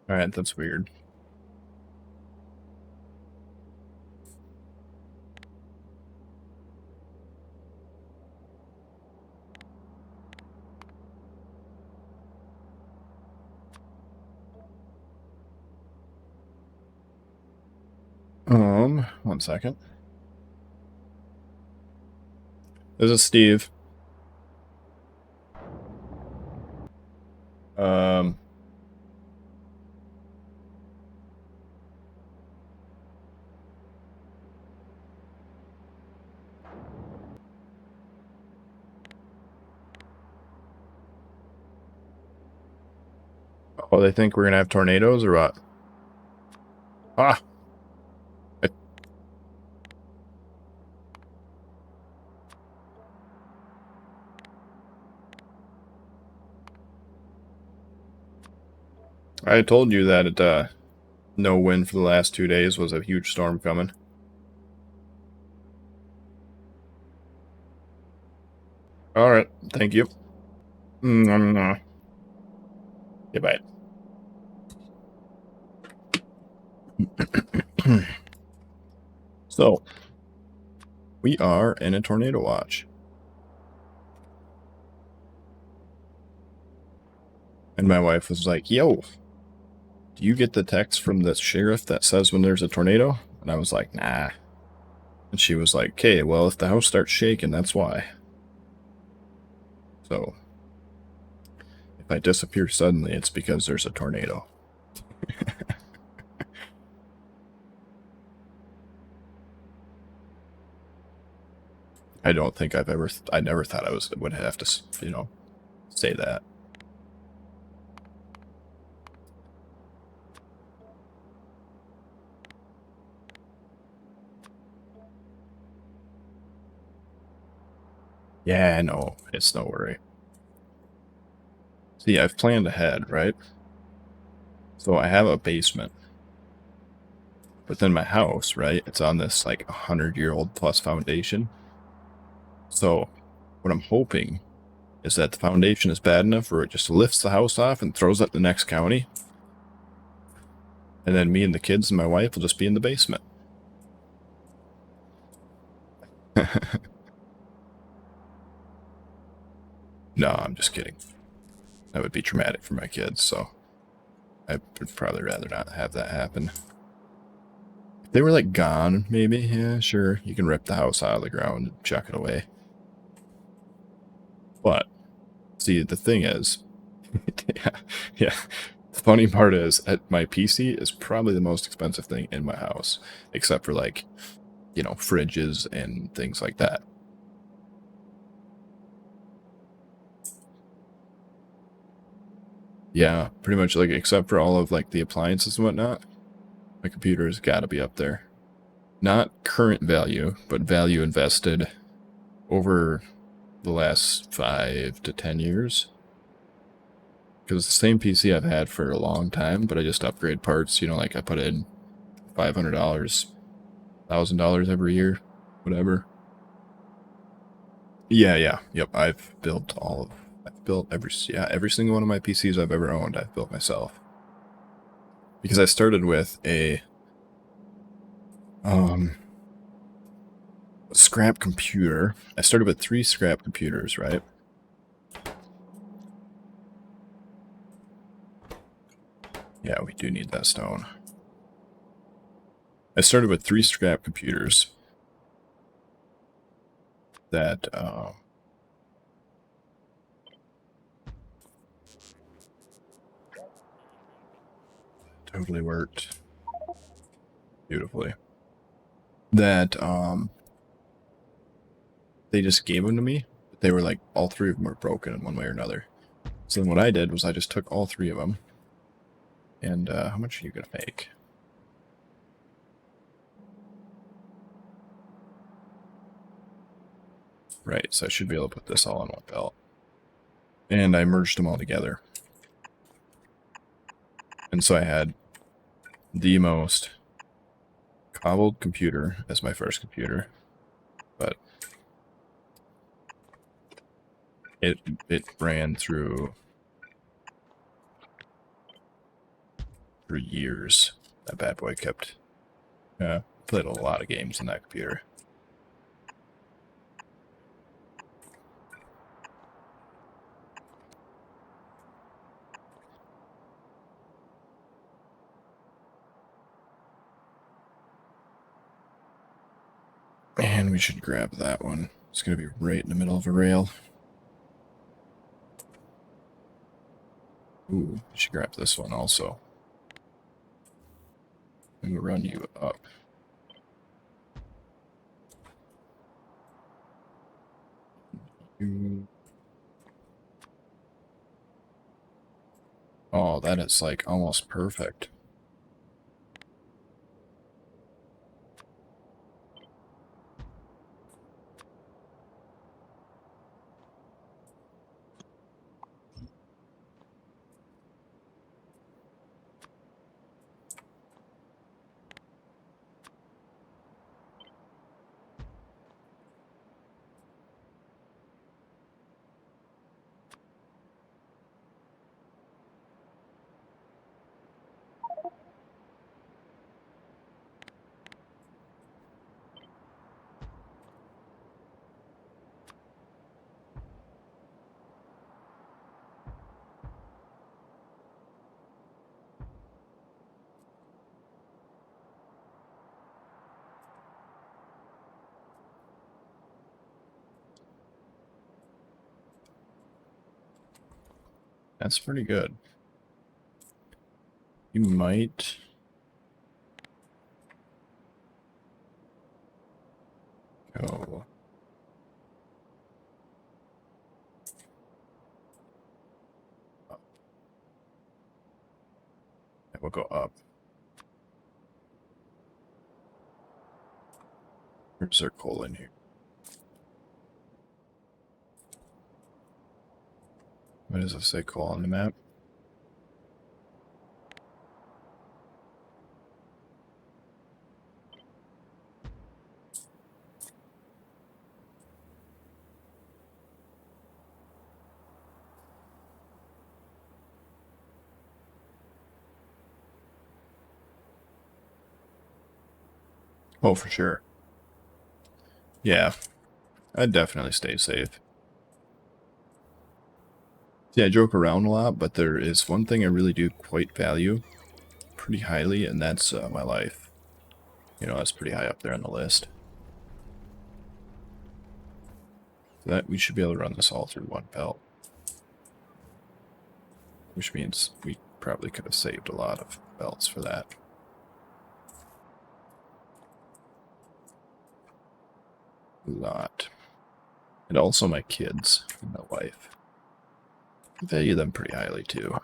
Alright, that's weird. One second. This is Steve. Um, Oh, they think we're gonna have tornadoes or what? Ah! I told you that no wind for the last 2 days was a huge storm coming. Alright, thank you. Goodbye. So, we are in a tornado watch. And my wife was like, yo, do you get the text from the sheriff that says when there's a tornado? And I was like, nah. And she was like, okay, well, if the house starts shaking, that's why. So, if I disappear suddenly, it's because there's a tornado. I don't think I never thought I would have to, say that. Yeah, no, it's no worry. See, I've planned ahead, right? So I have a basement. But then my house, right? It's on this like 100-year-old plus foundation. So what I'm hoping is that the foundation is bad enough where it just lifts the house off and throws up the next county. And then me and the kids and my wife will just be in the basement. No, I'm just kidding. That would be traumatic for my kids, so I would probably rather not have that happen. If they were like gone, maybe, yeah, sure, you can rip the house out of the ground and chuck it away. But, see, the thing is, yeah, the funny part is, my PC is probably the most expensive thing in my house, except for like, fridges and things like that. Yeah, pretty much like except for all of like the appliances and whatnot, my computer's got to be up there. Not current value, but value invested over the last 5 to 10 years. Because it's the same PC I've had for a long time, but I just upgrade parts. Like I put in $500, $1,000 every year, whatever. Yeah. Yep, I've built every single one of my PCs I've ever owned, I've built myself. Because I started with a scrap computer. I started with 3 scrap computers, right? Yeah, we do need that stone. I started with 3 scrap computers that totally worked beautifully. That they just gave them to me. But they were like, all 3 of them were broken in one way or another. So then what I did was I just took all 3 of them. And how much are you going to make? Right, so I should be able to put this all in one belt. And I merged them all together. And so I had the most cobbled computer as my first computer. But it ran through for years. That bad boy kept played a lot of games on that computer. And we should grab that one. It's going to be right in the middle of a rail. Ooh, we should grab this one also. I'm going to run you up. Oh, that is like almost perfect. That's pretty good. You might... go... up. Yeah, we'll go up. There's their coal in here. What does it say coal on the map? Oh, for sure. Yeah, I'd definitely stay safe. Yeah, I joke around a lot, but there is one thing I really do quite value pretty highly, and that's my life. You know, that's pretty high up there on the list. So that we should be able to run this all through one belt. Which means we probably could have saved a lot of belts for that. A lot. And also my kids and my wife. I value them pretty highly too.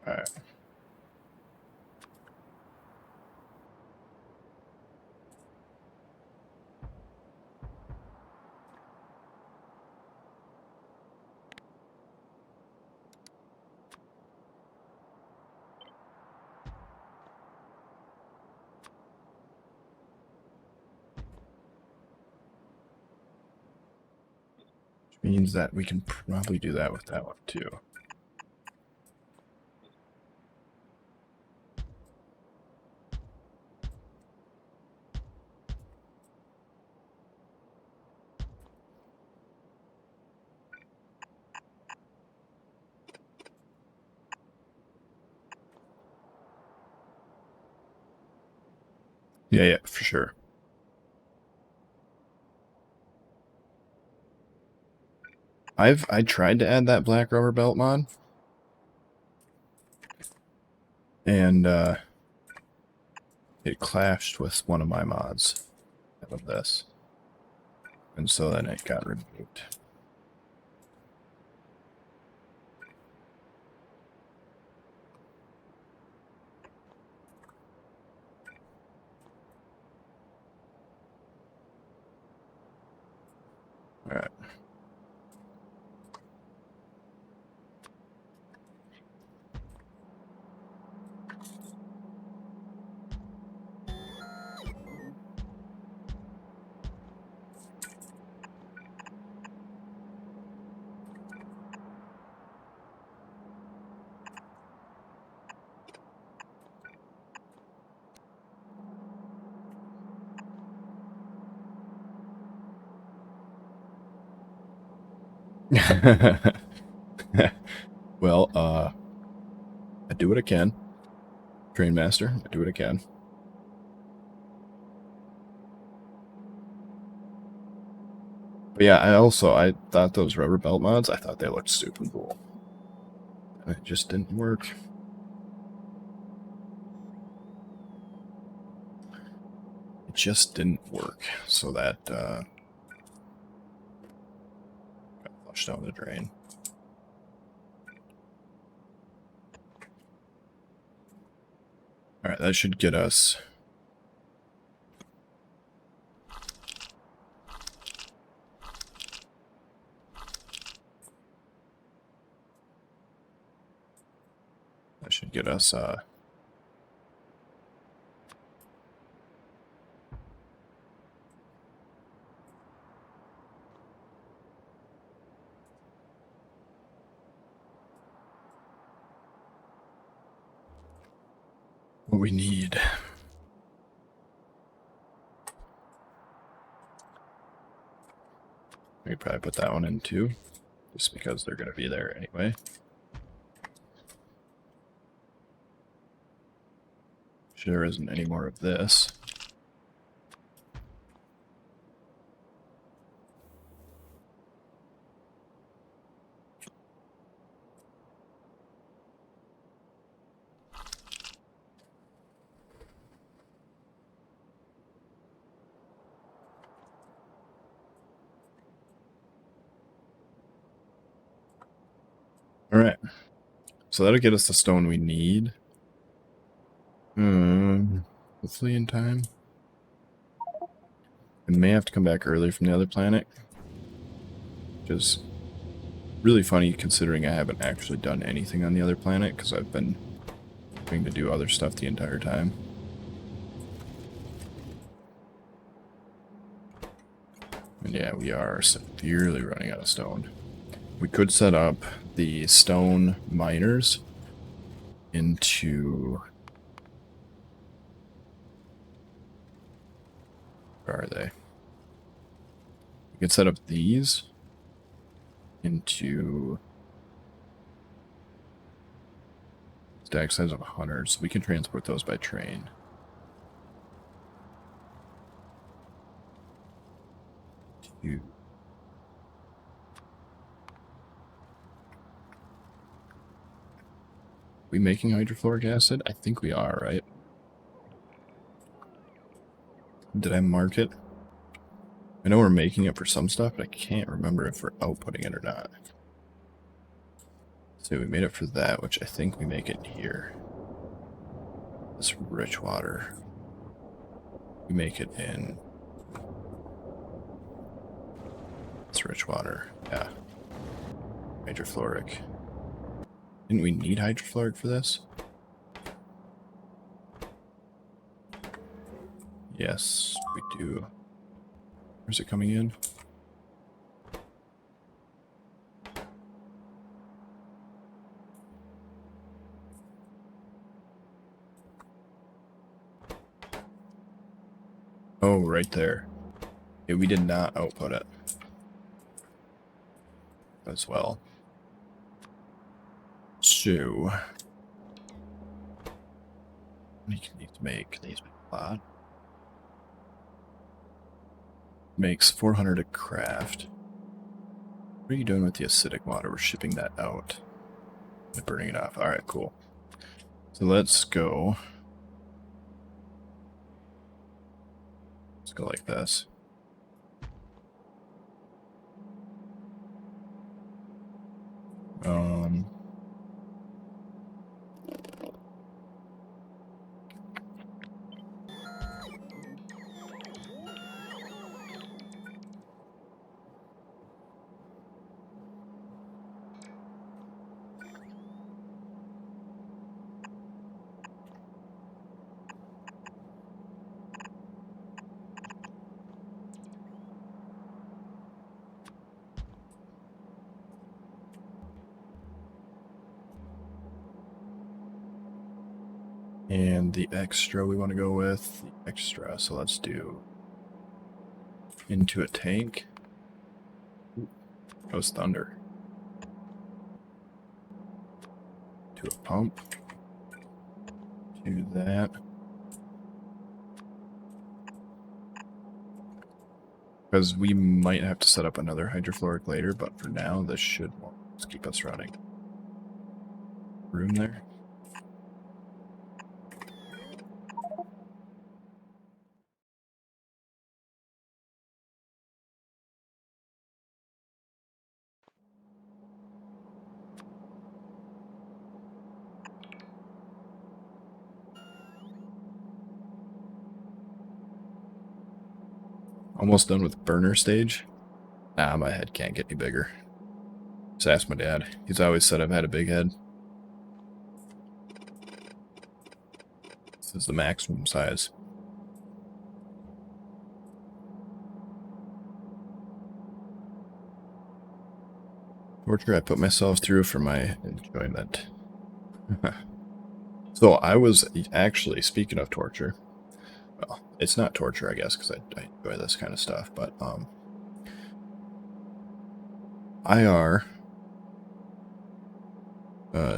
Alright. Which means that we can probably do that with that one too. Yeah, for sure. I tried to add that black rubber belt mod. And it clashed with one of my mods of this. And so then it got removed. Alright. Well, I do what I can. Train master, I do what I can. But yeah, I thought those rubber belt mods, I thought they looked super cool. It just didn't work. It just didn't work. So that got flushed down the drain. Alright, that should get us. That should get us what we need. We could probably put that one in too, just because they're going to be there anyway. There isn't any more of this. Alright. So that'll get us the stone we need. Hopefully in time. I may have to come back early from the other planet. Which is really funny considering I haven't actually done anything on the other planet because I've been having to do other stuff the entire time. And yeah, we are severely running out of stone. We could set up the stone miners into... Where are they? We could set up these into stack size of 100, so we can transport those by train. We making hydrofluoric acid? I think we are, right? Did I mark it? I know we're making it for some stuff, but I can't remember if we're outputting it or not. So we made it for that, which I think we make it here. This rich water. We make it in this rich water. Yeah. Hydrofluoric. Didn't we need hydrofluoric for this? Yes, we do. Where's it coming in? Oh, right there. Yeah, we did not output it as well. So, we can need to make these a lot. Makes 400 a craft. What are you doing with the acidic water? We're shipping that out. And burning it off. Alright, cool. So let's go. Let's go like this. And the extra we want to go with, the extra, so let's do into a tank. Ooh, goes thunder. to a pump. Do that. Because we might have to set up another hydrofluoric later, but for now, this should just keep us running. Room there. Almost done with burner stage. Nah, my head can't get any bigger. Just ask my dad. He's always said I've had a big head. This is the maximum size. Torture I put myself through for my enjoyment. So I was actually, speaking of torture, well, it's not torture, I guess, because I enjoy this kind of stuff, but IR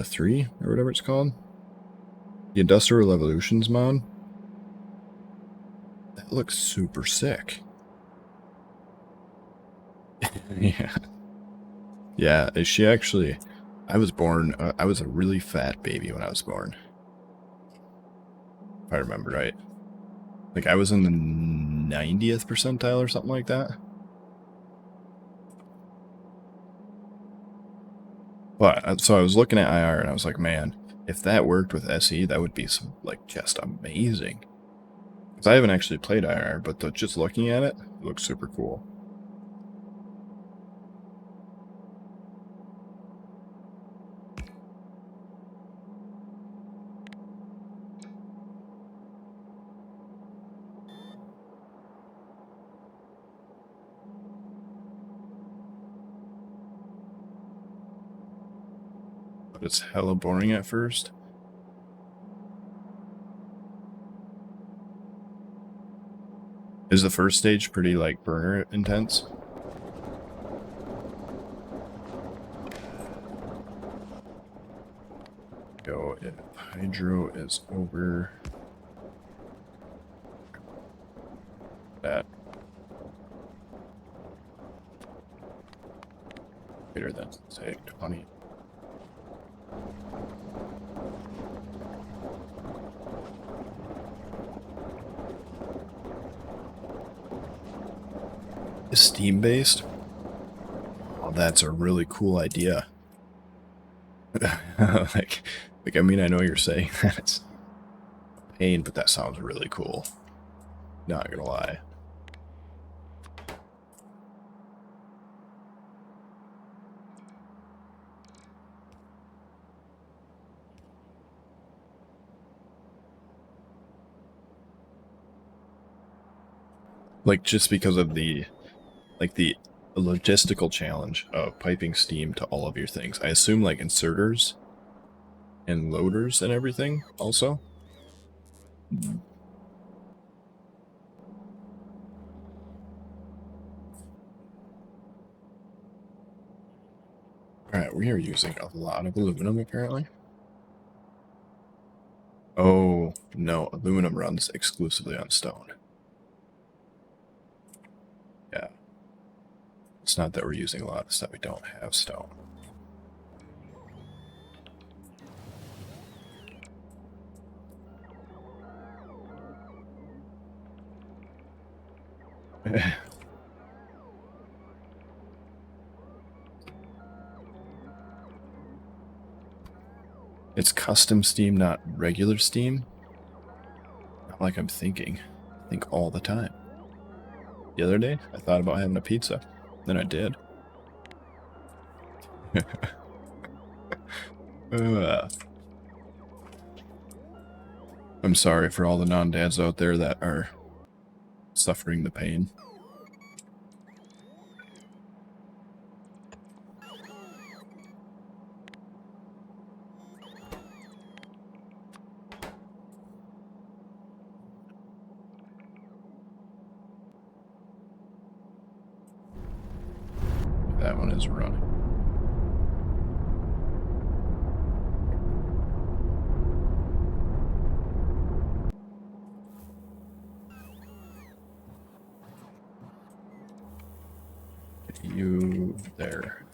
3 or whatever it's called, the Industrial Revolutions mod, that looks super sick. Yeah, she actually, I was born, I was a really fat baby when I was born, if I remember right. Like, I was in the 90th percentile or something like that. But, so I was looking at IR and I was like, man, if that worked with SE, that would be like just amazing. Because I haven't actually played IR, but just looking at it, it looks super cool. But it's hella boring at first. Is the first stage pretty, like, burner intense? Go, if hydro is over that greater than, say, 20. Is steam based? Oh, that's a really cool idea. like, I mean, I know you're saying that it's a pain, but that sounds really cool. Not gonna lie. Like, just because of the, like, the logistical challenge of piping steam to all of your things. I assume, like, inserters and loaders and everything also. Alright, we are using a lot of aluminum, apparently. Oh, no, aluminum runs exclusively on stone. Yeah. It's not that we're using a lot of stuff we don't have stone. It's custom steam, not regular steam. Not like I'm thinking. I think all the time. The other day, I thought about having a pizza. Then I did. I'm sorry for all the non-dads out there that are suffering the pain. That one is running. you there.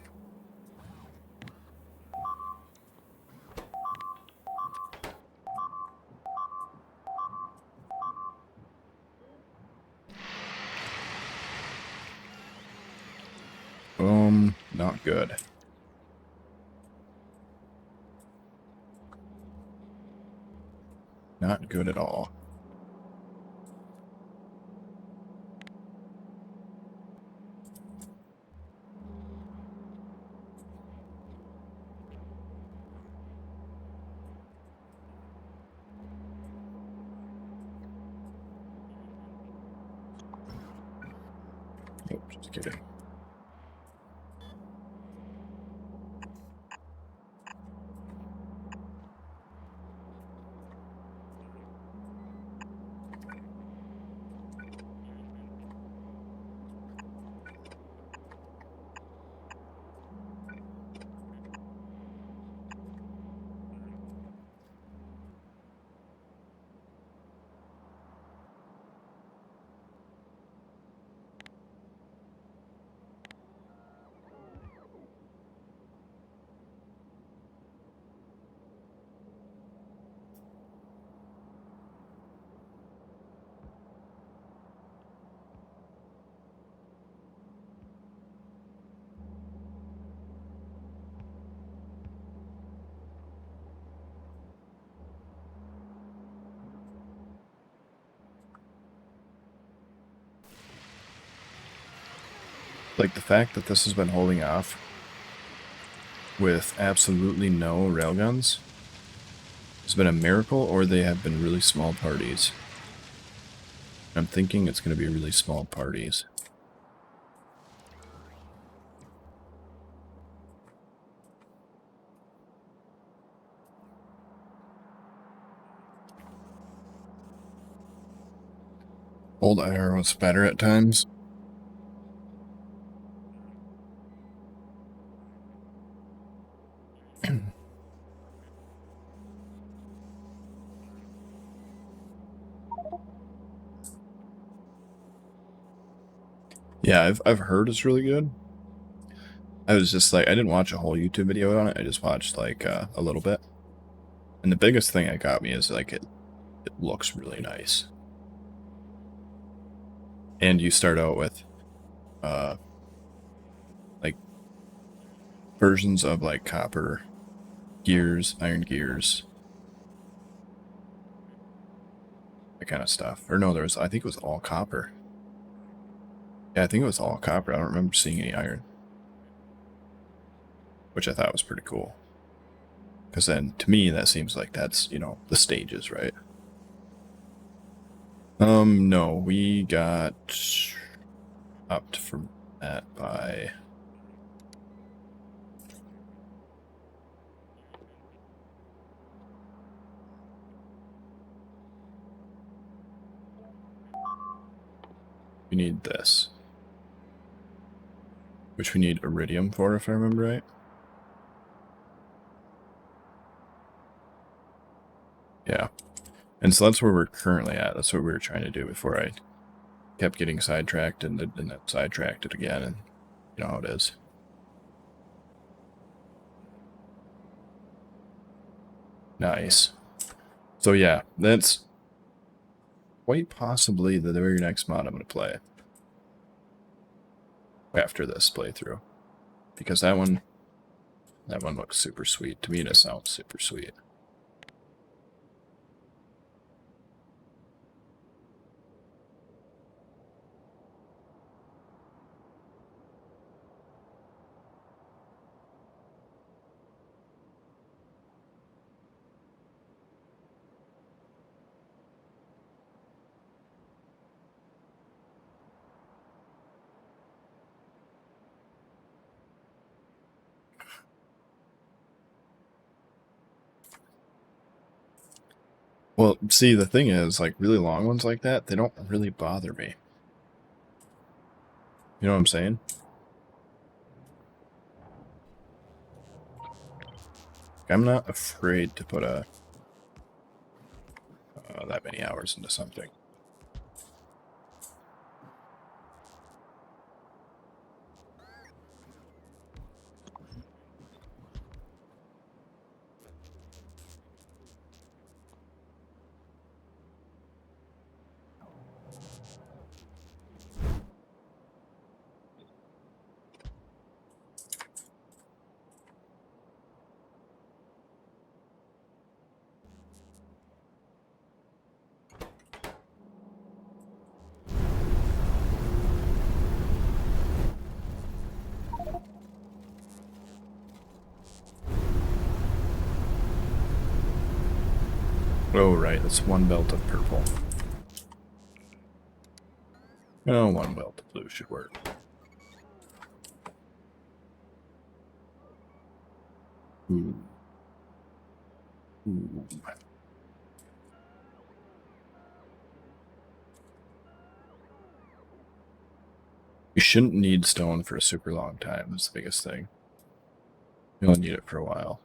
Boom. Not good. Not good at all. Oh, just kidding. Like, the fact that this has been holding off with absolutely no railguns has been a miracle, or they have been really small parties. I'm thinking it's going to be really small parties. Old IR was better at times. Yeah, I've heard it's really good. I was just like, I didn't watch a whole YouTube video on it. I just watched like a little bit. And the biggest thing that got me is like it looks really nice. And you start out with like versions of like copper gears, iron gears, that kind of stuff. Or no, I think it was all copper. Yeah, I think it was all copper. I don't remember seeing any iron. Which I thought was pretty cool. Because then, to me, that seems like that's, you know, the stages, right? No, we got upped from that by... We need this. Which we need iridium for, if I remember right. Yeah. And so that's where we're currently at. That's what we were trying to do before I kept getting sidetracked and then sidetracked it again. And you know how it is. Nice. So yeah, that's quite possibly the very next mod I'm going to play after this playthrough. Because that one looks super sweet. To me, it sounds super sweet. Well, see, the thing is, like, really long ones like that, they don't really bother me. You know what I'm saying? I'm not afraid to put that many hours into something. Oh, right. That's one belt of purple. Oh, one belt of blue should work. Ooh. Ooh. You shouldn't need stone for a super long time. That's the biggest thing. You'll need it for a while.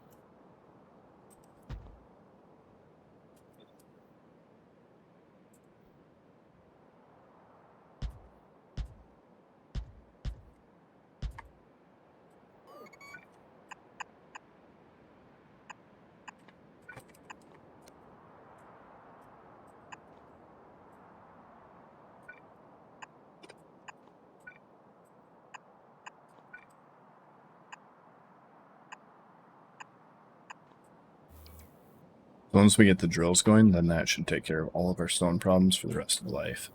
Once we get the drills going, then that should take care of all of our stone problems for the rest of life.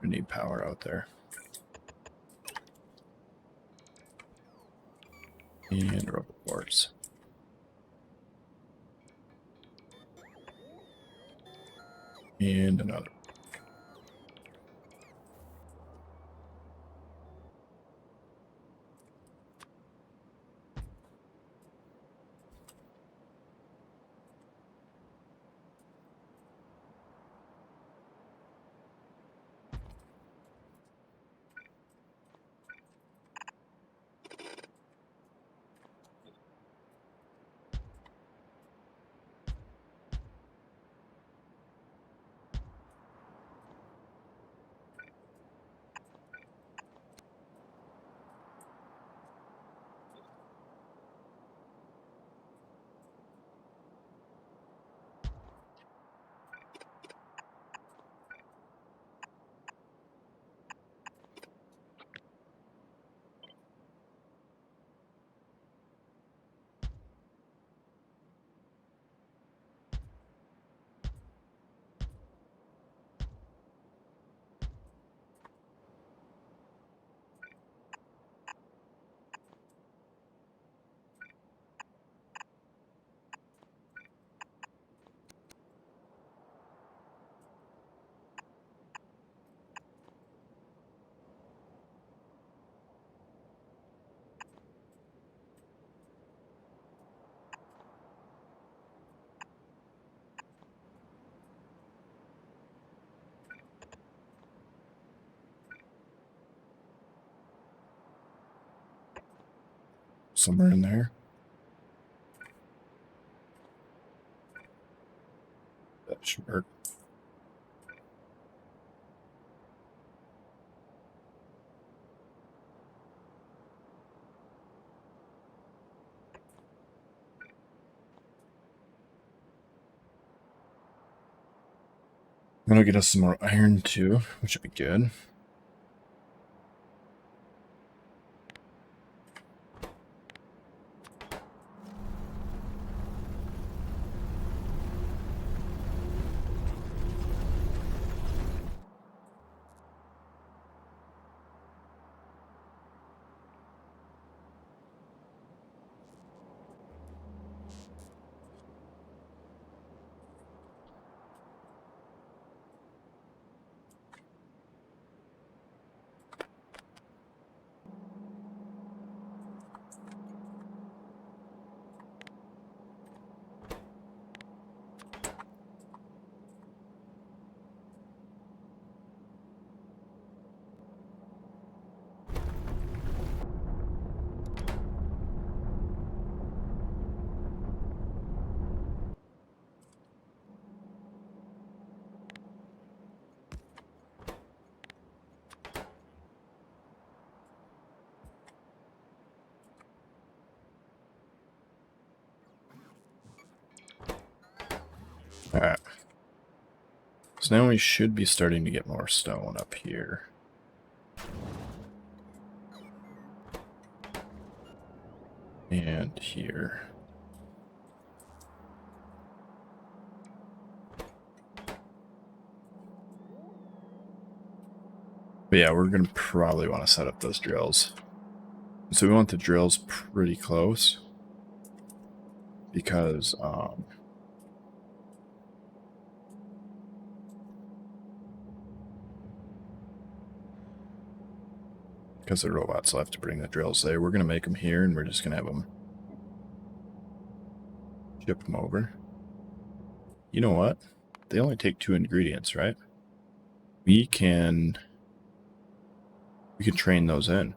We need power out there. And rubber boards. And another. Somewhere in there. That should work. That'll get us some more iron too, which would be good. Alright. So now we should be starting to get more stone up here. And here. But yeah, we're going to probably want to set up those drills. So we want the drills pretty close because the robots will have to bring the drills there. We're going to make them here, and we're just going to have them ship them over. You know what? They only take 2 ingredients, right? We can train those in.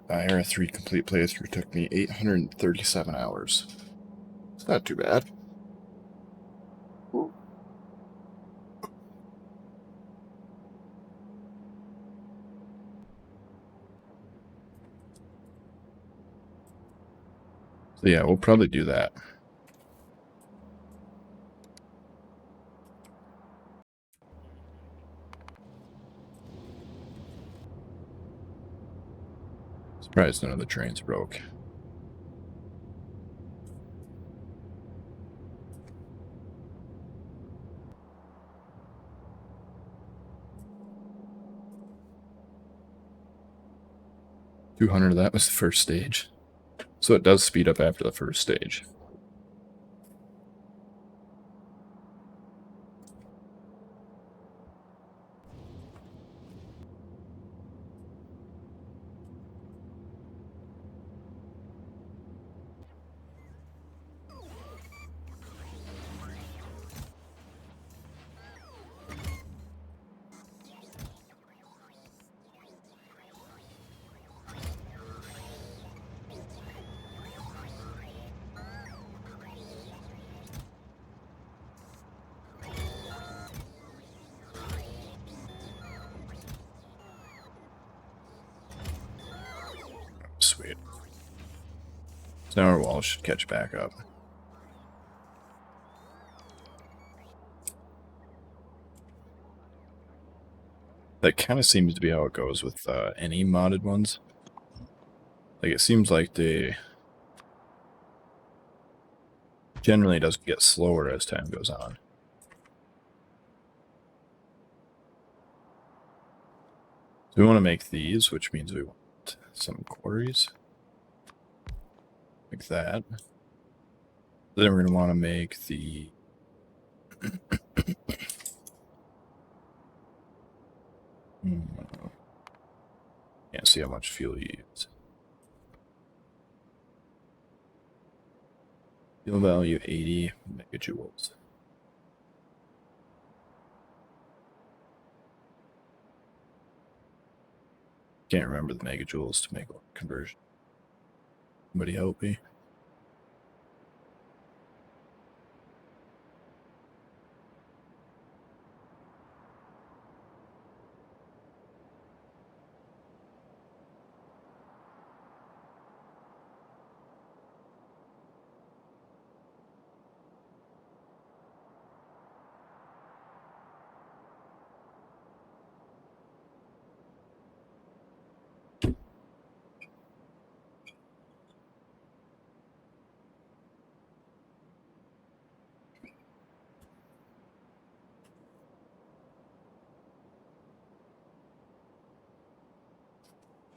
IRA 3 complete playthrough took me 837 hours. It's not too bad. So yeah, we'll probably do that. Surprised none of the trains broke. $200 of that was the first stage. So it does speed up after the first stage. Sweet. So now our walls should catch back up. That kind of seems to be how it goes with any modded ones. Like, it seems like they generally does get slower as time goes on. So we want to make these, which means we want some quarries. Like that. Then we're going to want to make the... Can't see how much fuel you use. Fuel value 80 megajoules. Can't remember the megajoules to make a conversion. Somebody help me.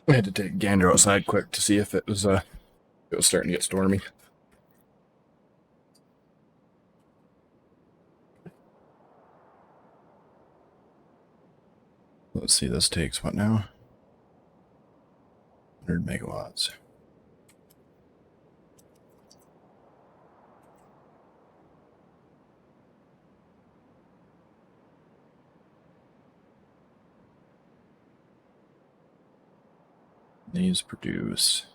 I had to take a gander outside quick to see if it was starting to get stormy. Let's see, this takes what now? 100 megawatts. These produce...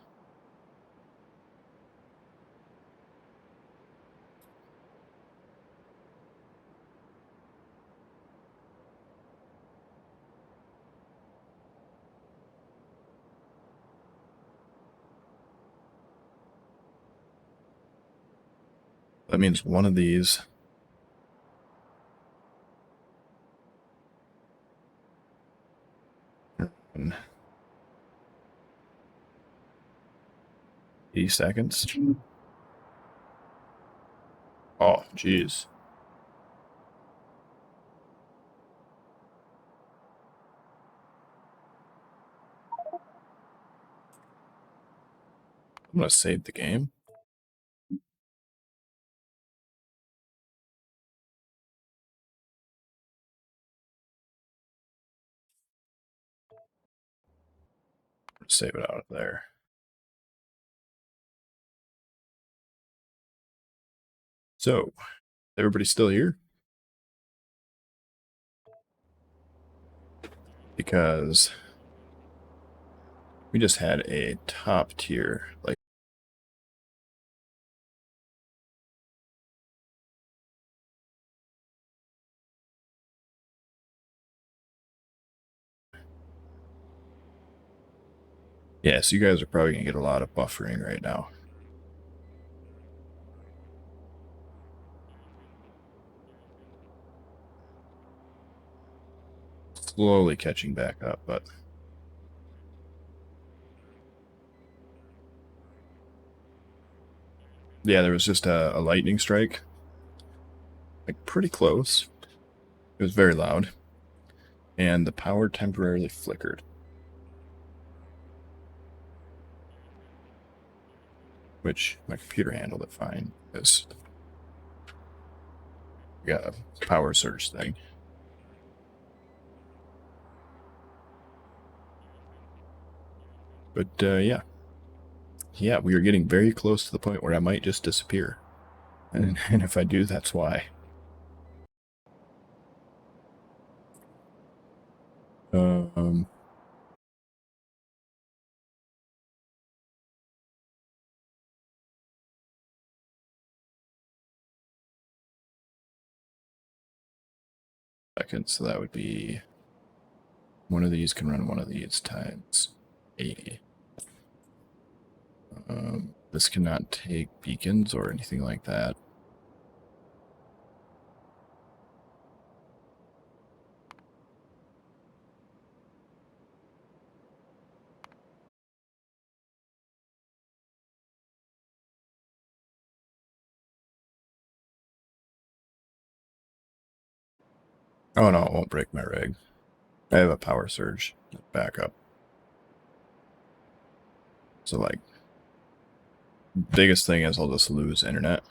That means one of these... in 80 seconds. Oh, jeez. I'm gonna save the game. Save it out of there. So, everybody still here? Because we just had a top tier, like, yeah, so you guys are probably gonna get a lot of buffering right now. Slowly catching back up, but yeah, there was just a lightning strike, like pretty close. It was very loud, and the power temporarily flickered, which my computer handled it fine because we got a power surge thing. But yeah, we are getting very close to the point where I might just disappear, and if I do, that's why. Um, second, so that would be one of these can run one of these times 80. This cannot take beacons or anything like that. Oh no, it won't break my rig. I have a power surge backup. So like, biggest thing is I'll just lose internet.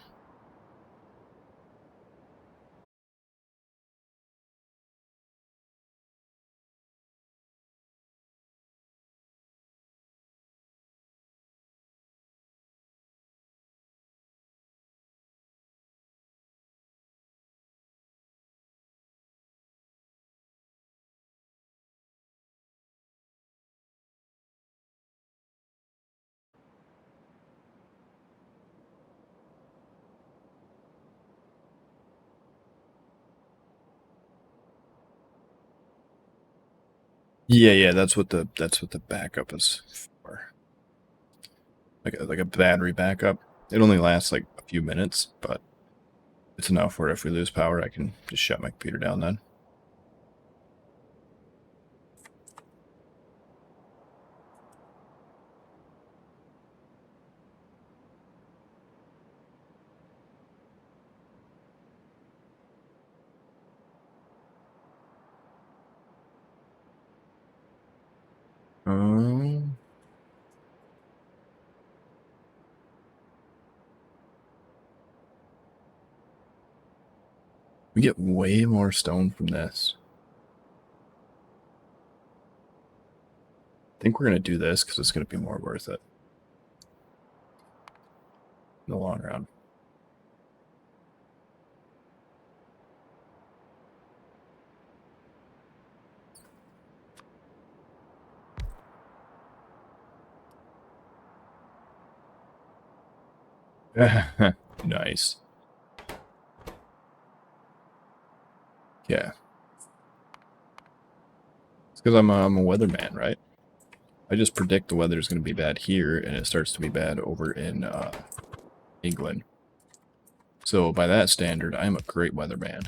Yeah, that's what the backup is for. Like a battery backup. It only lasts like a few minutes, but it's enough where if we lose power, I can just shut my computer down then. Um, we get way more stone from this. I think we're gonna do this because it's gonna be more worth it in the long run. Nice. Yeah. It's because I'm a weatherman, right? I just predict the weather is going to be bad here, and it starts to be bad over in England. So by that standard, I'm a great weatherman.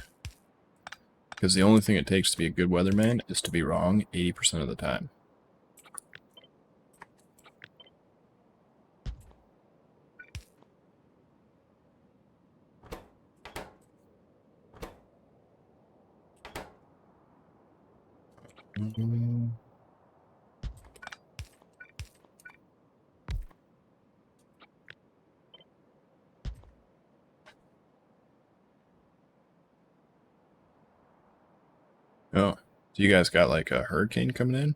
Because the only thing it takes to be a good weatherman is to be wrong 80% of the time. Do you guys got like a hurricane coming in?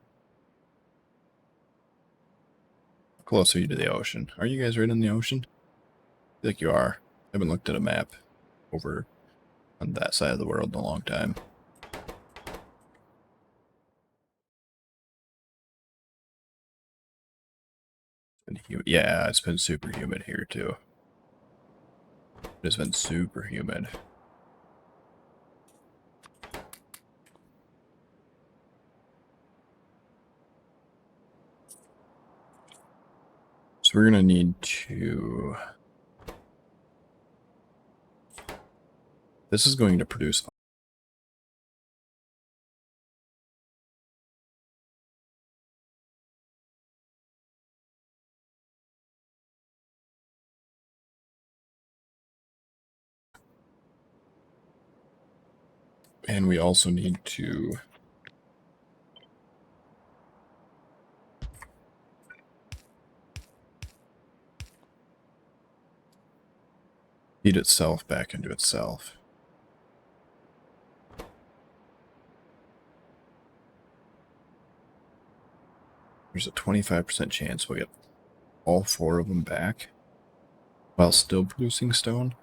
How close are you to the ocean? Are you guys right in the ocean? I feel like you are. I haven't looked at a map over on that side of the world in a long time. Yeah, it's been super humid here too. It's been super humid. So we're gonna need to... This is going to produce... And we also need to... feed itself back into itself. There's a 25% chance we'll get all 4 of them back while still producing stone.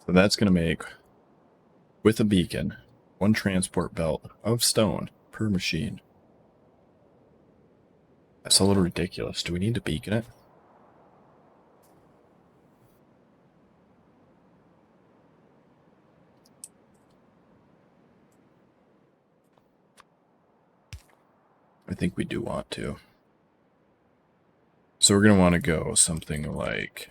So that's going to make, with a beacon, 1 transport belt of stone per machine. That's a little ridiculous. Do we need to beacon it? I think we do want to. So we're going to want to go something like...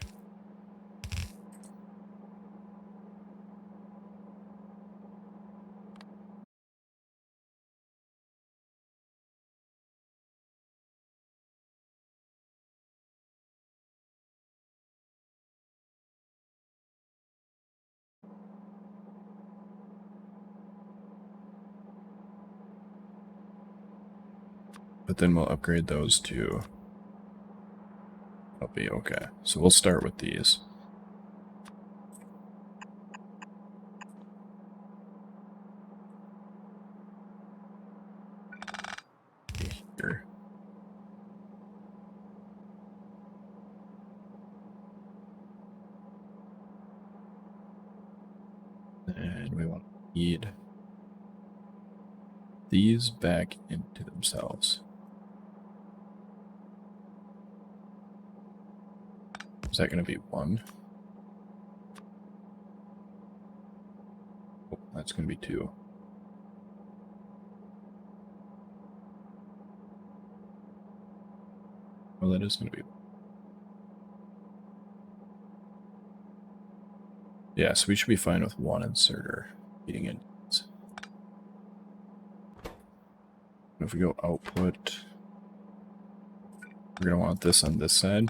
But then we'll upgrade those to... That'll be okay. So we'll start with these. Here. And we want to feed these back into themselves. Is that going to be 1? Oh, that's going to be 2. Well, that is going to be... Yeah, so we should be fine with 1 inserter feeding in. If we go output, we're going to want this on this side.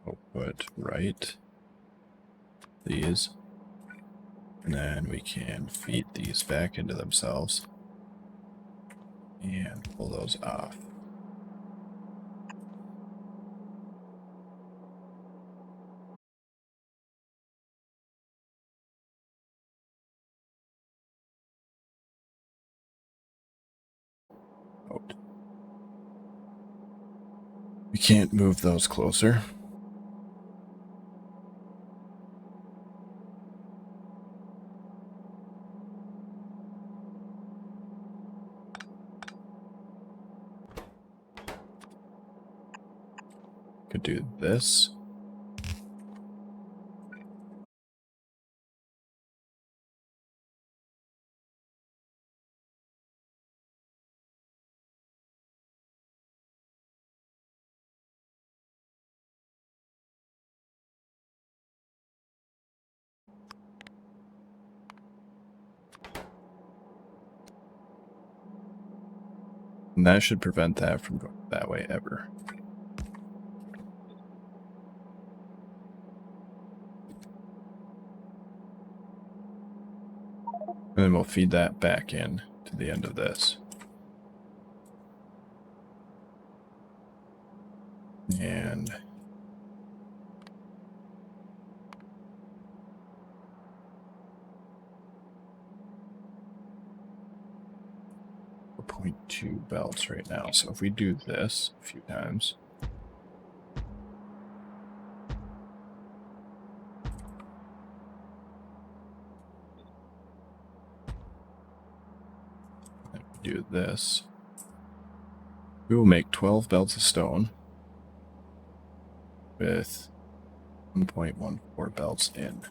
Output right. These. And then we can feed these back into themselves. And pull those off. Out. We can't move those closer. Could do this. And that should prevent that from going that way ever. And then we'll feed that back in to the end of this. And we're 0.2 belts right now. So if we do this a few times, and we do this, we will make 12 belts of stone with 1.14 belts in.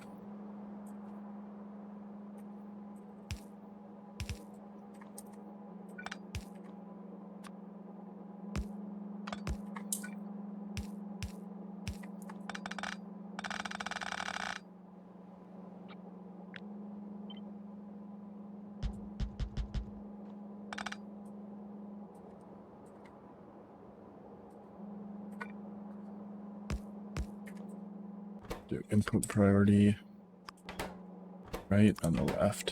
Do input priority right on the left.